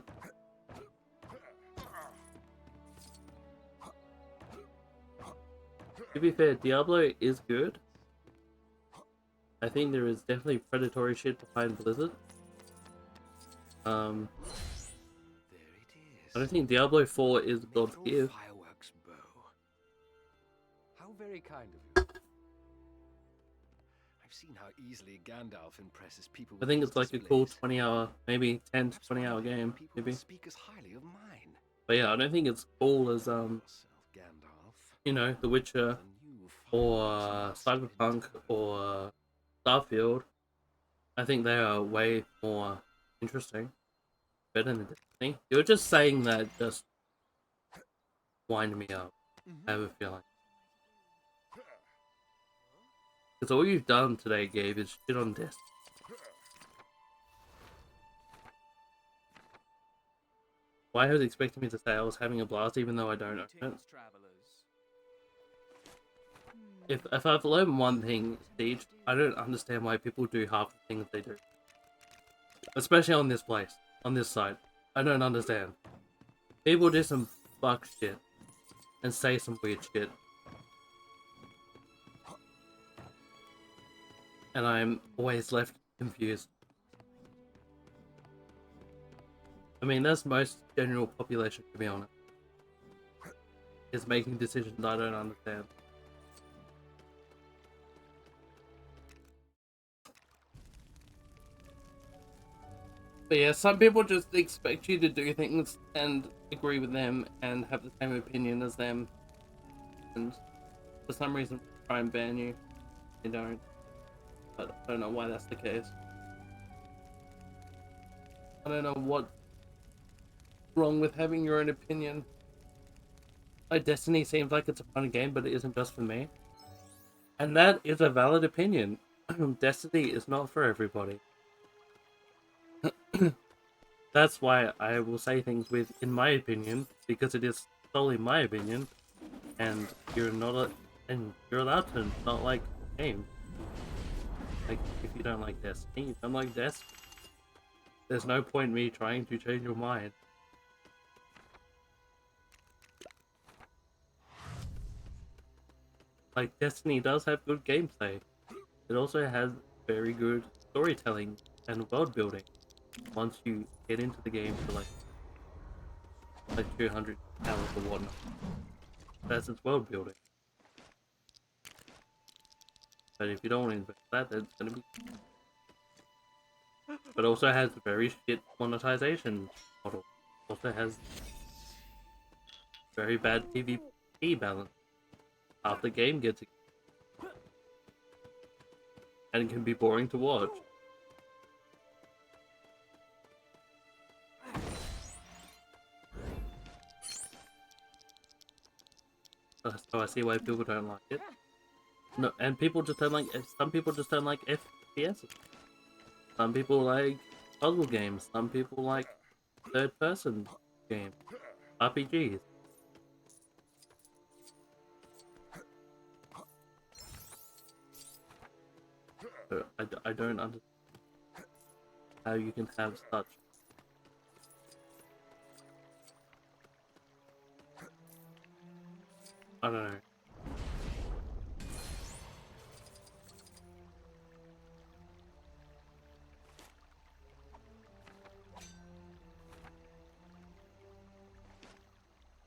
To be fair, Diablo is good. I think there is definitely predatory shit behind Blizzard. I don't think Diablo 4 is God's gift. Fireworks bow. How very kind of you. I've seen how easily Gandalf impresses people. I think it's like a cool 20-hour, maybe 10 to 20-hour game, maybe. Speak as highly of mine. But yeah, I don't think it's cool as you know, The Witcher or Cyberpunk or Starfield. I think they are way more interesting, better than Destiny. You're just saying that just wind me up. I have a feeling. Because all you've done today, Gabe, is shit on Destiny. Why was expecting me to say I was having a blast even though I don't own it? Greetings, travelers. If I've learned one thing, Siege, I don't understand why people do half the things they do. Especially on this place, on this site. I don't understand. People do some fuck shit and say some weird shit. And I'm always left confused. I mean, that's most general population, to be honest. Is making decisions I don't understand. But yeah, some people just expect you to do things and agree with them and have the same opinion as them. And for some reason try and ban you. They don't. But I don't know why that's the case. I don't know what's wrong with having your own opinion. Like, Destiny seems like it's a fun game, but it isn't just for me. And that is a valid opinion. Destiny is not for everybody. That's why I will say things with, in my opinion, because it is solely my opinion, and you're allowed to not like the game. Like, if you don't like Destiny, you don't like Destiny. There's no point me trying to change your mind. Like, Destiny does have good gameplay. It also has very good storytelling and world building. Once you get into the game for like 200 hours or whatnot. That's its world building. But if you don't want to invest that, then it's gonna be... But also has very shit monetization model. Also has very bad PvP balance. Half the game gets... And it can be boring to watch. So I see why people don't like it. No, and people just don't like. Some people just don't like FPS. Some people like puzzle games. Some people like third-person games, RPGs. So I don't understand how you can have such. I don't know.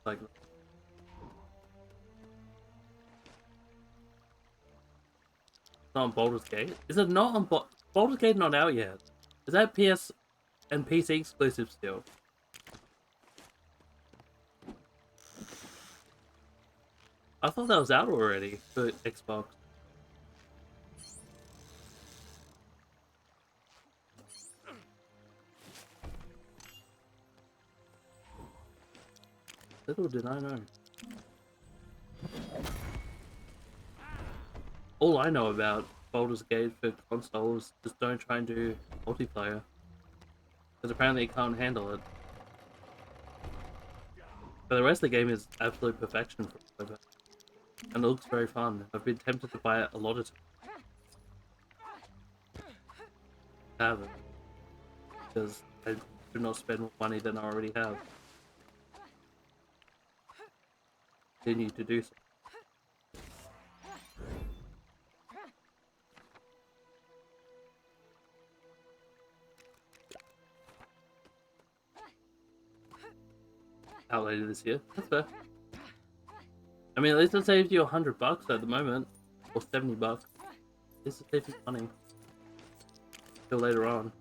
Like, it's not on Baldur's Gate? Is it not on Baldur's Gate? Not out yet. Is that PS and PC exclusive still? I thought that was out already for Xbox. Little did I know. All I know about Baldur's Gate for consoles is don't try and do multiplayer. Because apparently it can't handle it. But the rest of the game is absolute perfection for it. And it looks very fun. I've been tempted to buy it a lot of times. I haven't. Because I should not spend more money than I already have. Continue to do so. Out later this year. That's fair. I mean, at least it saves you $100 at the moment, or $70. At least it saves you money. Till later on.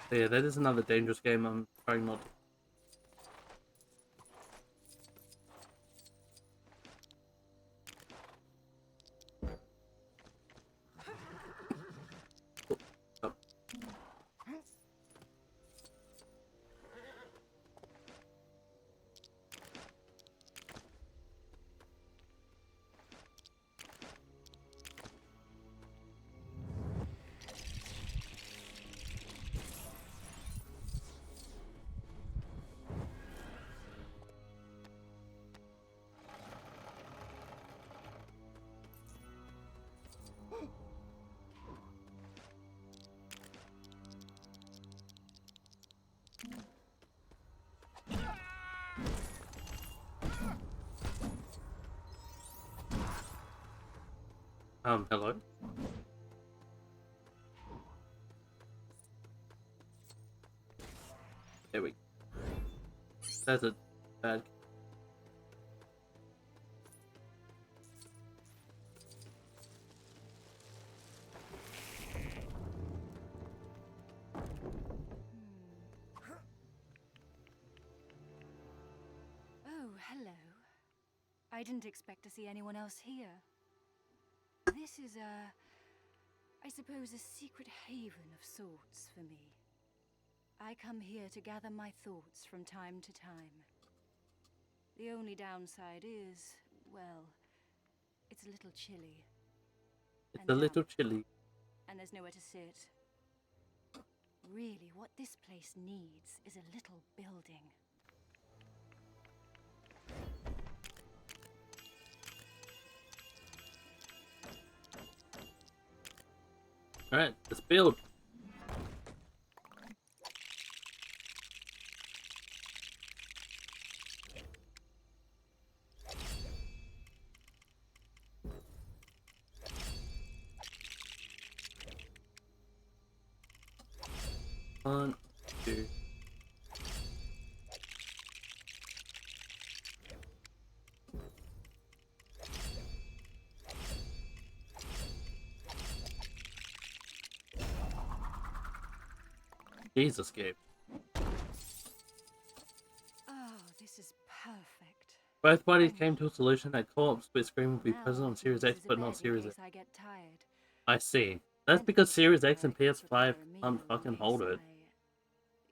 But yeah, that is another dangerous game I'm trying not to. Hello. There we go. That's a bad. Oh, hello. I didn't expect to see anyone else here. This is I suppose a secret haven of sorts for me. I come here to gather my thoughts from time to time. The only downside is, well, it's a little chilly. It's a little damp, chilly. and there's nowhere to sit. Really, what this place needs is a little building. Alright, let's build. One, two. Jesus, Gabe. Oh, this is perfect. Both parties came to a solution that co-op split screen will be Now present on I can Series use X as a but not bed in Series X. case I get tired. I see. That's And because if Series I X and PS5 prepare a can't meal fucking in hold case it.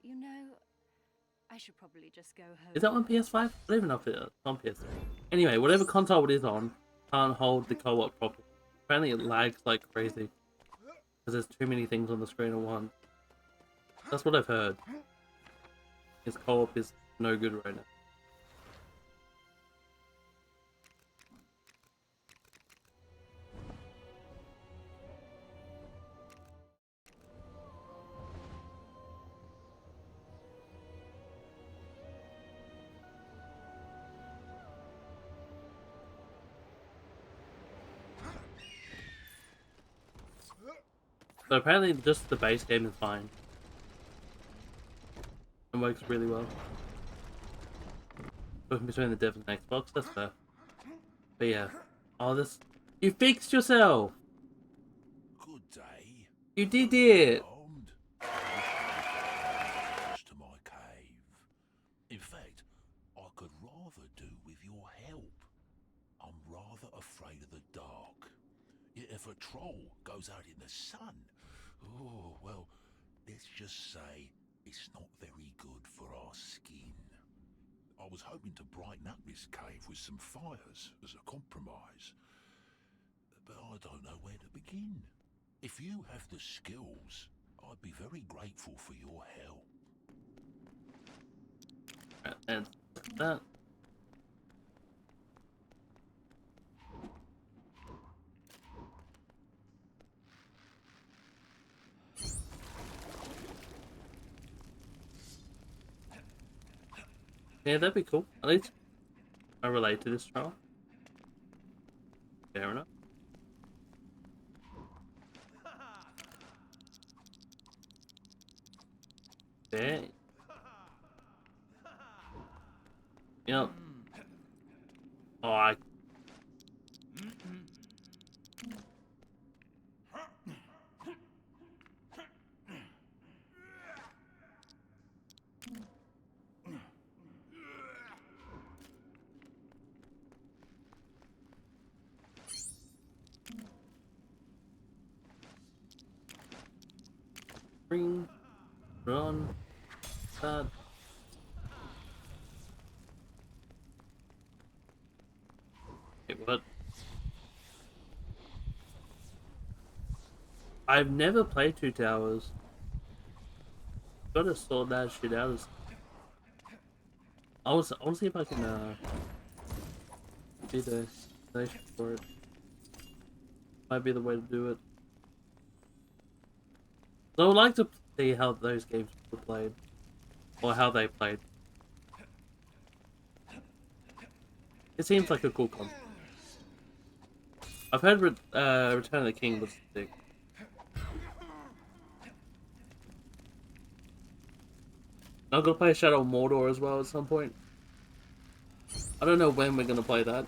You know, I should probably just go home. Is that on PS5? I don't even know if it's on PS5. Anyway, whatever console it is on can't hold the co-op properly. Apparently it lags like crazy. Because there's too many things on the screen at once. That's what I've heard. His co-op is no good right now. So apparently just the base game is fine. It works really well. Looking between the dev and Xbox, that's fair. But yeah. Oh, this... You fixed yourself! Good day. You did it! Armed. To my cave. In fact, I could rather do with your help. I'm rather afraid of the dark. Yet if a troll goes out in the sun, oh, well, let's just say it's not very good for our skin. I was hoping to brighten up this cave with some fires as a compromise, but I don't know where to begin. If you have the skills, I'd be very grateful for your help. And that... Yeah, that'd be cool. At least I relate to this trial. Fair enough. There. Yep. Oh, I... Ring. Run. That. Wait, what? I've never played Two Towers. Gotta sort that shit out. I want to see if I can do the explanation for it. Might be the way to do it. So I would like to see how those games were played. Or how they played. It seems like a cool concept. I've heard Return of the King was sick. I'm gonna play Shadow of Mordor as well at some point. I don't know when we're gonna play that,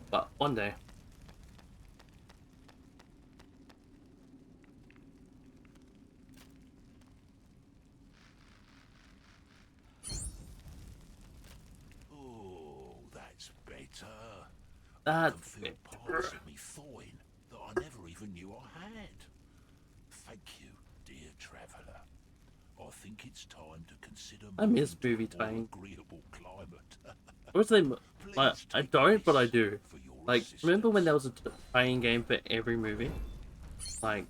but one day. Oh, that's better. I That's can feel parts of me thawing that I never even knew I had. Thank you, dear traveller. I think it's time to consider I moving miss to movie a more tying. agreeable climate. Where's they? Like, Please I take don't, but I this do. for your Like, remember when assistance. there was a tying game for every movie? Like,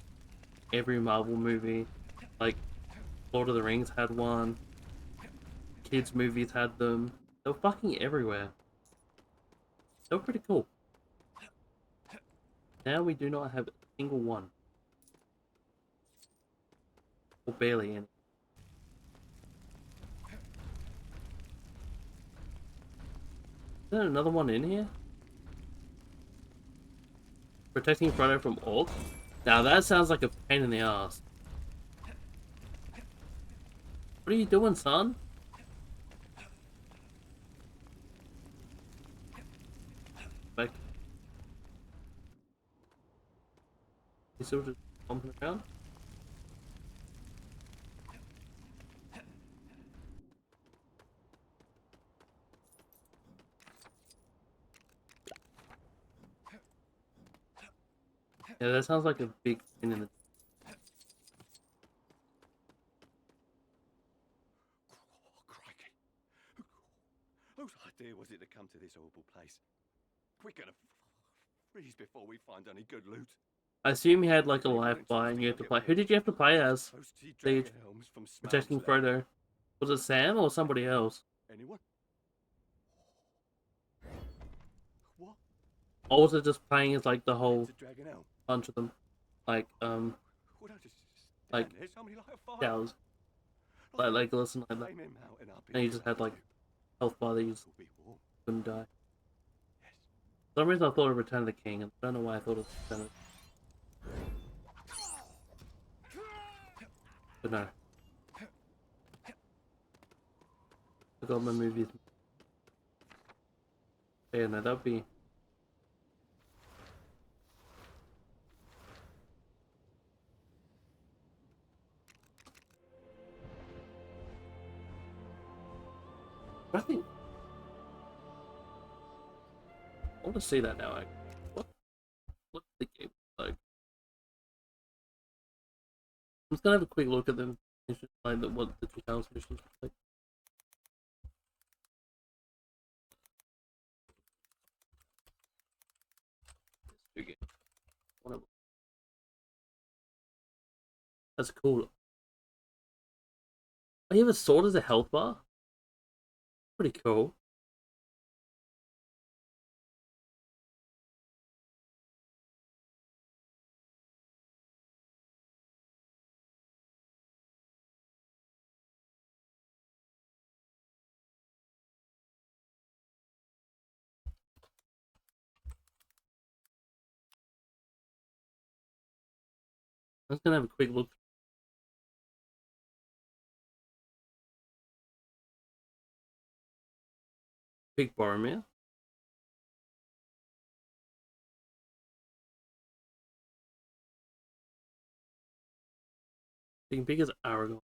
every Marvel movie. Like, Lord of the Rings had one. Kids movies had them. They were fucking everywhere. They were pretty cool. Now we do not have a single one. Or barely any. Is there another one in here? Protecting Frodo from orcs? Now that sounds like a pain in the ass. What are you doing, son? Like, you still just bumping around? Yeah, that sounds like a big pain in the... Oh, crikey. Whose idea was it to come to this horrible place? We're gonna freeze before we find any good loot. I assume you had like a Maybe life we're bar and you entrusting had to our play. get Who did you have to play as? toasty Siege, dragon helms from protecting Smaug's Lair. Frodo. Was it Sam or somebody else? Anyone? What? Or was it just playing as like the whole It's a dragon helm. bunch of them? Like, Would I just like, stand there, somebody like a fire? cows. Like Legolas and like that. Flame him out and I'll be And you just had like health bar that you just It'll be warm. couldn't die. Yes. For some reason I thought of Return of the King, and I don't know why I thought of Return of the But no. I got my movies. Yeah, no, that'd be... I think... I want to see that now, what's the game like? I'm just gonna have a quick look at them. It's just like what the 2000 missions look like. Okay. That's cool. Oh, you have a sword as a health bar? Pretty cool. I'm just gonna have a quick look. Big Boromir. Being big as Aragorn.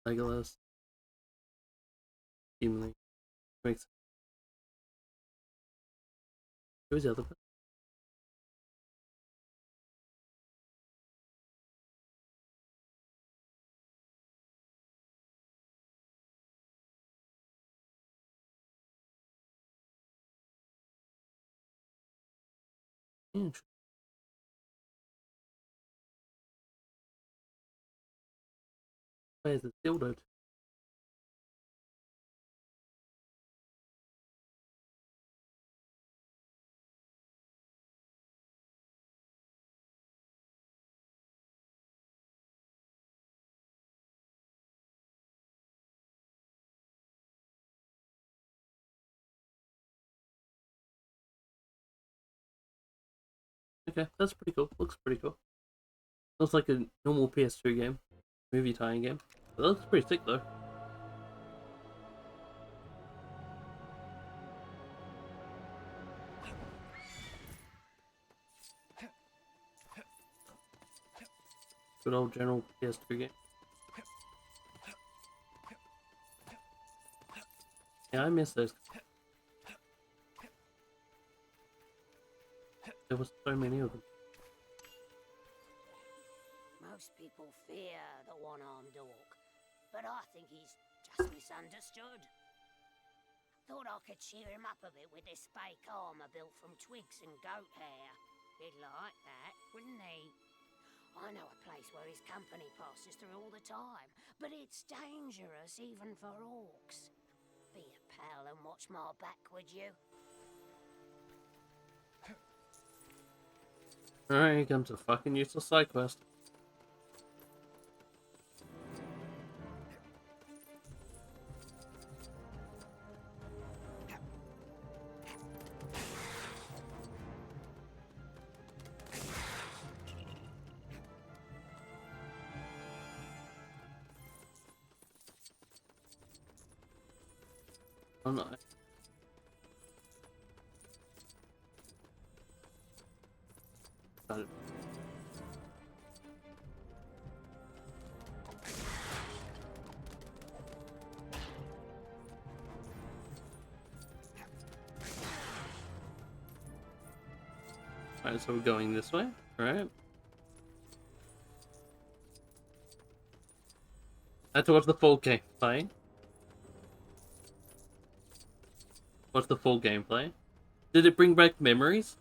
Legolas. Gimli. Makes... Who's the other person? Interesting. Where's the dildo? Okay, that's pretty cool. Looks pretty cool. Looks like a normal PS2 game. Movie tie-in game. It looks pretty sick though. Good old general PS2 game. Yeah, I miss those. There was so many of them. Most people fear the one-armed orc, but I think he's just misunderstood. Thought I could cheer him up a bit with this fake armor built from twigs and goat hair. He'd like that, wouldn't he? I know a place where his company passes through all the time, but it's dangerous even for orcs. Be a pal and watch my back, would you? Alright, here comes a fucking useless side quest. Oh no. Got it. Alright, so we're going this way, alright? I had to watch the full gameplay. What's the full gameplay? Did it bring back memories?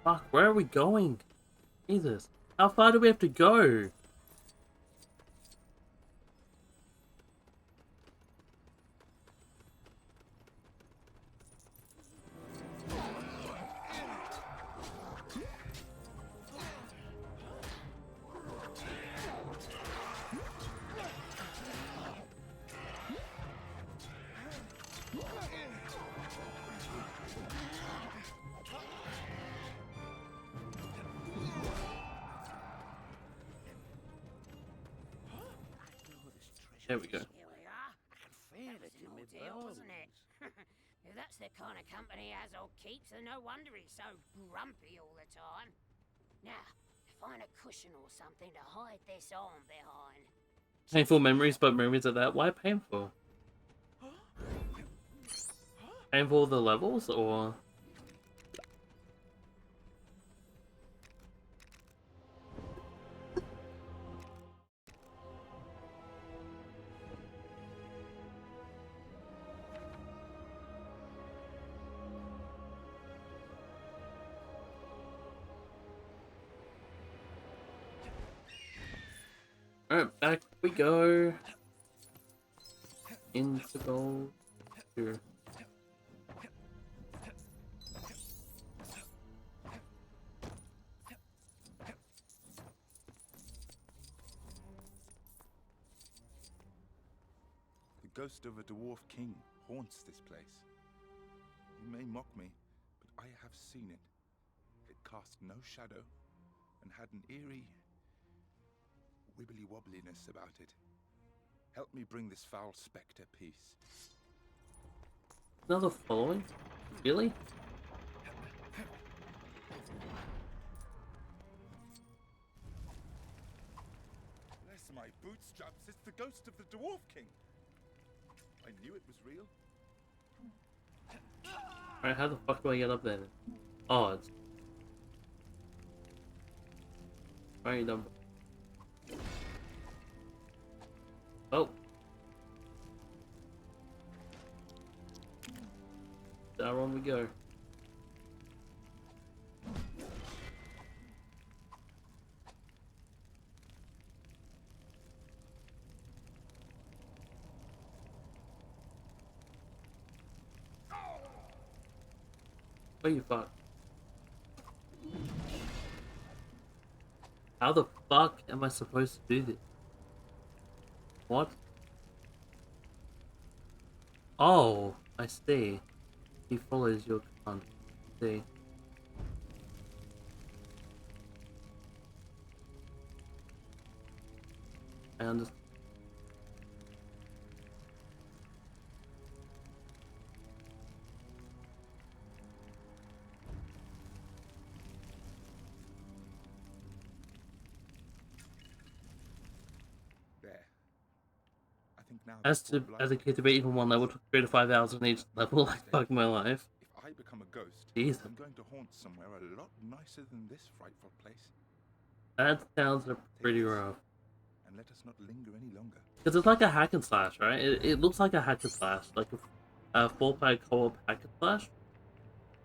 Fuck, where are we going? Jesus. How far do we have to go? There we go. Here we are. Feel That was it in an my ordeal, wasn't it? If that's the kind of company Azog keeps, then no wonder he's so grumpy all the time. Now, find a cushion or something to hide this arm behind. Painful memories, but memories of that. Why painful? Painful the levels, or? Alright, back we go. Into gold. Here. The ghost of a dwarf king haunts this place. You may mock me, but I have seen it. It cast no shadow and had an eerie wibbly-wobbliness about it. Help me bring this foul spectre peace. Another following? Really? Bless my bootstraps, it's the ghost of the dwarf king. I knew it was real. Alright, how the fuck do I get up there? Oh, it's... Right number. Oh. Down we go. Oh, you fuck. How the fuck am I supposed to do this? What? Oh, I see. He follows your command. I see. I understand. There. I think now As that to poor as a Blood kid to beat even one level took 3 to 5 hours on each level, like fuck my life. If I become a ghost, Jesus. I'm going to haunt somewhere a lot nicer than this frightful place. That sounds pretty Take this, rough. and let us not linger any longer. Because it's like a hack and slash, right? It looks like a hack and slash, like a 4-player co-op hack and slash.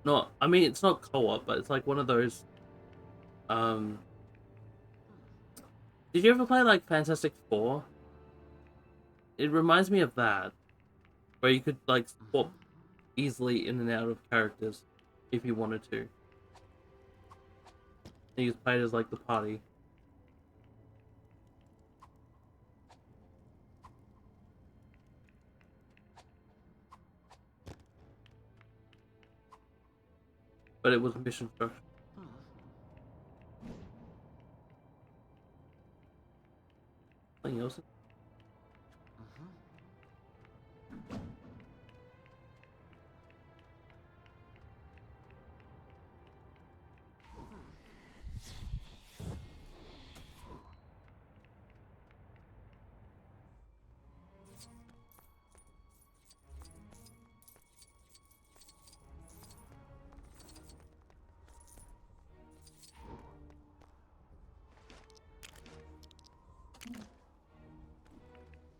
Not, I mean, it's not co-op, but it's like one of those. Did you ever play like Fantastic Four? It reminds me of that, where you could like swap easily in and out of characters if you wanted to. And you just played as like the party. But it was mission structure. Something else?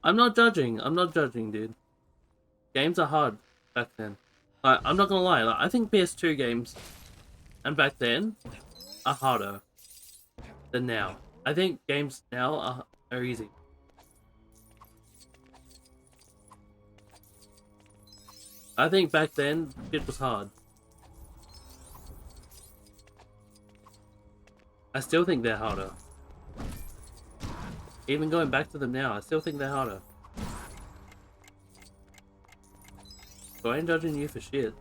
I'm not judging, dude. Games are hard back then. I'm not gonna lie, like, I think PS2 games and back then are harder than now. I think games now are easy. I think back then it was hard. I still think they're harder. Even going back to them now, I still think they're harder. So I ain't judging you for shit.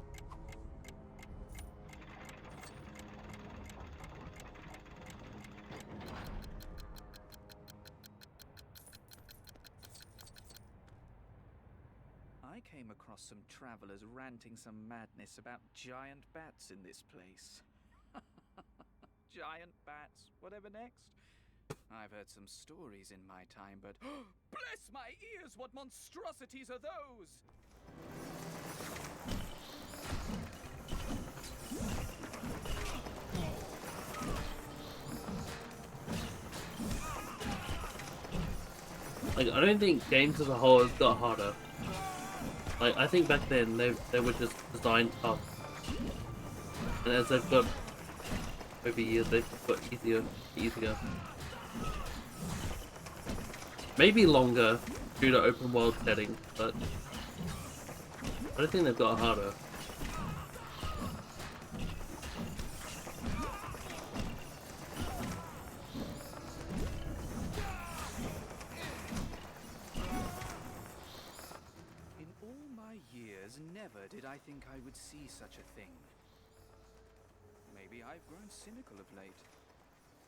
I came across some travelers ranting some madness about giant bats in this place. Giant bats, whatever next? I've heard some stories in my time, but bless my ears, what monstrosities are those? Like, I don't think games as a whole has got harder. Like, I think back then they were just designed tough. And as they've got over years, they've got easier. Maybe longer due to open world settings, but I don't think they've got harder. In all my years, never did I think I would see such a thing. Maybe I've grown cynical of late.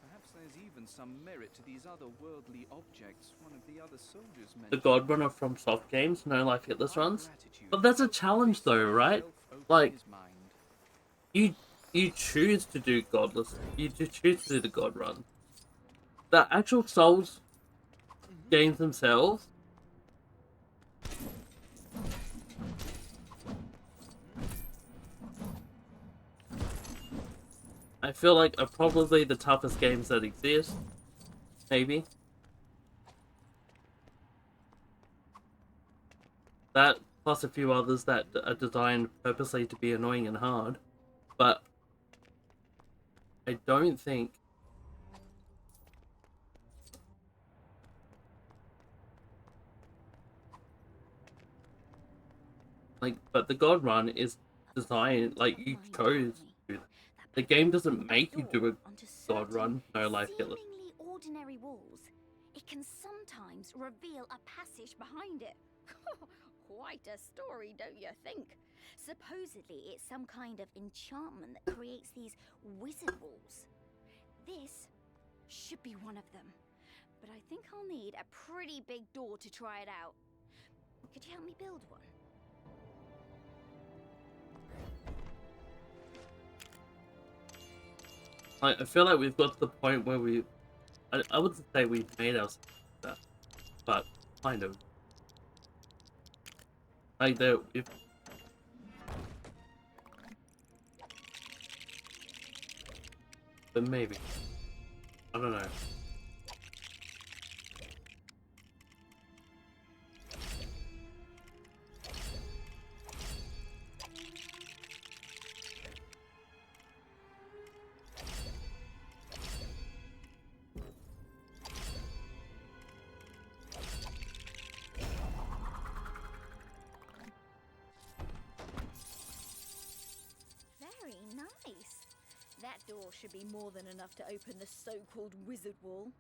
Perhaps there's even some merit to these otherworldly objects one of the other soldiers mentioned. The God Runner from Soft Games, no like Hitless runs. But that's a challenge though, right? Like, you choose to do Godless. You choose to do the God Run. The actual Souls games themselves, I feel like are probably the toughest games that exist. Maybe. That, plus a few others that are designed purposely to be annoying and hard. But I don't think... Like, but the God Run is design, like you chose to do that. The game doesn't make you do a god run, no life killer. Seemingly ordinary walls. It can sometimes reveal a passage behind it. Quite a story, don't you think? Supposedly, it's some kind of enchantment that creates these wizard walls. This should be one of them. But I think I'll need a pretty big door to try it out. Could you help me build one? I feel like we've got to the point where I wouldn't say we've made ourselves that, but kind of. Like if but maybe. I don't know. Very nice. That door should be more than enough to open the so-called wizard wall.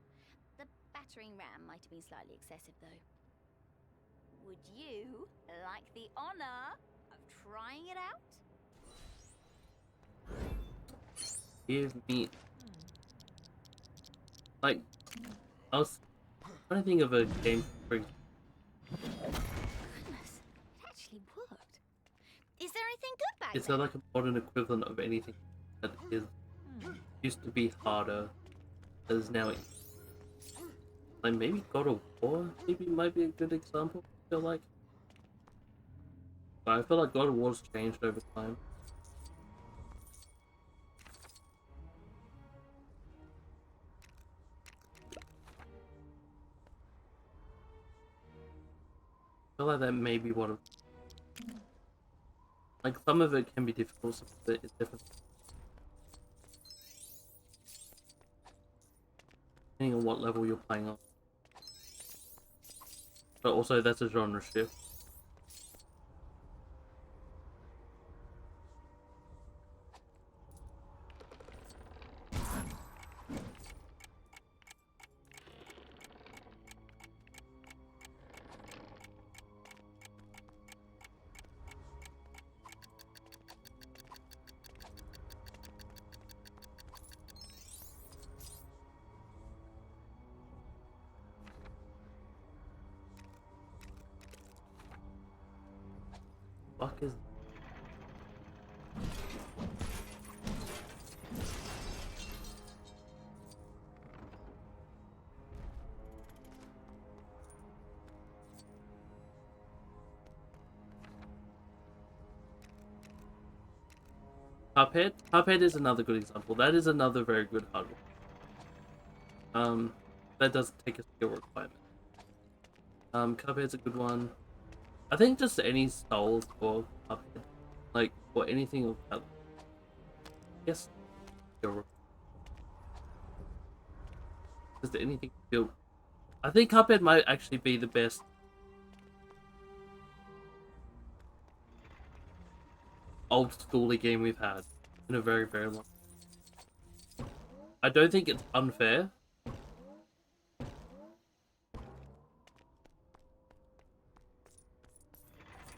The battering ram might have been slightly excessive, though. Would you like the honor of trying it out? Give me like I was trying to think of a game for Goodness, it actually worked. Is there anything good back it's there? like a modern equivalent of anything that is used to be harder that is now like maybe God of War maybe might be a good example, I feel like. But I feel like God of War's changed over time. I feel like that may be what like some of it can be difficult, some of it is difficult. Depending on what level you're playing on. But also that's a genre shift. Fuck is Cuphead? Cuphead is another good example. That is another very good hardware. That does take a skill requirement. Cuphead's a good one. I think just any Souls or Cuphead, like or anything of that. Yes, just anything built. I think Cuphead might actually be the best old schooly game we've had in a very, very long time. I don't think it's unfair.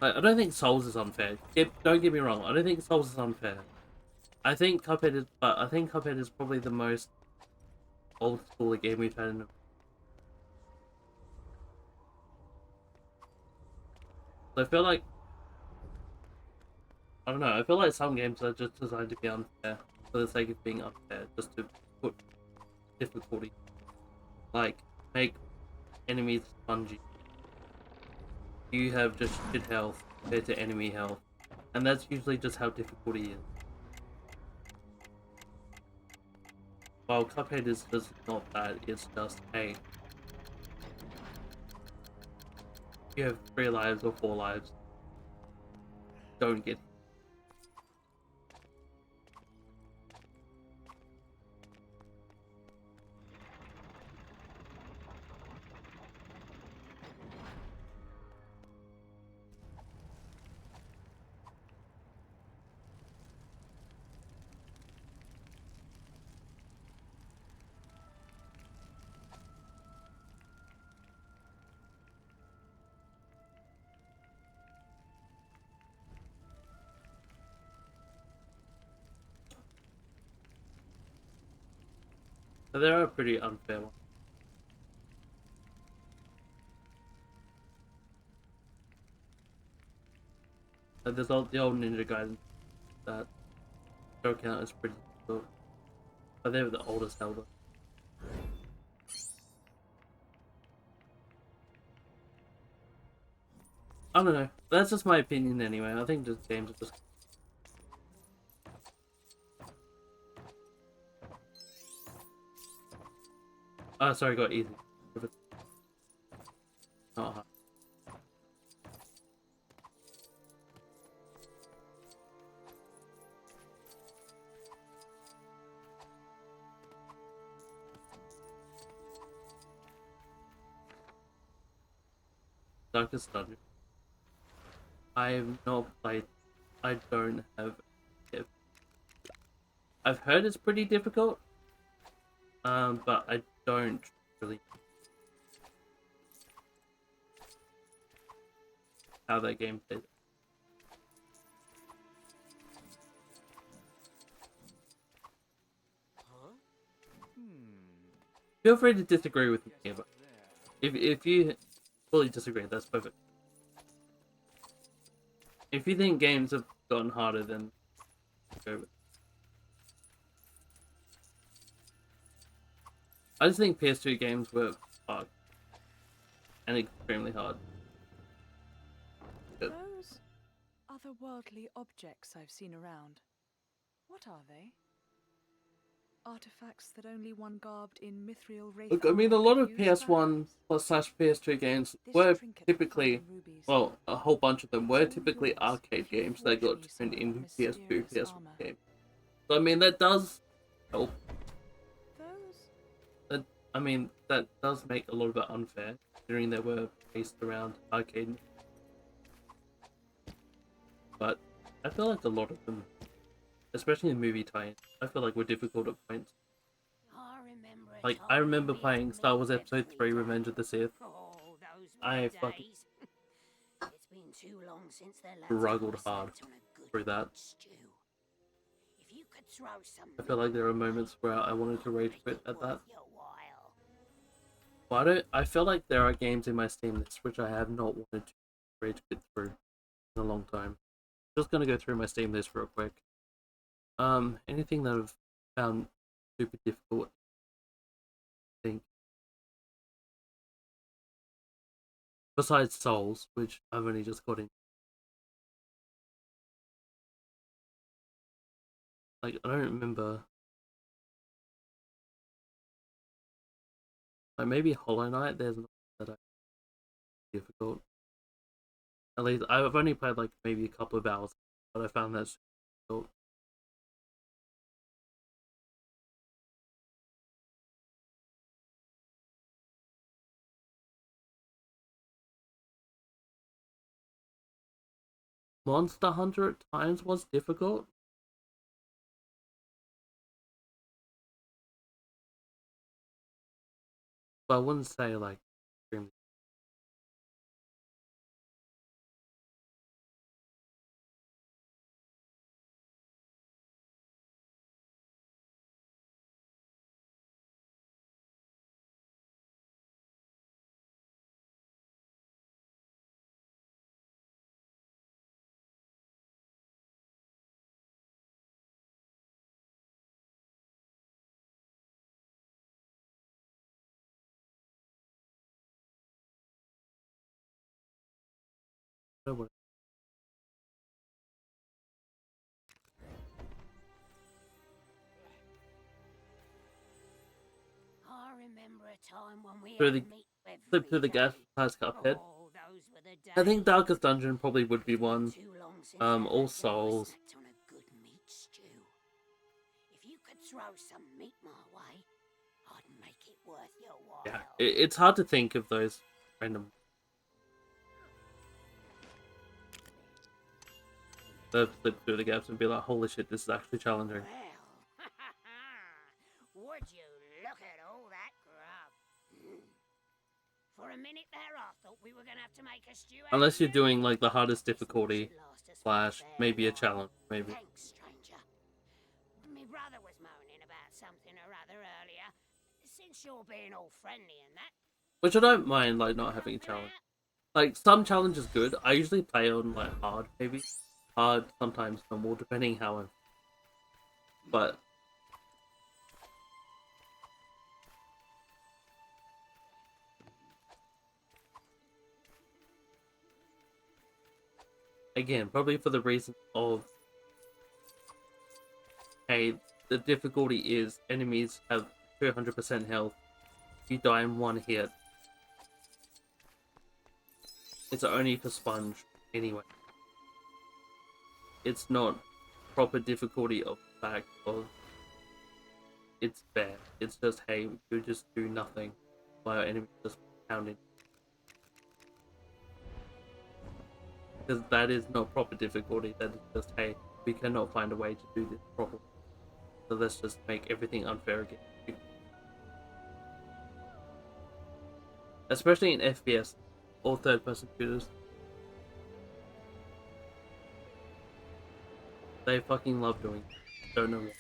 I don't think Souls is unfair. Don't get me wrong. I don't think Souls is unfair. I think Cuphead is, but I think Cuphead is probably the most old school game we've had in a... So I feel like, I don't know, I feel like some games are just designed to be unfair for the sake of being unfair, just to put difficulty. Like, make enemies spongy. You have just shit health compared to enemy health. And that's usually just how difficulty is. While Cuphead is just not that, it's just, hey, you have 3 lives or 4 lives. Don't get... But there are pretty unfair ones. There's the old ninja guys that don't count as pretty difficult. But they were the oldest elder. I don't know. That's just my opinion anyway. I think this games are just... Oh, sorry, got easy. Not hard. Darkest Dungeon. I've not played. I don't have it. I've heard it's pretty difficult. But I don't really how that game plays. Feel free to disagree with me, but if you fully disagree, that's perfect. If you think games have gotten harder, then go with it. I just think PS2 games were hard. And extremely hard. Those otherworldly objects I've seen around, what are they? Artifacts that only one garbed in mithril wraith. Look, I mean, a lot of PS1 plus /PS2 games were typically, well, a whole bunch of them were typically arcade games that got turned into PS2, PS1 games. So, I mean, that does help. I mean, that does make a lot of it unfair, considering they were based around arcade. But I feel like a lot of them, especially in movie tie-ins, I feel like were difficult at points. Like, I remember playing Star Wars Episode 3 Revenge of the Sith. I fucking struggled hard through that. I feel like there are moments where I wanted to rage quit at that. But I feel like there are games in my Steam list which I have not wanted to rage quit through in a long time. Just gonna go through my Steam list real quick. Anything that I've found super difficult, I think. Besides Souls, which I've only just got in. Like, I don't remember. Like, maybe Hollow Knight, there's not that difficult. At least, I've only played like maybe a couple of hours, but I found that difficult. Monster Hunter at times was difficult. But I wouldn't say like extremely. Through the flip through the gas past Cuphead. I think Darkest Dungeon probably would be one. All Souls. If you could throw some meat my way, I'd make it worth your while. Yeah, it's hard to think of those random. They'll flip through the gaps and be like, holy shit, this is actually challenging. Would you look at all that grub? For a minute there, I thought we were gonna have to make a stew. Unless you're doing like the hardest difficulty / maybe a challenge, maybe. Thanks, stranger. My brother was moaning about something or other earlier. Since you're being all friendly and that, Which I don't mind, like, not having a challenge. Like, some challenge is good. I usually play on, like, hard, maybe. Hard, sometimes normal, depending how I'm... But... Again, probably for the reason of... Hey, the difficulty is enemies have 200% health. You die in one hit. It's only for sponge, anyway. It's not proper difficulty of the fact of it's bad. It's just, hey, you just do nothing while enemies just pounding. Because that is not proper difficulty. That is just, hey, we cannot find a way to do this properly. So let's just make everything unfair again. Especially in FPS or third-person shooters. They fucking love doing it. Don't know why.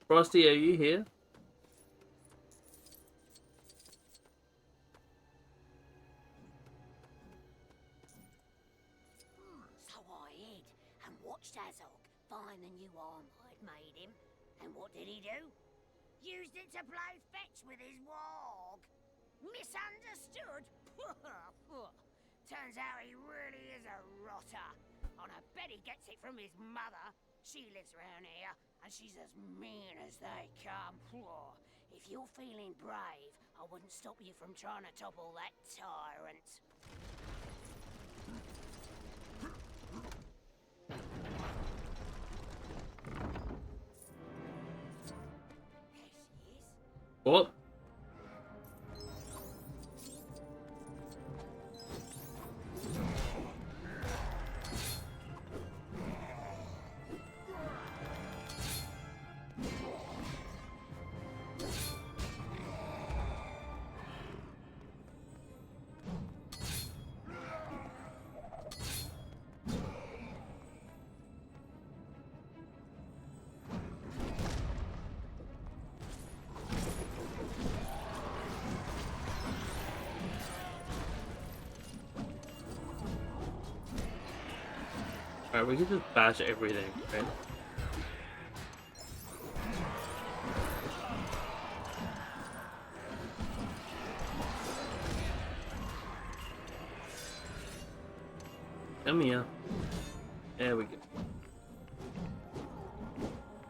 Frosty, are you here? so I hid and watched Azog find the new arm I'd made him. And what did he do? Used it to play fetch with his warg. Misunderstood? Turns out he really is a rotter. And I bet he gets it from his mother. She lives around here, and she's as mean as they come. If you're feeling brave, I wouldn't stop you from trying to topple that tyrant. What? Alright, we can just bash everything, right? Come here. There we go.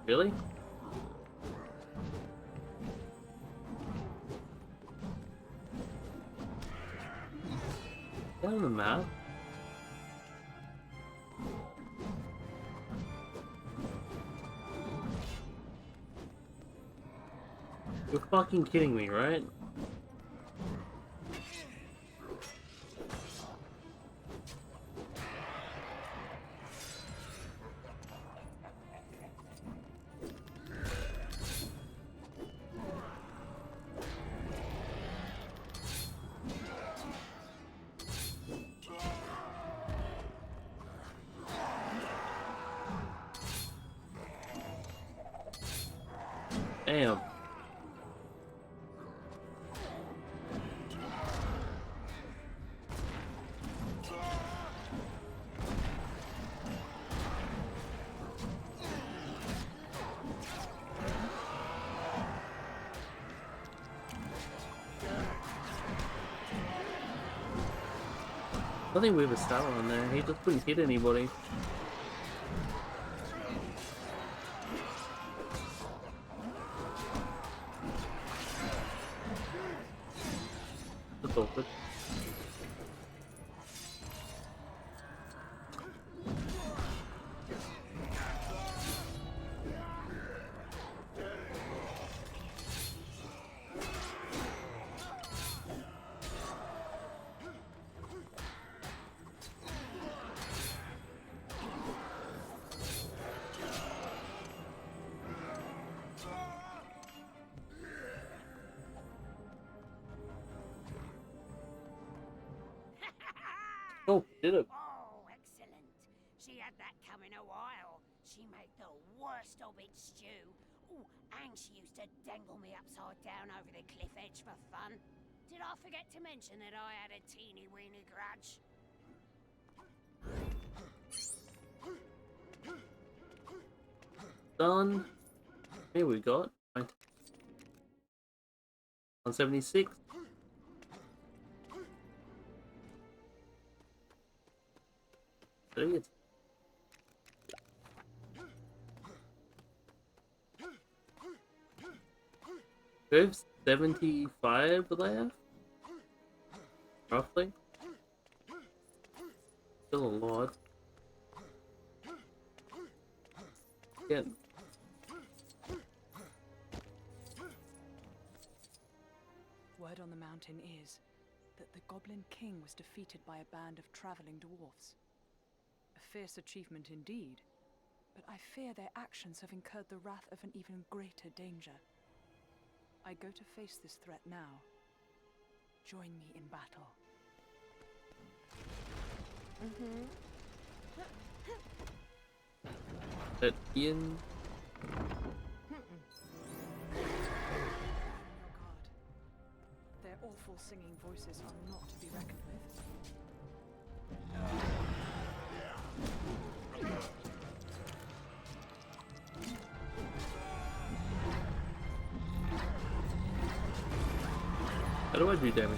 Really? Get on the map? You're fucking kidding me, right? Damn. Nothing with a star on there, he just couldn't hit anybody. awkward. Oh, did it? Oh, excellent. She had that coming a while. She made the worst Hobbit stew. Ooh, and she used to dangle me upside down over the cliff edge for fun. Did I forget to mention that I had a teeny weeny grudge? Done. Here we got 176. Brilliant. We have 75 left, roughly. Still a lot. Yeah. Word on the mountain is that the Goblin King was defeated by a band of traveling dwarfs. A fierce achievement indeed, but I fear their actions have incurred the wrath of an even greater danger. I go to face this threat now. Join me in battle. Let Ian. Their awful singing voices are not to be reckoned with. How do I do damage?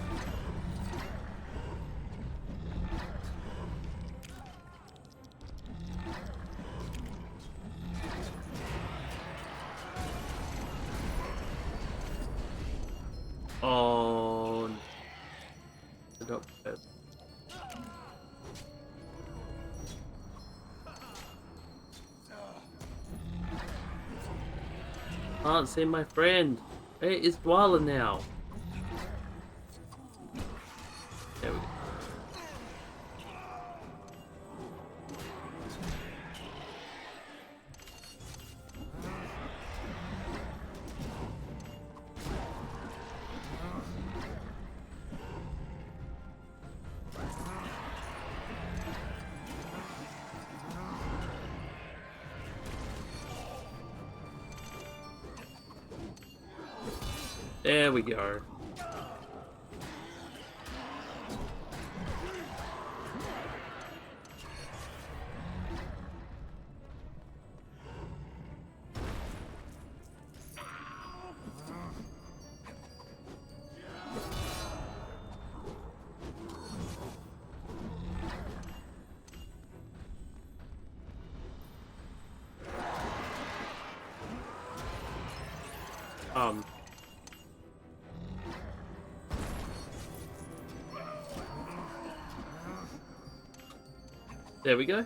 Oh, I got it. Can't see my friend. Hey, it's Dwala now. There we go. There we go. There we go.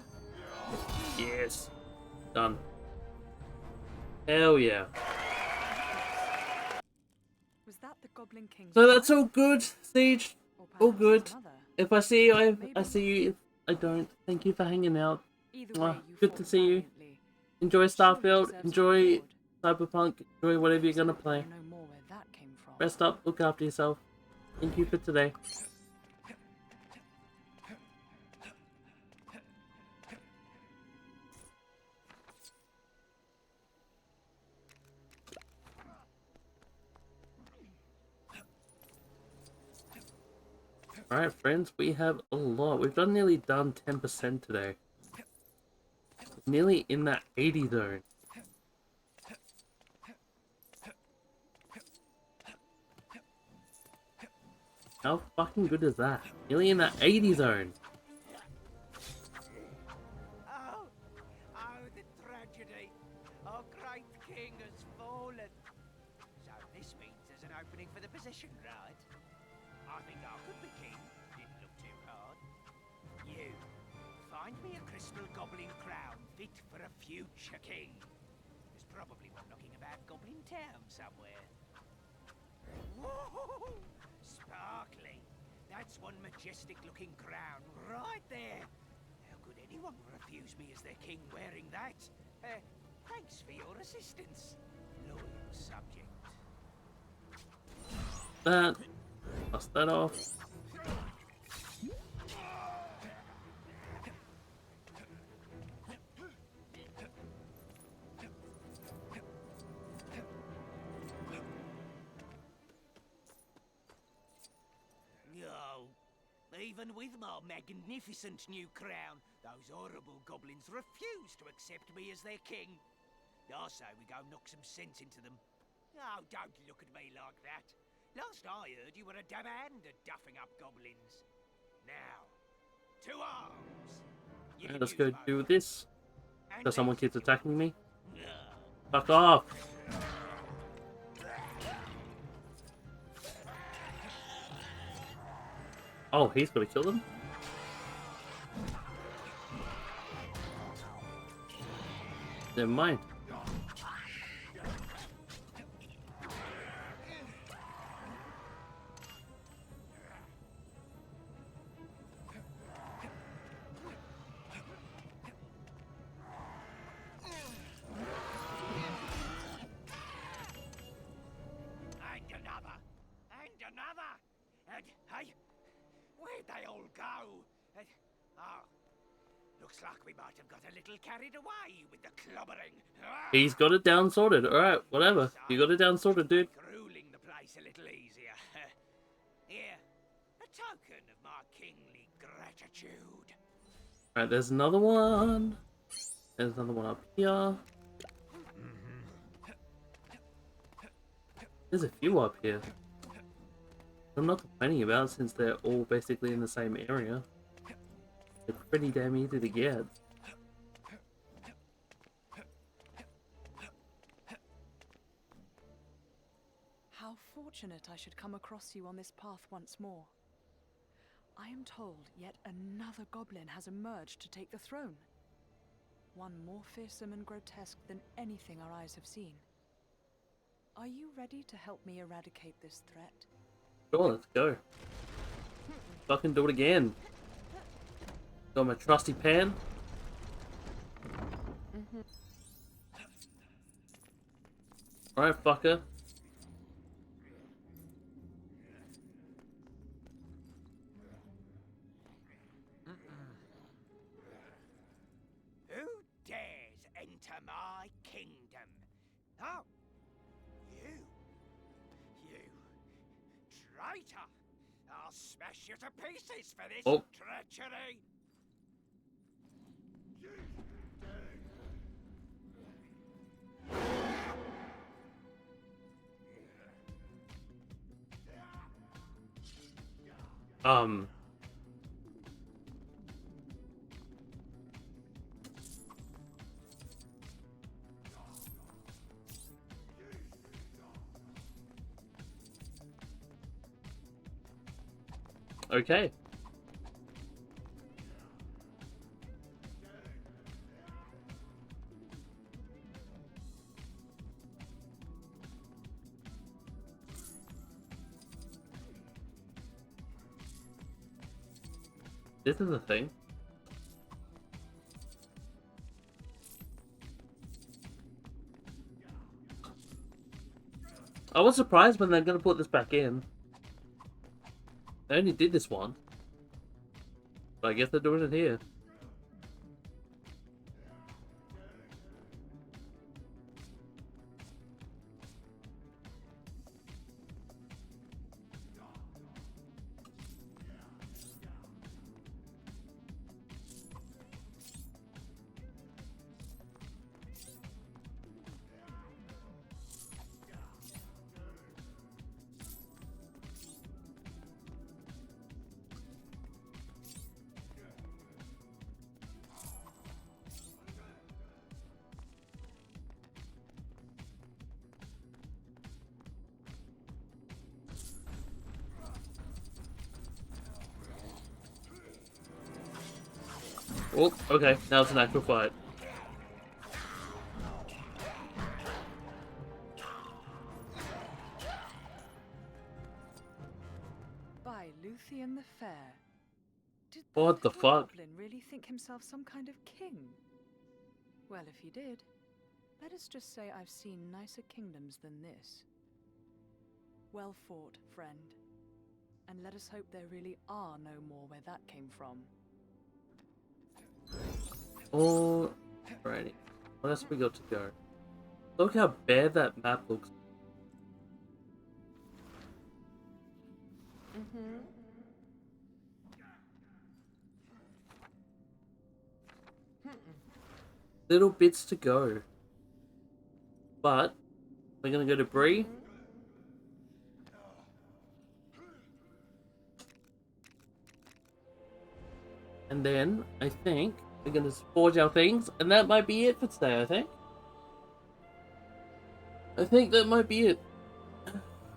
Yes. Done. Hell yeah. Was that the Goblin King's So that's wife? all good, Siege. Or All perhaps good. another? If I see you, I Maybe. see you. If I don't, thank you for hanging out. Either way, you Good fought to see you. valiantly. Enjoy Surely Starfield. deserves a Enjoy reward. Cyberpunk. Enjoy whatever you're gonna play. I know more where that came from. Rest up. Look after yourself. Thank you for today. Alright friends, we have a lot. We've nearly done 10% today. Nearly in that 80 zone. How fucking good is that? Nearly in that 80 zone. Oh, the tragedy. Our great king has fallen. So this means there's an opening for the position, right? I think I could be king. Didn't look too hard. You, find me a crystal goblin crown fit for a future king. There's probably one knocking about Goblin Town somewhere. Whoa! Sparkly. That's one majestic-looking crown right there. How could anyone refuse me as their king wearing that? Thanks for your assistance, loyal subject. That. Bust that off. Oh, even with my magnificent new crown, those horrible goblins refuse to accept me as their king. I say we go knock some sense into them. Oh, don't look at me like that. Last I heard, you were a dab hand at duffing up goblins. Now, to arms! Alright, let's go do this. Because someone keeps attacking me. Fuck off! Oh, he's gonna kill them? Never mind. And another! And, hey, where'd they all go? Oh, looks like we might have got a little carried away with the clobbering. He's got it down sorted. Alright, whatever. You got it down sorted, dude. Ruling the place a little easier. Here, a token of my kingly gratitude. Alright, there's another one. There's another one up here. There's a few up here. I'm not complaining about since they're all basically in the same area. They're pretty damn easy to get. How fortunate I should come across you on this path once more. I am told yet another goblin has emerged to take the throne. One more fearsome and grotesque than anything our eyes have seen. Are you ready to help me eradicate this threat? Sure, let's go. Fucking do it again. Got my trusty pan. Alright, fucker. Who dares enter my kingdom? Oh, you traitor! I'll smash you to pieces for this treachery! Okay. This is a thing. I was surprised when they're gonna put this back in. They only did this one. But I guess they're doing it here. Oh, okay, now it's an actual fight. By Luthien the Fair. Did What that the little fuck? goblin really think himself some kind of king? Well, if he did, let us just say I've seen nicer kingdoms than this. Well fought, friend. And let us hope there really are no more where that came from. Alrighty. What else we got to go? Look how bad that map looks. Little bits to go. But we're gonna go to Bree. And then I think we're gonna forge our things, and that might be it for today, I think. I think that might be it.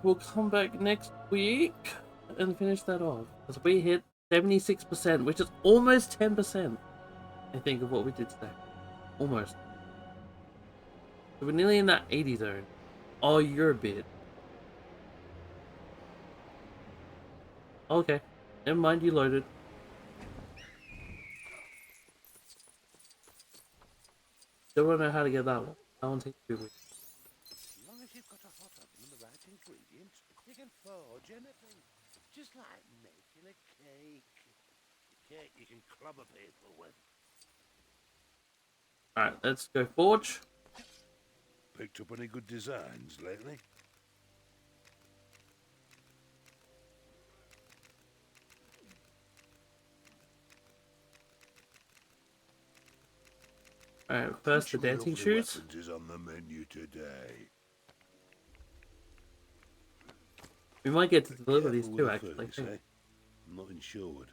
We'll come back next week and finish that off. Because we hit 76%, which is almost 10%, I think, of what we did today. Almost. So we're nearly in that 80 zone. Oh, you're a bit. Okay. Never mind, you loaded. Still don't know how to get that one. That one takes 2 weeks. As long as you've got a hot oven and the right ingredients, you can forge anything. Just like making a cake. A cake you can clobber people with. Alright, let's go forge. Picked up any good designs lately? Alright, first the Which of my dancing lovely shoes. weapons is on the menu today? We might get to deliver these Careful too, with the actually. furnace, eh? I'm not insured.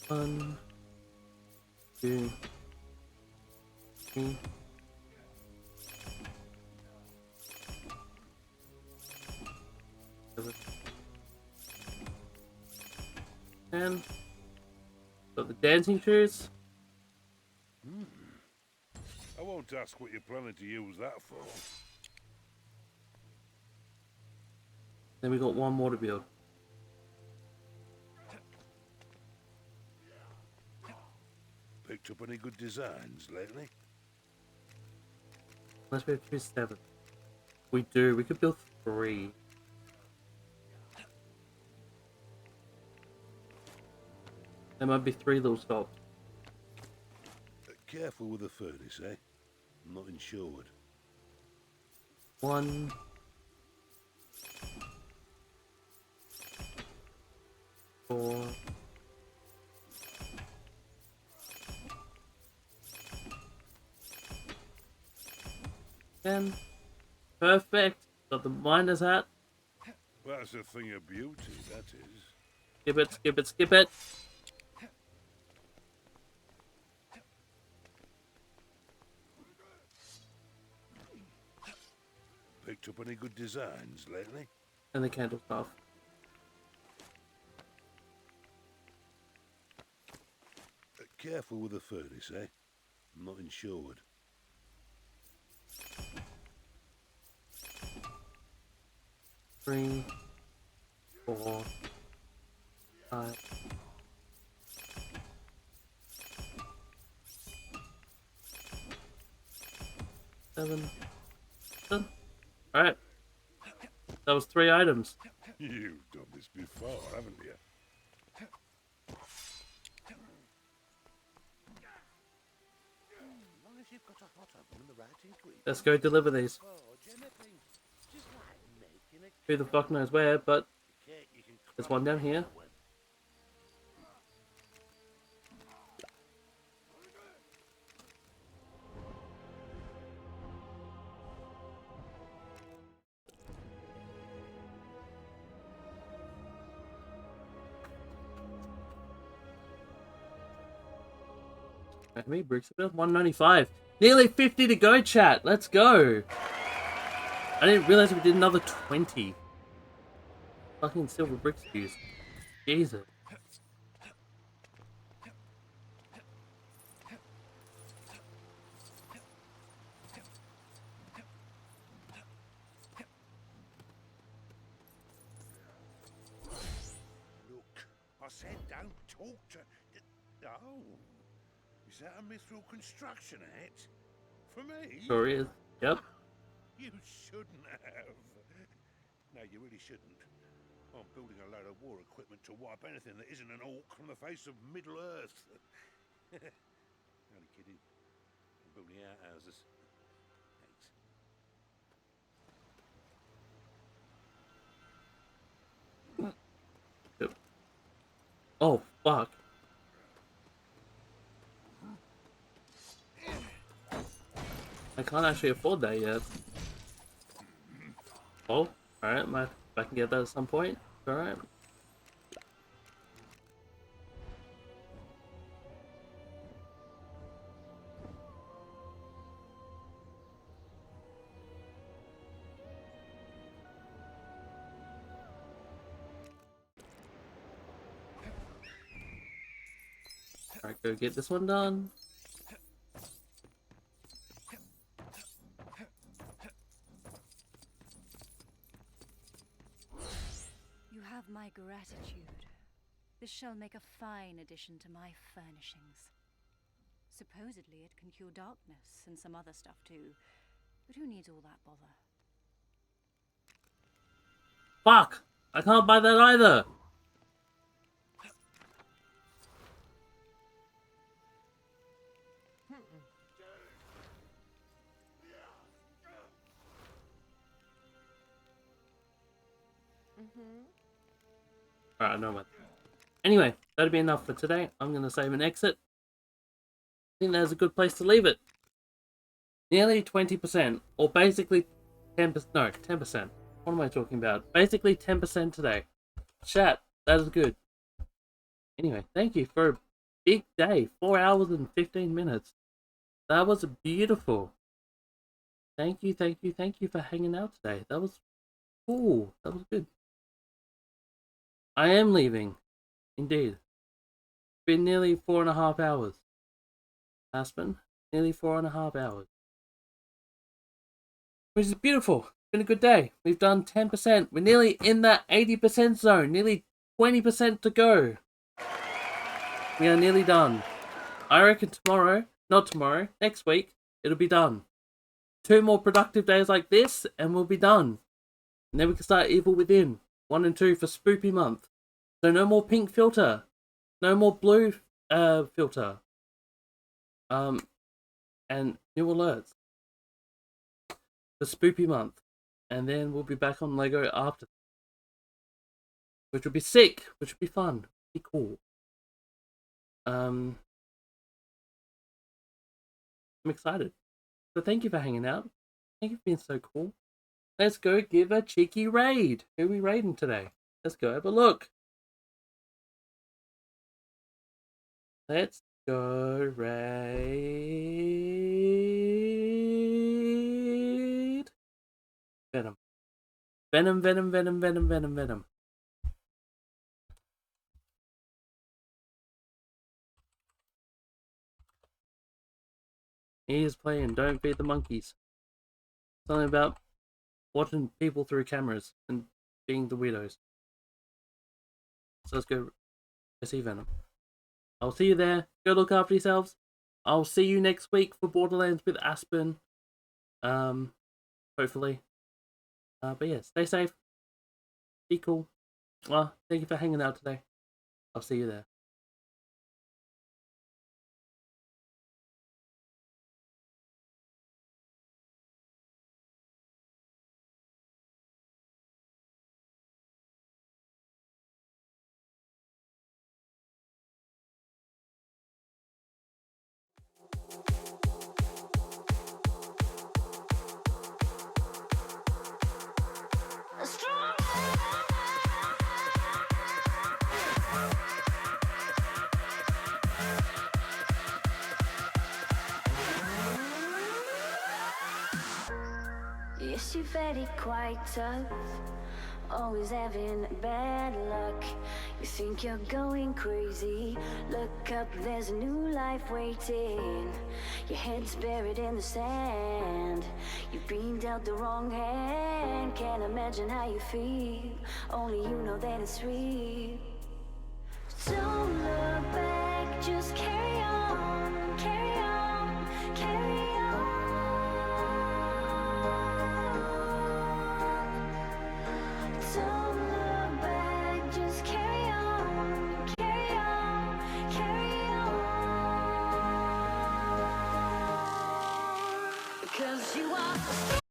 1, 2, 3. 7, 10. Got the dancing shoes. I won't ask what you're planning to use that for. Then we got one more to build. Picked up any good designs lately? Unless we have to do 7. We do. We could build 3. There might be 3 little stops. Careful with the furnace, eh? I'm not insured. 1. 4. 10. Perfect. Got the miner's hat. That's a thing of beauty, that is. Skip it, skip it, skip it. Picked up any good designs lately? And the candle stuff. Careful with the furnace, eh? I'm not insured. 3, 4, 5. 7. Alright. That was 3 items. You've done this before, haven't you? As long as you've got a hot oven and the right ingredients. Let's go deliver these. Forge anything. Just like making a Who the fuck knows where, but cake you can there's one down here. with. How many bricks are built? 195. Nearly 50 to go, chat. Let's go. I didn't realize we did another 20. Fucking silver bricks used. Jesus. said don't talk to... Oh. Is that a mithril construction act? For me? Sure is. Yep. You shouldn't have. No, you really shouldn't. I'm building a load of war equipment to wipe anything that isn't an orc from the face of Middle Earth. Only kidding. I'm building outhouses. Thanks. Yep. Oh, fuck. I can't actually afford that yet. Oh, alright, if I can get that at some point. Alright. Alright, go get this one done. You have my gratitude. This shall make a fine addition to my furnishings. Supposedly it can cure darkness and some other stuff too, but who needs all that bother? Fuck! I can't buy that either! Alright, I know about that. Anyway, that'll be enough for today. I'm going to save and exit. I think that's a good place to leave it. Nearly 20%, or basically 10%, no, 10%. What am I talking about? Basically 10% today. Chat, that is good. Anyway, thank you for a big day. 4 hours and 15 minutes. That was beautiful. Thank you for hanging out today. That was cool. That was good. I am leaving. Indeed. It's been nearly 4.5 hours. Aspen, nearly 4.5 hours. Which is beautiful. It's been a good day. We've done 10%. We're nearly in that 80% zone. Nearly 20% to go. We are nearly done. I reckon tomorrow, not tomorrow, next week, it'll be done. 2 more productive days like this, and we'll be done. And then we can start Evil Within 1 and 2 for Spoopy month. So no more pink filter. No more blue filter. And new alerts for Spoopy month. And then we'll be back on Lego after. Which will be sick. Which will be fun. Be cool. I'm excited. So thank you for hanging out. Thank you for being so cool. Let's go give a cheeky raid. Who are we raiding today? Let's go have a look. Let's go raid Venom. Venom. He is playing Don't Feed the Monkeys. Something about watching people through cameras and being the weirdos. So let's go see Venom. I'll see you there. Go look after yourselves. I'll see you next week for Borderlands with Aspen. Hopefully. But yeah, stay safe. Be cool. Well, thank you for hanging out today. I'll see you there. Yes, you're very quite tough, always having bad luck. You think you're going crazy, look up, there's a new life waiting. Your head's buried in the sand, you've been dealt the wrong hand. Can't imagine how you feel, only you know that it's real. 'cause you are